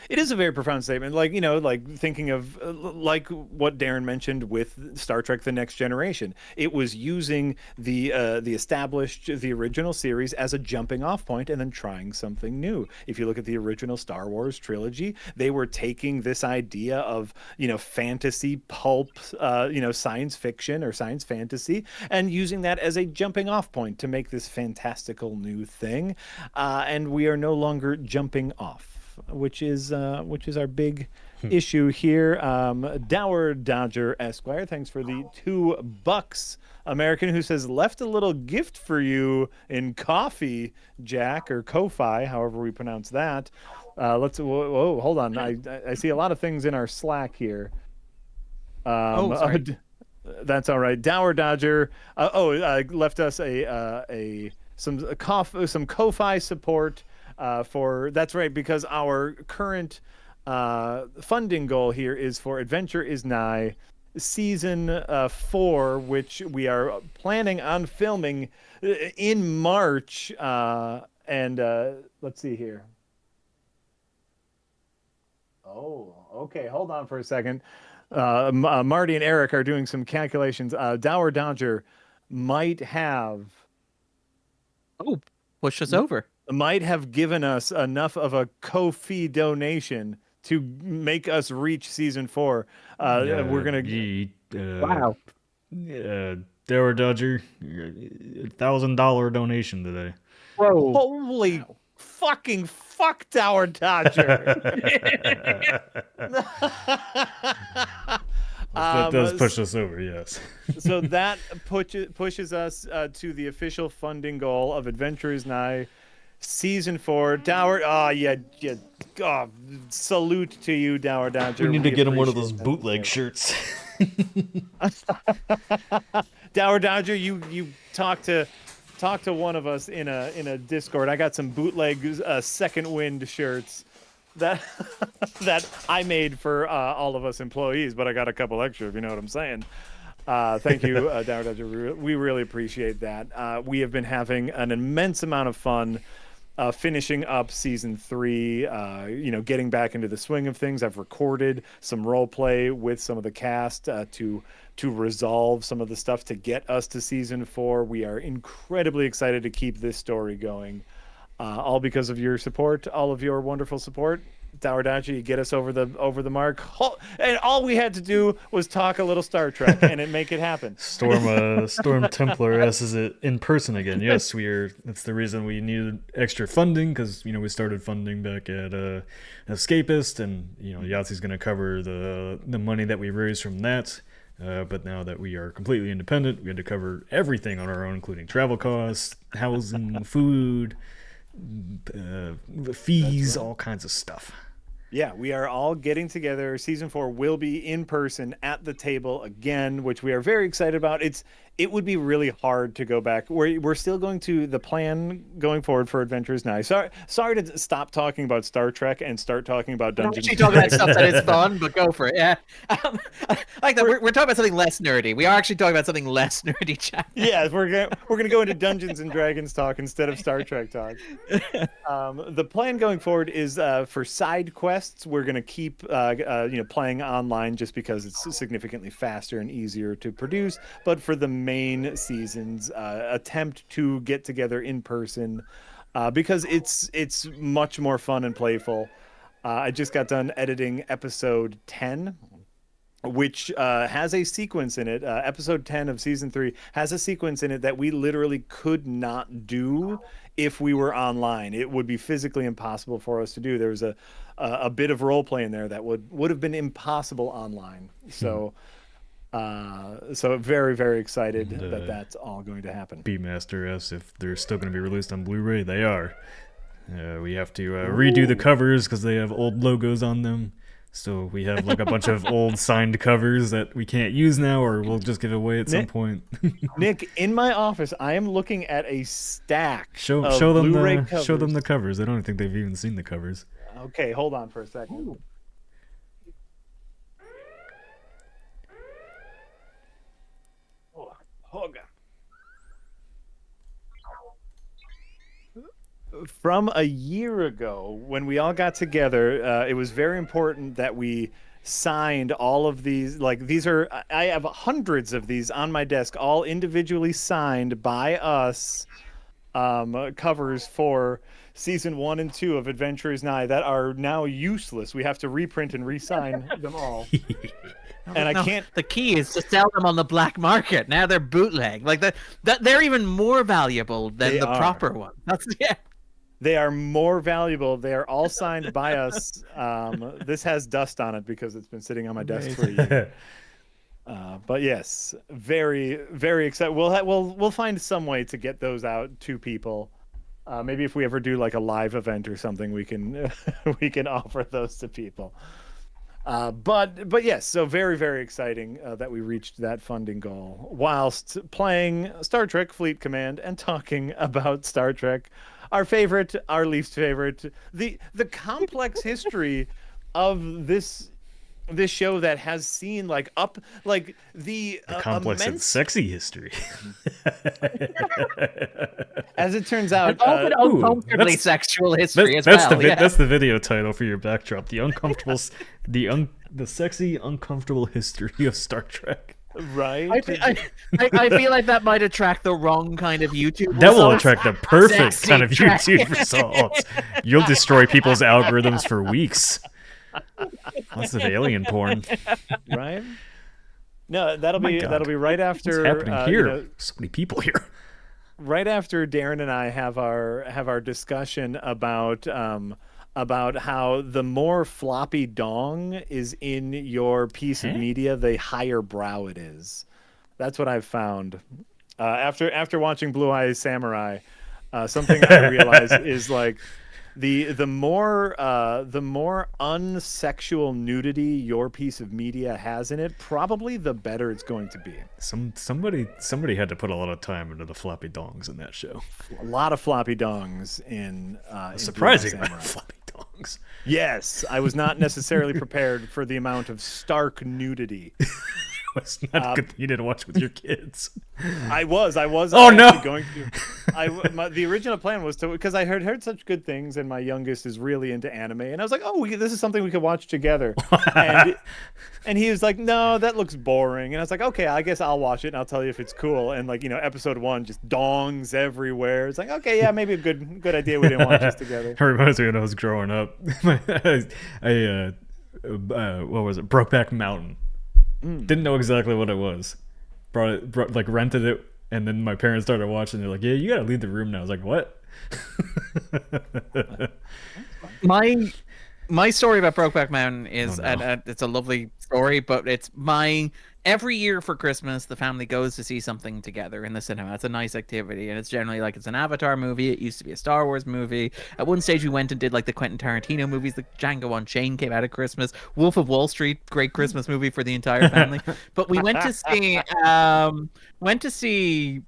[SPEAKER 2] It is a very profound statement. Like, like thinking of like what Darren mentioned with Star Trek: The Next Generation. It was using the established, the original series as a jumping off point and then trying something new. If you look at the original Star Wars trilogy, they were taking this idea of, fantasy pulp, science fiction or science fantasy, and using that as a jumping off point to make this fantastical new thing. And we are no longer jumping off, which is our big issue here. Dower Dodger Esquire, thanks for the $2 American, who says, left a little gift for you in coffee, Jack, or Ko-Fi, however we pronounce that. Whoa, hold on. I see a lot of things in our Slack here.
[SPEAKER 3] Sorry.
[SPEAKER 2] That's all right. Dower Dodger left us some Ko-Fi support. That's right, because our current funding goal here is for Adventure is Nigh season 4, which we are planning on filming in March. And let's see here. Oh, okay. Hold on for a second. Marty and Eric are doing some calculations. Dower Dodger might have.
[SPEAKER 3] Oh, push us over.
[SPEAKER 2] Might have given us enough of a Ko-fi donation to make us reach season 4. We're gonna
[SPEAKER 3] wow.
[SPEAKER 1] Dower Dodger, $1,000 donation today.
[SPEAKER 2] Whoa! Holy fucking fuck, Dower Dodger!
[SPEAKER 1] That does push us over, yes.
[SPEAKER 2] So that pushes us to the official funding goal of Adventure is Nigh season 4. Dower, salute to you, Dower Dodger.
[SPEAKER 1] We need to get him one of those bootleg shirts.
[SPEAKER 2] Dower Dodger, you talk to one of us in a Discord. I got some bootleg Second Wind shirts that I made for all of us employees, but I got a couple extra, if you know what I'm saying. Thank you, Dower Dodger. We really appreciate that. We have been having an immense amount of fun finishing up season 3, getting back into the swing of things. I've recorded some role play with some of the cast to resolve some of the stuff to get us to season 4. We are incredibly excited to keep this story going, all because of your support, all of your wonderful support. Dower Dodger, you get us over the mark, and all we had to do was talk a little Star Trek, and it make it happen.
[SPEAKER 1] Storm Templar asks it in person again. Yes, that's the reason we needed extra funding, because we started funding back at Escapist, and Yahtzee's going to cover the money that we raised from that. But now that we are completely independent, we had to cover everything on our own, including travel costs, housing, food, fees, all kinds of stuff.
[SPEAKER 2] Yeah, we are all getting together. Season 4 will be in person at the table again, which we are very excited about. It would be really hard to go back. We're still going to the plan going forward for Adventures Now. Sorry to stop talking about Star Trek and start talking about Dungeons.
[SPEAKER 3] We're actually talking about stuff that is fun, but go for it. Yeah, I like that. We're talking about something less nerdy. We are actually talking about something less nerdy, chat.
[SPEAKER 2] Yeah, we're gonna go into Dungeons and Dragons talk instead of Star Trek talk. The plan going forward is for side quests. We're gonna keep playing online just because it's significantly faster and easier to produce. But for the main seasons, attempt to get together in person because it's much more fun and playful. I just got done editing episode 10, which has a sequence in it. Episode 10 of season 3 has a sequence in it that we literally could not do if we were online. It would be physically impossible for us to do. There was a bit of role play in there that would have been impossible online. So very, very excited that that's all going to happen.
[SPEAKER 1] Beatmaster asks if they're still going to be released on Blu-ray. They are. We have to redo the covers because they have old logos on them. So we have like a bunch of old signed covers that we can't use now, or we'll just give away at some point.
[SPEAKER 2] Nick, in my office, I am looking at a stack
[SPEAKER 1] show
[SPEAKER 2] of
[SPEAKER 1] them
[SPEAKER 2] Blu-ray
[SPEAKER 1] the
[SPEAKER 2] covers.
[SPEAKER 1] show them the covers. I don't think they've even seen the covers.
[SPEAKER 2] Okay, hold on for a second. Hold on. From a year ago, when we all got together, it was very important that we signed all of these. Like, these are, I have hundreds of these on my desk, all individually signed by us, covers for season 1 and 2 of Adventures Now that are now useless. We have to reprint and re-sign them all. And I can't.
[SPEAKER 3] The key is to sell them on the black market. Now they're bootleg. Like that they're even more valuable than the proper one.
[SPEAKER 2] They are more valuable. They are all signed by us. This has dust on it because it's been sitting on my desk for a year. But yes, very, very excited. We'll find some way to get those out to people. Maybe if we ever do like a live event or something, we can we can offer those to people. But yes, so very, very exciting that we reached that funding goal whilst playing Star Trek Fleet Command and talking about Star Trek, our favorite, our least favorite, the complex history of this show that has seen the
[SPEAKER 1] complex and sexy history.
[SPEAKER 2] As it turns out,
[SPEAKER 3] uncomfortably sexual history
[SPEAKER 1] that's the video title for your backdrop. The sexy, uncomfortable history of Star Trek.
[SPEAKER 2] Right.
[SPEAKER 3] I feel like that might attract the wrong kind of YouTube.
[SPEAKER 1] That will attract the perfect kind of YouTube results. You'll destroy people's algorithms for weeks. Lots of alien porn,
[SPEAKER 2] right? No, that'll be right after.
[SPEAKER 1] What's happening here? So many people here.
[SPEAKER 2] Right after Darren and I have our discussion about how the more floppy dong is in your piece of media, the higher brow it is. That's what I've found. After watching Blue Eye Samurai, something I realized is like the more unsexual nudity your piece of media has in it, probably the better it's going to be.
[SPEAKER 1] Somebody had to put a lot of time into the floppy dongs in that show.
[SPEAKER 2] A lot of floppy dongs in
[SPEAKER 1] surprising amount of floppy dongs.
[SPEAKER 2] Yes, I was not necessarily prepared for the amount of stark nudity.
[SPEAKER 1] It's not good you didn't watch with your kids.
[SPEAKER 2] I was.
[SPEAKER 1] Oh no!
[SPEAKER 2] Going to. The original plan was to, because I heard such good things, and my youngest is really into anime, and I was like, oh, this is something we could watch together. And he was like, no, that looks boring. And I was like, okay, I guess I'll watch it, and I'll tell you if it's cool. And episode 1, just dongs everywhere. It's like, okay, yeah, maybe a good idea we didn't watch this together.
[SPEAKER 1] It reminds me when I was growing up. I what was it? Brokeback Mountain. Didn't know exactly what it was. Rented it, and then my parents started watching. They're like, "Yeah, you gotta leave the room now." I was like, "What?"
[SPEAKER 3] My story about Brokeback Mountain is, and it's a lovely story, but it's my every year for Christmas, the family goes to see something together in the cinema. It's a nice activity, and it's generally like it's an Avatar movie. It used to be a Star Wars movie. At one stage, we went and did like the Quentin Tarantino movies. The Django Unchained came out at Christmas. Wolf of Wall Street, great Christmas movie for the entire family. But we went to see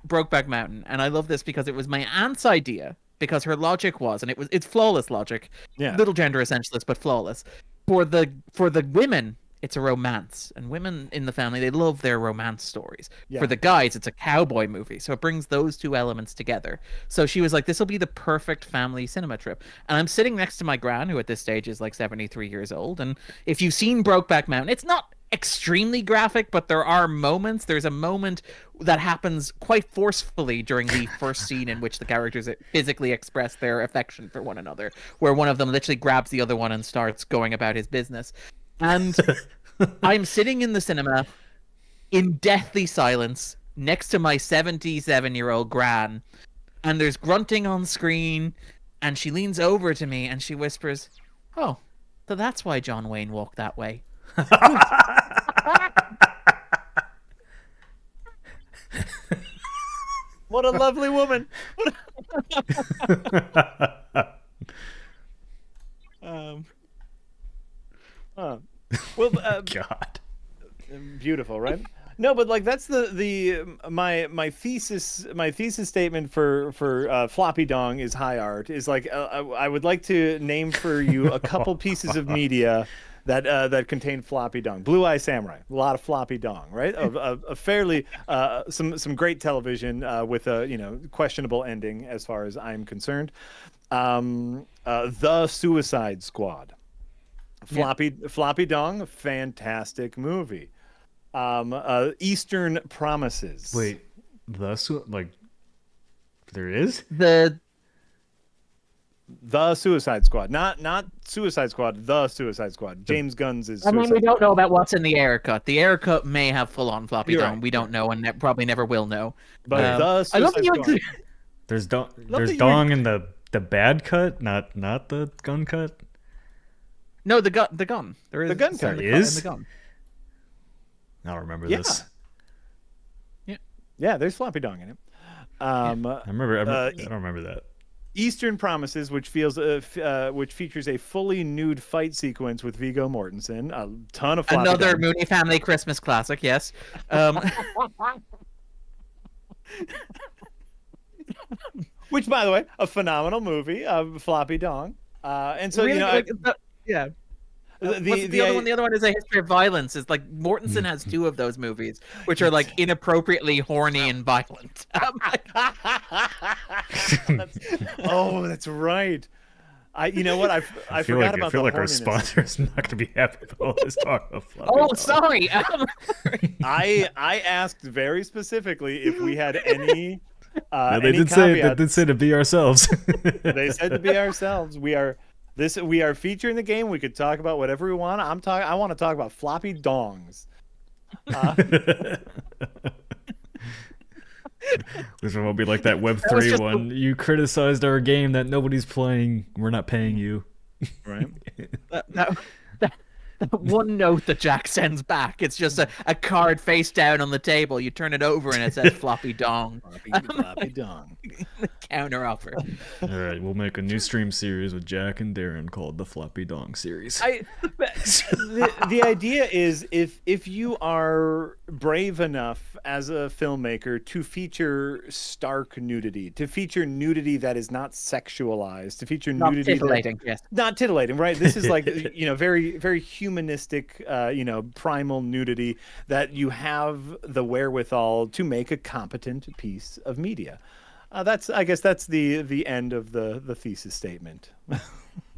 [SPEAKER 3] Brokeback Mountain, and I love this because it was my aunt's idea. Because her logic was, and it's flawless logic, little gender essentialist, but flawless. For the women, it's a romance, and women in the family, they love their romance stories. Yeah. For the guys, it's a cowboy movie, so it brings those two elements together. So she was like, this will be the perfect family cinema trip. And I'm sitting next to my gran, who at this stage is like 73 years old, and if you've seen Brokeback Mountain, it's not extremely graphic, but there are moments. There's a moment that happens quite forcefully during the first scene in which the characters physically express their affection for one another, where one of them literally grabs the other one and starts going about his business. And I'm sitting in the cinema in deathly silence next to my 77-year-old gran, and there's grunting on screen, and she leans over to me and she whispers, "Oh, so that's why John Wayne walked that way."
[SPEAKER 2] What a lovely woman. Well,
[SPEAKER 1] God,
[SPEAKER 2] beautiful, right? No, but like that's my thesis statement for Floppy Dong is high art is like I would like to name for you a couple pieces of media that contain Floppy Dong. Blue Eye Samurai, a lot of Floppy Dong, right? A fairly some great television with a questionable ending as far as I'm concerned. The Suicide Squad, Floppy Dong, fantastic movie. Eastern Promises.
[SPEAKER 1] Wait, there is
[SPEAKER 2] The Suicide Squad, not Suicide Squad. The Suicide Squad. James Gunn's is.
[SPEAKER 3] I mean, we don't know about what's in the air cut. The air cut may have full-on Floppy Dong. Right. We don't know, and probably never will know.
[SPEAKER 2] But the Suicide Squad.
[SPEAKER 1] There's Dong in the bad cut, not the gun cut.
[SPEAKER 3] No, the gun. There is
[SPEAKER 2] the gun cut.
[SPEAKER 1] There is.
[SPEAKER 3] The gun.
[SPEAKER 1] I don't remember this.
[SPEAKER 2] Yeah. There's Floppy Dong in it.
[SPEAKER 1] I don't remember that.
[SPEAKER 2] Eastern Promises, which features a fully nude fight sequence with Viggo Mortensen, a ton of Floppy
[SPEAKER 3] another
[SPEAKER 2] Dong.
[SPEAKER 3] Mooney family Christmas classic, yes.
[SPEAKER 2] Which, by the way, a phenomenal movie, Floppy Dong. And so
[SPEAKER 3] really, yeah. The other one is A History of Violence. Is like Mortensen has two of those movies, which are like inappropriately horny and violent.
[SPEAKER 2] That's right. You know what? I forgot about.
[SPEAKER 1] I feel like our sponsor is not going to be happy with all this talk of Floppy Dong.
[SPEAKER 3] Sorry.
[SPEAKER 2] I asked very specifically if we had any.
[SPEAKER 1] They did say to be ourselves.
[SPEAKER 2] They said to be ourselves. We are featuring the game. We could talk about whatever we want. I want to talk about floppy dongs.
[SPEAKER 1] This one won't be like that Web3 one. You criticized our game that nobody's playing. We're not paying you.
[SPEAKER 2] Right.
[SPEAKER 3] That one note that Jack sends back. It's just a card face down on the table. You turn it over and it says floppy dong.
[SPEAKER 2] Floppy dong.
[SPEAKER 3] Counter offer.
[SPEAKER 1] All right, we'll make a new stream series with Jack and Darren called the Floppy Dong series.
[SPEAKER 2] The idea is if you are brave enough as a filmmaker to feature stark nudity, to feature nudity that is not sexualized, to feature
[SPEAKER 3] not
[SPEAKER 2] nudity
[SPEAKER 3] titillating, yes.
[SPEAKER 2] Not titillating, right? This is like very very humanistic primal nudity that you have the wherewithal to make a competent piece of media. I guess that's the end of the thesis statement.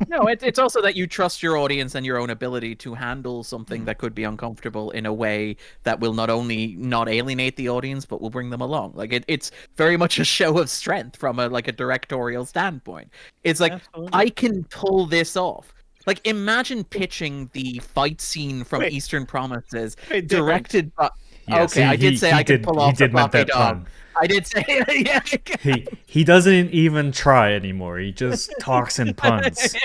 [SPEAKER 3] No, it's also that you trust your audience and your own ability to handle something that could be uncomfortable in a way that will not only not alienate the audience but will bring them along. Like it's very much a show of strength from a directorial standpoint. It's like, absolutely. I can pull this off. Like, imagine pitching the fight scene from Eastern Promises directed by.
[SPEAKER 1] Yes, I could pull off the Floppy Dong.
[SPEAKER 3] I did say, yeah.
[SPEAKER 1] He doesn't even try anymore. He just talks in puns.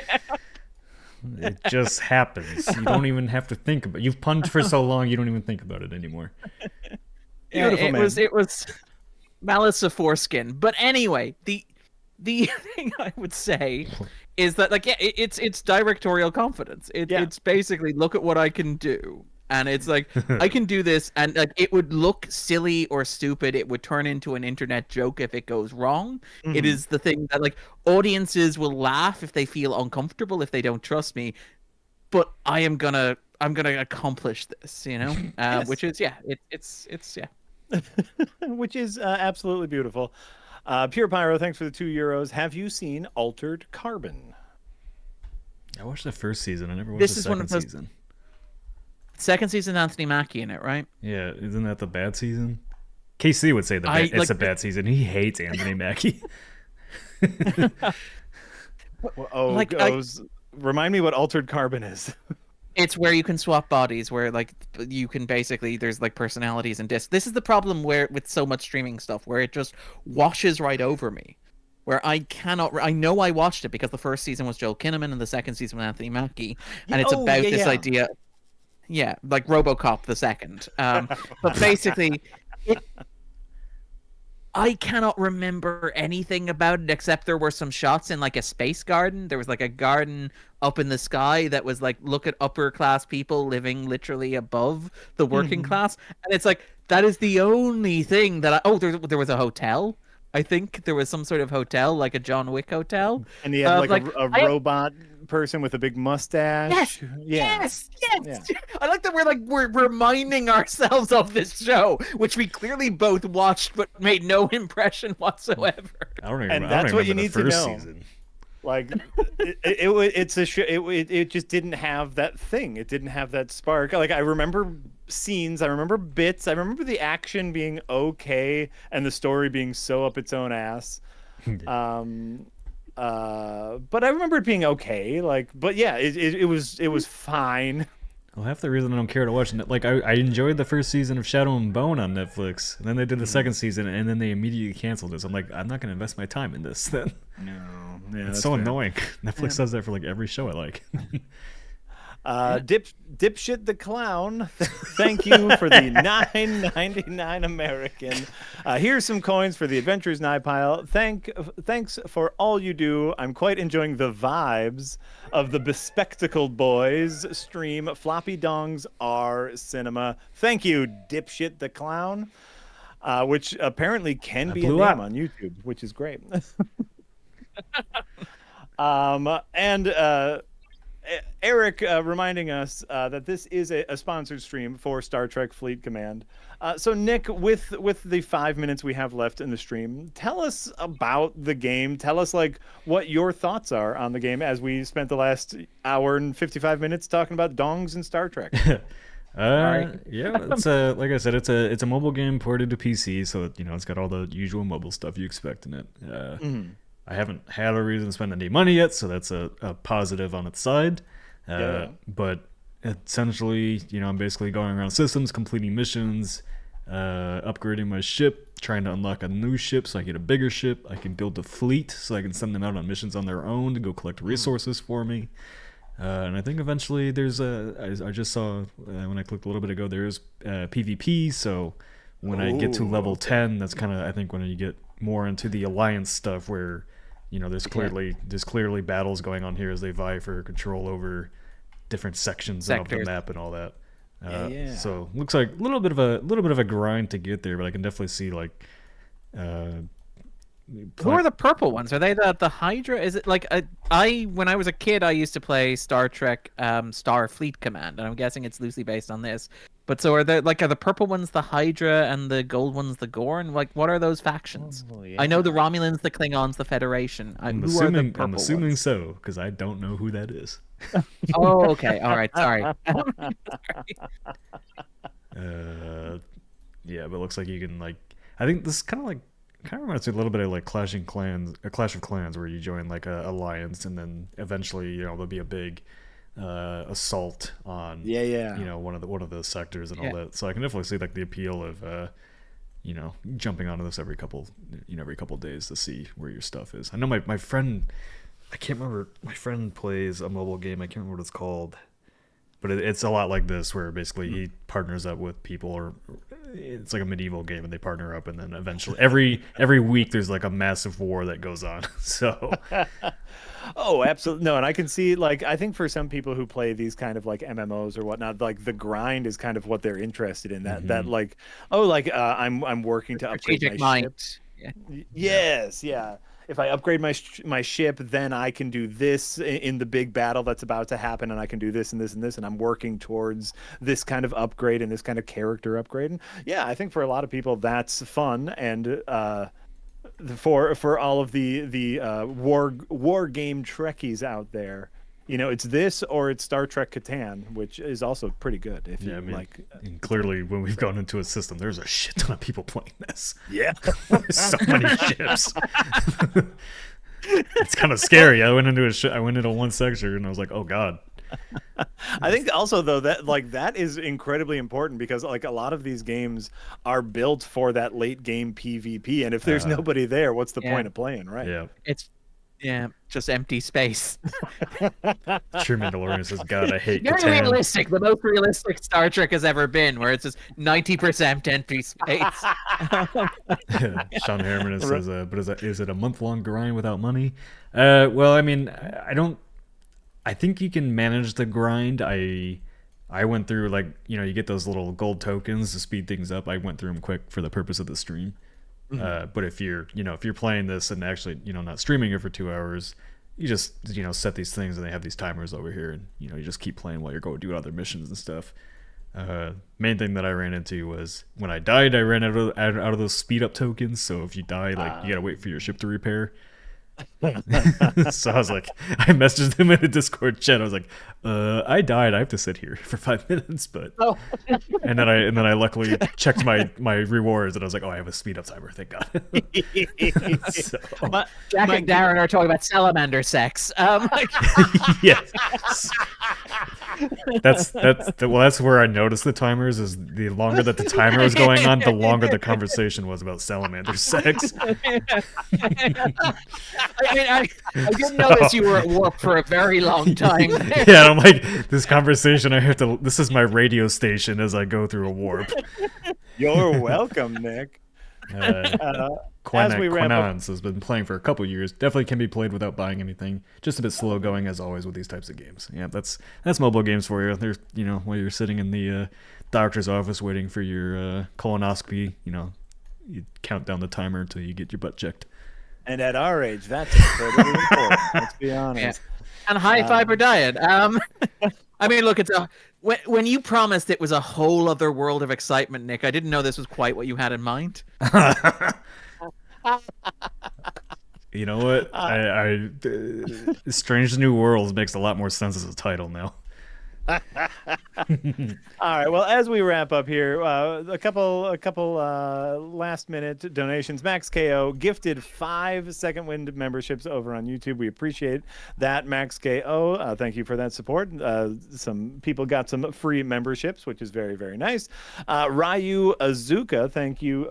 [SPEAKER 1] It just happens. You don't even have to think about it. You've punned for so long, you don't even think about it anymore.
[SPEAKER 3] Yeah, it was malice of foreskin. But anyway, the thing I would say is that, like, yeah, it's directorial confidence. It's basically, look at what I can do. And it's like, I can do this, and like, it would look silly or stupid. It would turn into an internet joke if it goes wrong. Mm-hmm. It is the thing that, like, audiences will laugh if they feel uncomfortable, if they don't trust me. But I'm gonna accomplish this, you know? Yes. Which is, it's
[SPEAKER 2] which is absolutely beautiful. Pure Pyro, thanks for the €2. Have you seen Altered Carbon?
[SPEAKER 1] I watched the first season. I never watched the second season.
[SPEAKER 3] Second season, Anthony Mackie in it, right?
[SPEAKER 1] Yeah, isn't that the bad season? KC would say it's a bad season. He hates Anthony Mackie.
[SPEAKER 2] Remind me what Altered Carbon is.
[SPEAKER 3] It's where you can swap bodies, where like you can basically, there's like personalities and discs. This is the problem with so much streaming stuff, where it just washes right over me. Where I know I watched it because the first season was Joel Kinnaman and the second season was Anthony Mackie, and it's about this idea. Yeah, like RoboCop the second. But basically, I cannot remember anything about it except there were some shots in like a space garden. There was like a garden up in the sky that was like, look at upper class people living literally above the working class. And it's like, that is the only thing that there was a hotel. I think there was some sort of hotel, like a John Wick hotel. And he had
[SPEAKER 2] a robot person with a big mustache.
[SPEAKER 3] Yes. Yeah. I like that we're reminding ourselves of this show, which we clearly both watched but made no impression whatsoever.
[SPEAKER 2] That's what you need to know. Season. Like it's a show. It just didn't have that thing. It didn't have that spark. Like, I remember scenes, I remember bits, I remember the action being okay and the story being so up its own ass. But I remember it being okay. Like, but yeah, it was fine.
[SPEAKER 1] Well, half the reason I don't care to watch it, like, I enjoyed the first season of Shadow and Bone on Netflix, and then they did the second season, and then they immediately canceled it. So I'm like, I'm not going to invest my time in this then.
[SPEAKER 2] No.
[SPEAKER 1] Yeah, it's so annoying. Netflix does that for like every show I like.
[SPEAKER 2] Dipshit the Clown, thank you for the $9.99 American. Here's some coins for the Adventures Nigh pile. Thanks for all you do. I'm quite enjoying the vibes of the Bespectacled Boys stream. Floppy dongs are cinema. Thank you, Dipshit the Clown, which apparently can be a name on YouTube, which is great. Eric reminding us that this is a sponsored stream for Star Trek Fleet Command. So Nick, with the 5 minutes we have left in the stream, tell us about the game. Tell us like what your thoughts are on the game, as we spent the last hour and 55 minutes talking about dongs and Star Trek.
[SPEAKER 1] Yeah, it's like I said, it's a mobile game ported to PC, so it's got all the usual mobile stuff you expect in it. I haven't had a reason to spend any money yet, so that's a positive on its side. But essentially, I'm basically going around systems, completing missions, upgrading my ship, trying to unlock a new ship so I get a bigger ship. I can build a fleet so I can send them out on missions on their own to go collect resources for me. And I think eventually there's I just saw when I clicked a little bit ago, there's PvP, so when I get to level 10, that's kind of, I think, when you get more into the alliance stuff where there's clearly battles going on here as they vie for control over different sections of the map and all that. So looks like a little bit of a grind to get there, but I can definitely see like
[SPEAKER 3] who are the purple ones? Are they the Hydra? Is it like when I was a kid I used to play Star Trek Starfleet Command, and I'm guessing it's loosely based on this. But so are the purple ones the Hydra and the gold ones the Gorn? Like, what are those factions? I know the Romulans, the Klingons, the Federation.
[SPEAKER 1] I'm assuming so, because I don't know who that is.
[SPEAKER 3] Oh, okay. All right. Sorry.
[SPEAKER 1] Yeah, but it looks like you can I think this kind of reminds me a little bit of like Clash of Clans, where you join like a alliance, and then eventually there'll be a big assault on one of the sectors and all that. So I can definitely see like the appeal of jumping onto this every couple days to see where your stuff is. I know my friend I can't remember. My friend plays a mobile game. I can't remember what it's called, but it's a lot like this, where basically he partners up with people, or it's like a medieval game, and they partner up, and then eventually every week there's like a massive war that goes on. So.
[SPEAKER 2] Oh, absolutely. No, and I can see, like, I think for some people who play these kind of like MMOs or whatnot, like the grind is kind of what they're interested in. That like, oh, like I'm working to upgrade my ship. Yeah. Yes, yeah. If I upgrade my ship, then I can do this in the big battle that's about to happen, and I can do this and this and this, and I'm working towards this kind of upgrade and this kind of character upgrade. And yeah, I think for a lot of people that's fun, and for all of the war game Trekkies out there, you know, it's this or it's Star Trek Catan, which is also pretty good. If you like,
[SPEAKER 1] and clearly when we've gone into a system, there's a shit ton of people playing this.
[SPEAKER 2] Yeah,
[SPEAKER 1] so many ships. It's kind of scary. I went into one sector and I was like, oh god.
[SPEAKER 2] I think also though that is incredibly important, because like a lot of these games are built for that late game PvP, and if there's nobody there, what's the point of playing, right?
[SPEAKER 1] Yeah,
[SPEAKER 3] it's just empty space.
[SPEAKER 1] True Mandalorian says, God, I hate
[SPEAKER 3] Very
[SPEAKER 1] Catan.
[SPEAKER 3] realistic, the most realistic Star Trek has ever been, where it's just 90% empty space.
[SPEAKER 1] Sean Harriman says, but is it a month-long grind without money? Well, I mean, I think you can manage the grind. I went through, like, you know, you get those little gold tokens to speed things up. I went through them quick for the purpose of the stream. But if you're playing this and actually, you know, not streaming it for 2 hours, you just, you know, set these things and they have these timers over here, and, you know, you just keep playing while you're going do other missions and stuff. Main thing that I ran into was when I died, I ran out of those speed up tokens. So if you die, like, you gotta wait for your ship to repair. So I was like, I messaged him in the Discord chat. I was like, I died. I have to sit here for 5 minutes, but and then I luckily checked my rewards, and I was like, oh, I have a speed up timer. Thank God. So,
[SPEAKER 3] Jack and Darren are talking about salamander sex.
[SPEAKER 1] yes. That's where I noticed the timers. Is the longer that the timer was going on, the longer the conversation was about salamander sex.
[SPEAKER 3] I didn't notice you were at warp for a very long time.
[SPEAKER 1] Yeah, I'm like, this conversation, this is my radio station as I go through a warp.
[SPEAKER 2] You're welcome, Nick.
[SPEAKER 1] Quinance has been playing for a couple years. Definitely can be played without buying anything. Just a bit slow going, as always, with these types of games. Yeah, that's mobile games for you. There's, you know, while you're sitting in the doctor's office waiting for your colonoscopy, you know, you count down the timer until you get your butt checked.
[SPEAKER 2] And at our age, that's incredibly important. Let's be honest.
[SPEAKER 3] Yeah. And high fiber diet. I mean, look, it's when you promised it was a whole other world of excitement, Nick, I didn't know this was quite what you had in mind.
[SPEAKER 1] You know what? Strange New Worlds makes a lot more sense as a title now.
[SPEAKER 2] All right. Well, as we wrap up here, a couple last minute donations. Max KO gifted 5 Second Wind memberships over on YouTube. We appreciate that, Max KO. Thank you for that support. Some people got some free memberships, which is very, very nice. Ryu Azuka, thank you.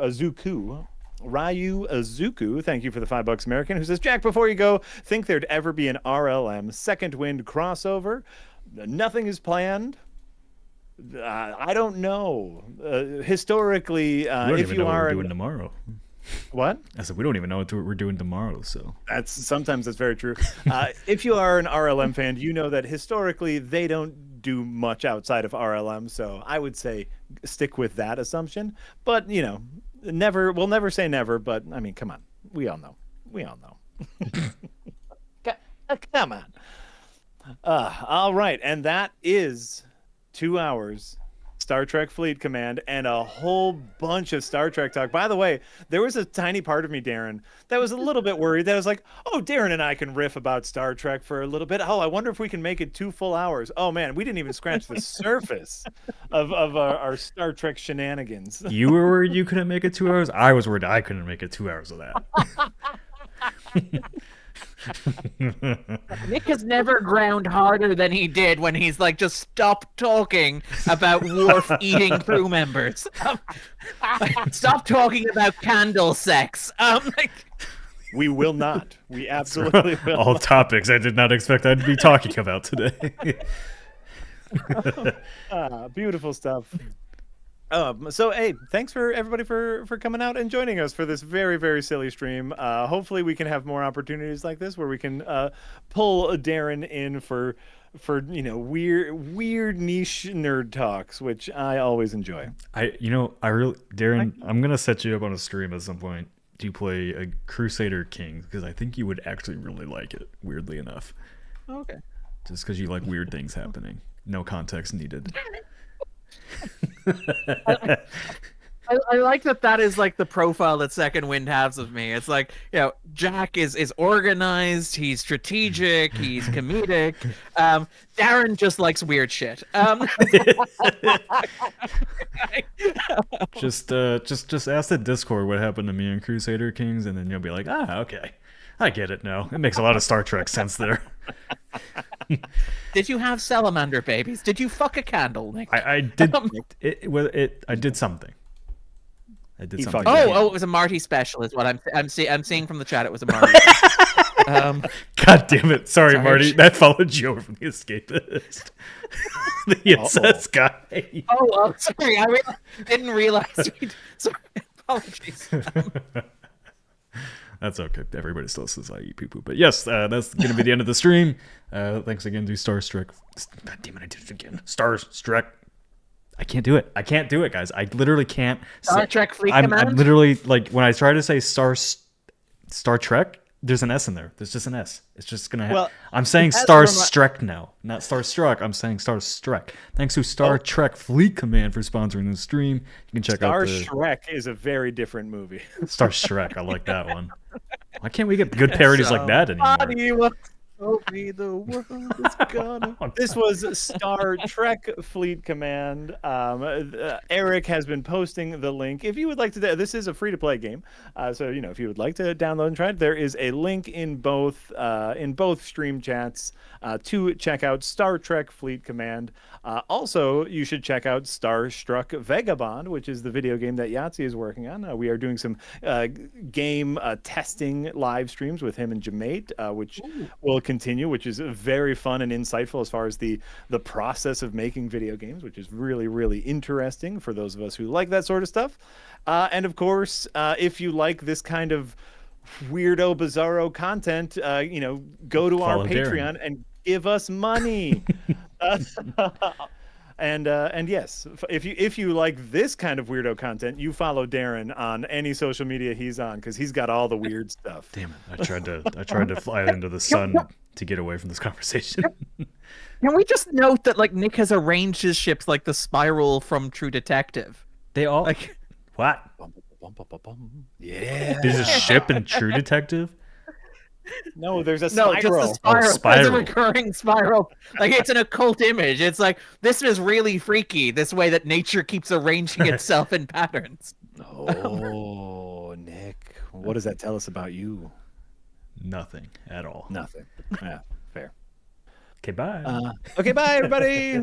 [SPEAKER 2] Ryu Azuku, thank you for the $5 American, who says, Jack, before you go, think there'd ever be an RLM Second Wind crossover? Nothing is planned. I don't know. Historically, if you are
[SPEAKER 1] doing tomorrow.
[SPEAKER 2] What?
[SPEAKER 1] I said we don't even know what we're doing tomorrow. So
[SPEAKER 2] sometimes that's very true. If you are an RLM fan, you know that historically they don't do much outside of RLM. So I would say stick with that assumption. But you know, we'll never say never. But I mean, come on, we all know. Come on. All right, and that is 2 hours Star Trek Fleet Command and a whole bunch of Star Trek talk. By the way, there was a tiny part of me, Darren, that was a little bit worried. That was like, oh, Darren and I can riff about Star Trek for a little bit. Oh, I wonder if we can make it 2 full hours. Oh man, we didn't even scratch the surface of our Star Trek shenanigans.
[SPEAKER 1] You were worried you couldn't make it 2 hours? I was worried I couldn't make it 2 hours of that.
[SPEAKER 3] Nick has never ground harder than he did when he's like, just stop talking about Worf eating crew members. Stop talking about candle sex.
[SPEAKER 2] We will not. We absolutely will.
[SPEAKER 1] All topics I did not expect I'd be talking about today.
[SPEAKER 2] Beautiful stuff. So hey, thanks for everybody for coming out and joining us for this very, very silly stream. Hopefully we can have more opportunities like this where we can pull Darren in for weird niche nerd talks, which I always enjoy.
[SPEAKER 1] Darren, I'm gonna set you up on a stream at some point. Do you play a Crusader King? Because I think you would actually really like it, weirdly enough.
[SPEAKER 3] Okay.
[SPEAKER 1] Just because you like weird things happening. No context needed.
[SPEAKER 3] I like that is like the profile that Second Wind has of me. It's like, Jack is organized, he's strategic, he's comedic. Darren just likes weird shit.
[SPEAKER 1] Just ask the Discord what happened to me in Crusader Kings, and then you'll be like, okay, I get it now. It makes a lot of Star Trek sense there.
[SPEAKER 3] Did you have salamander babies? Did you fuck a candle, Nick?
[SPEAKER 1] I did. I did something.
[SPEAKER 3] Oh, it was a Marty special, is what I'm seeing from the chat. It was a Marty.
[SPEAKER 1] God damn it! Sorry, Marty. That followed you over from the Escapist, the SS guy.
[SPEAKER 3] Oh, sorry. I didn't realize. Sorry, apologies.
[SPEAKER 1] That's okay. Everybody still says I eat poo-poo. But yes, that's going to be the end of the stream. Thanks again to Starstruck. God damn it, I did it again. Starstruck. I can't do it, guys. I literally can't.
[SPEAKER 3] Star Trek Fleet Command?
[SPEAKER 1] I'm literally, like, when I try to say Star Trek, there's an S in there. There's just an S. It's just going to happen. Well, I'm saying Starstruck now. Not Starstruck. I'm saying Starstruck. Thanks to Star Trek Fleet Command for sponsoring the stream. You can check out
[SPEAKER 2] Shrek is a very different movie.
[SPEAKER 1] Star Shrek. I like that one. Why can't we get good parodies like that anymore?
[SPEAKER 3] The world is gonna...
[SPEAKER 2] This was Star Trek Fleet Command. Eric has been posting the link. If you would like to, this is a free-to-play game. So if you would like to download and try it, there is a link in both stream chats to check out Star Trek Fleet Command. Also, you should check out Starstruck Vagabond, which is the video game that Yahtzee is working on. We are doing some game testing live streams with him and Jamate, which will continue, which is very fun and insightful as far as the process of making video games, which is really, really interesting for those of us who like that sort of stuff. And of course, if you like this kind of weirdo, bizarro content, go to our Patreon and give us money. And yes, if you like this kind of weirdo content, you follow Darren on any social media he's on, because he's got all the weird stuff.
[SPEAKER 1] Damn it! I tried to fly into the sun to get away from this conversation.
[SPEAKER 3] Can we just note that Nick has arranged his ships like the spiral from True Detective?
[SPEAKER 1] They all what?
[SPEAKER 2] Yeah.
[SPEAKER 1] There's a ship in True Detective.
[SPEAKER 2] No, there's a spiral.
[SPEAKER 3] No, just a spiral.
[SPEAKER 1] spiral.
[SPEAKER 3] It's a recurring spiral. It's an occult image. It's like, this is really freaky, this way that nature keeps arranging itself in patterns.
[SPEAKER 2] Oh, Nick. What does that tell us about you?
[SPEAKER 1] Nothing at all.
[SPEAKER 2] Nothing. Yeah, fair.
[SPEAKER 1] Okay, bye.
[SPEAKER 2] Okay, bye, everybody.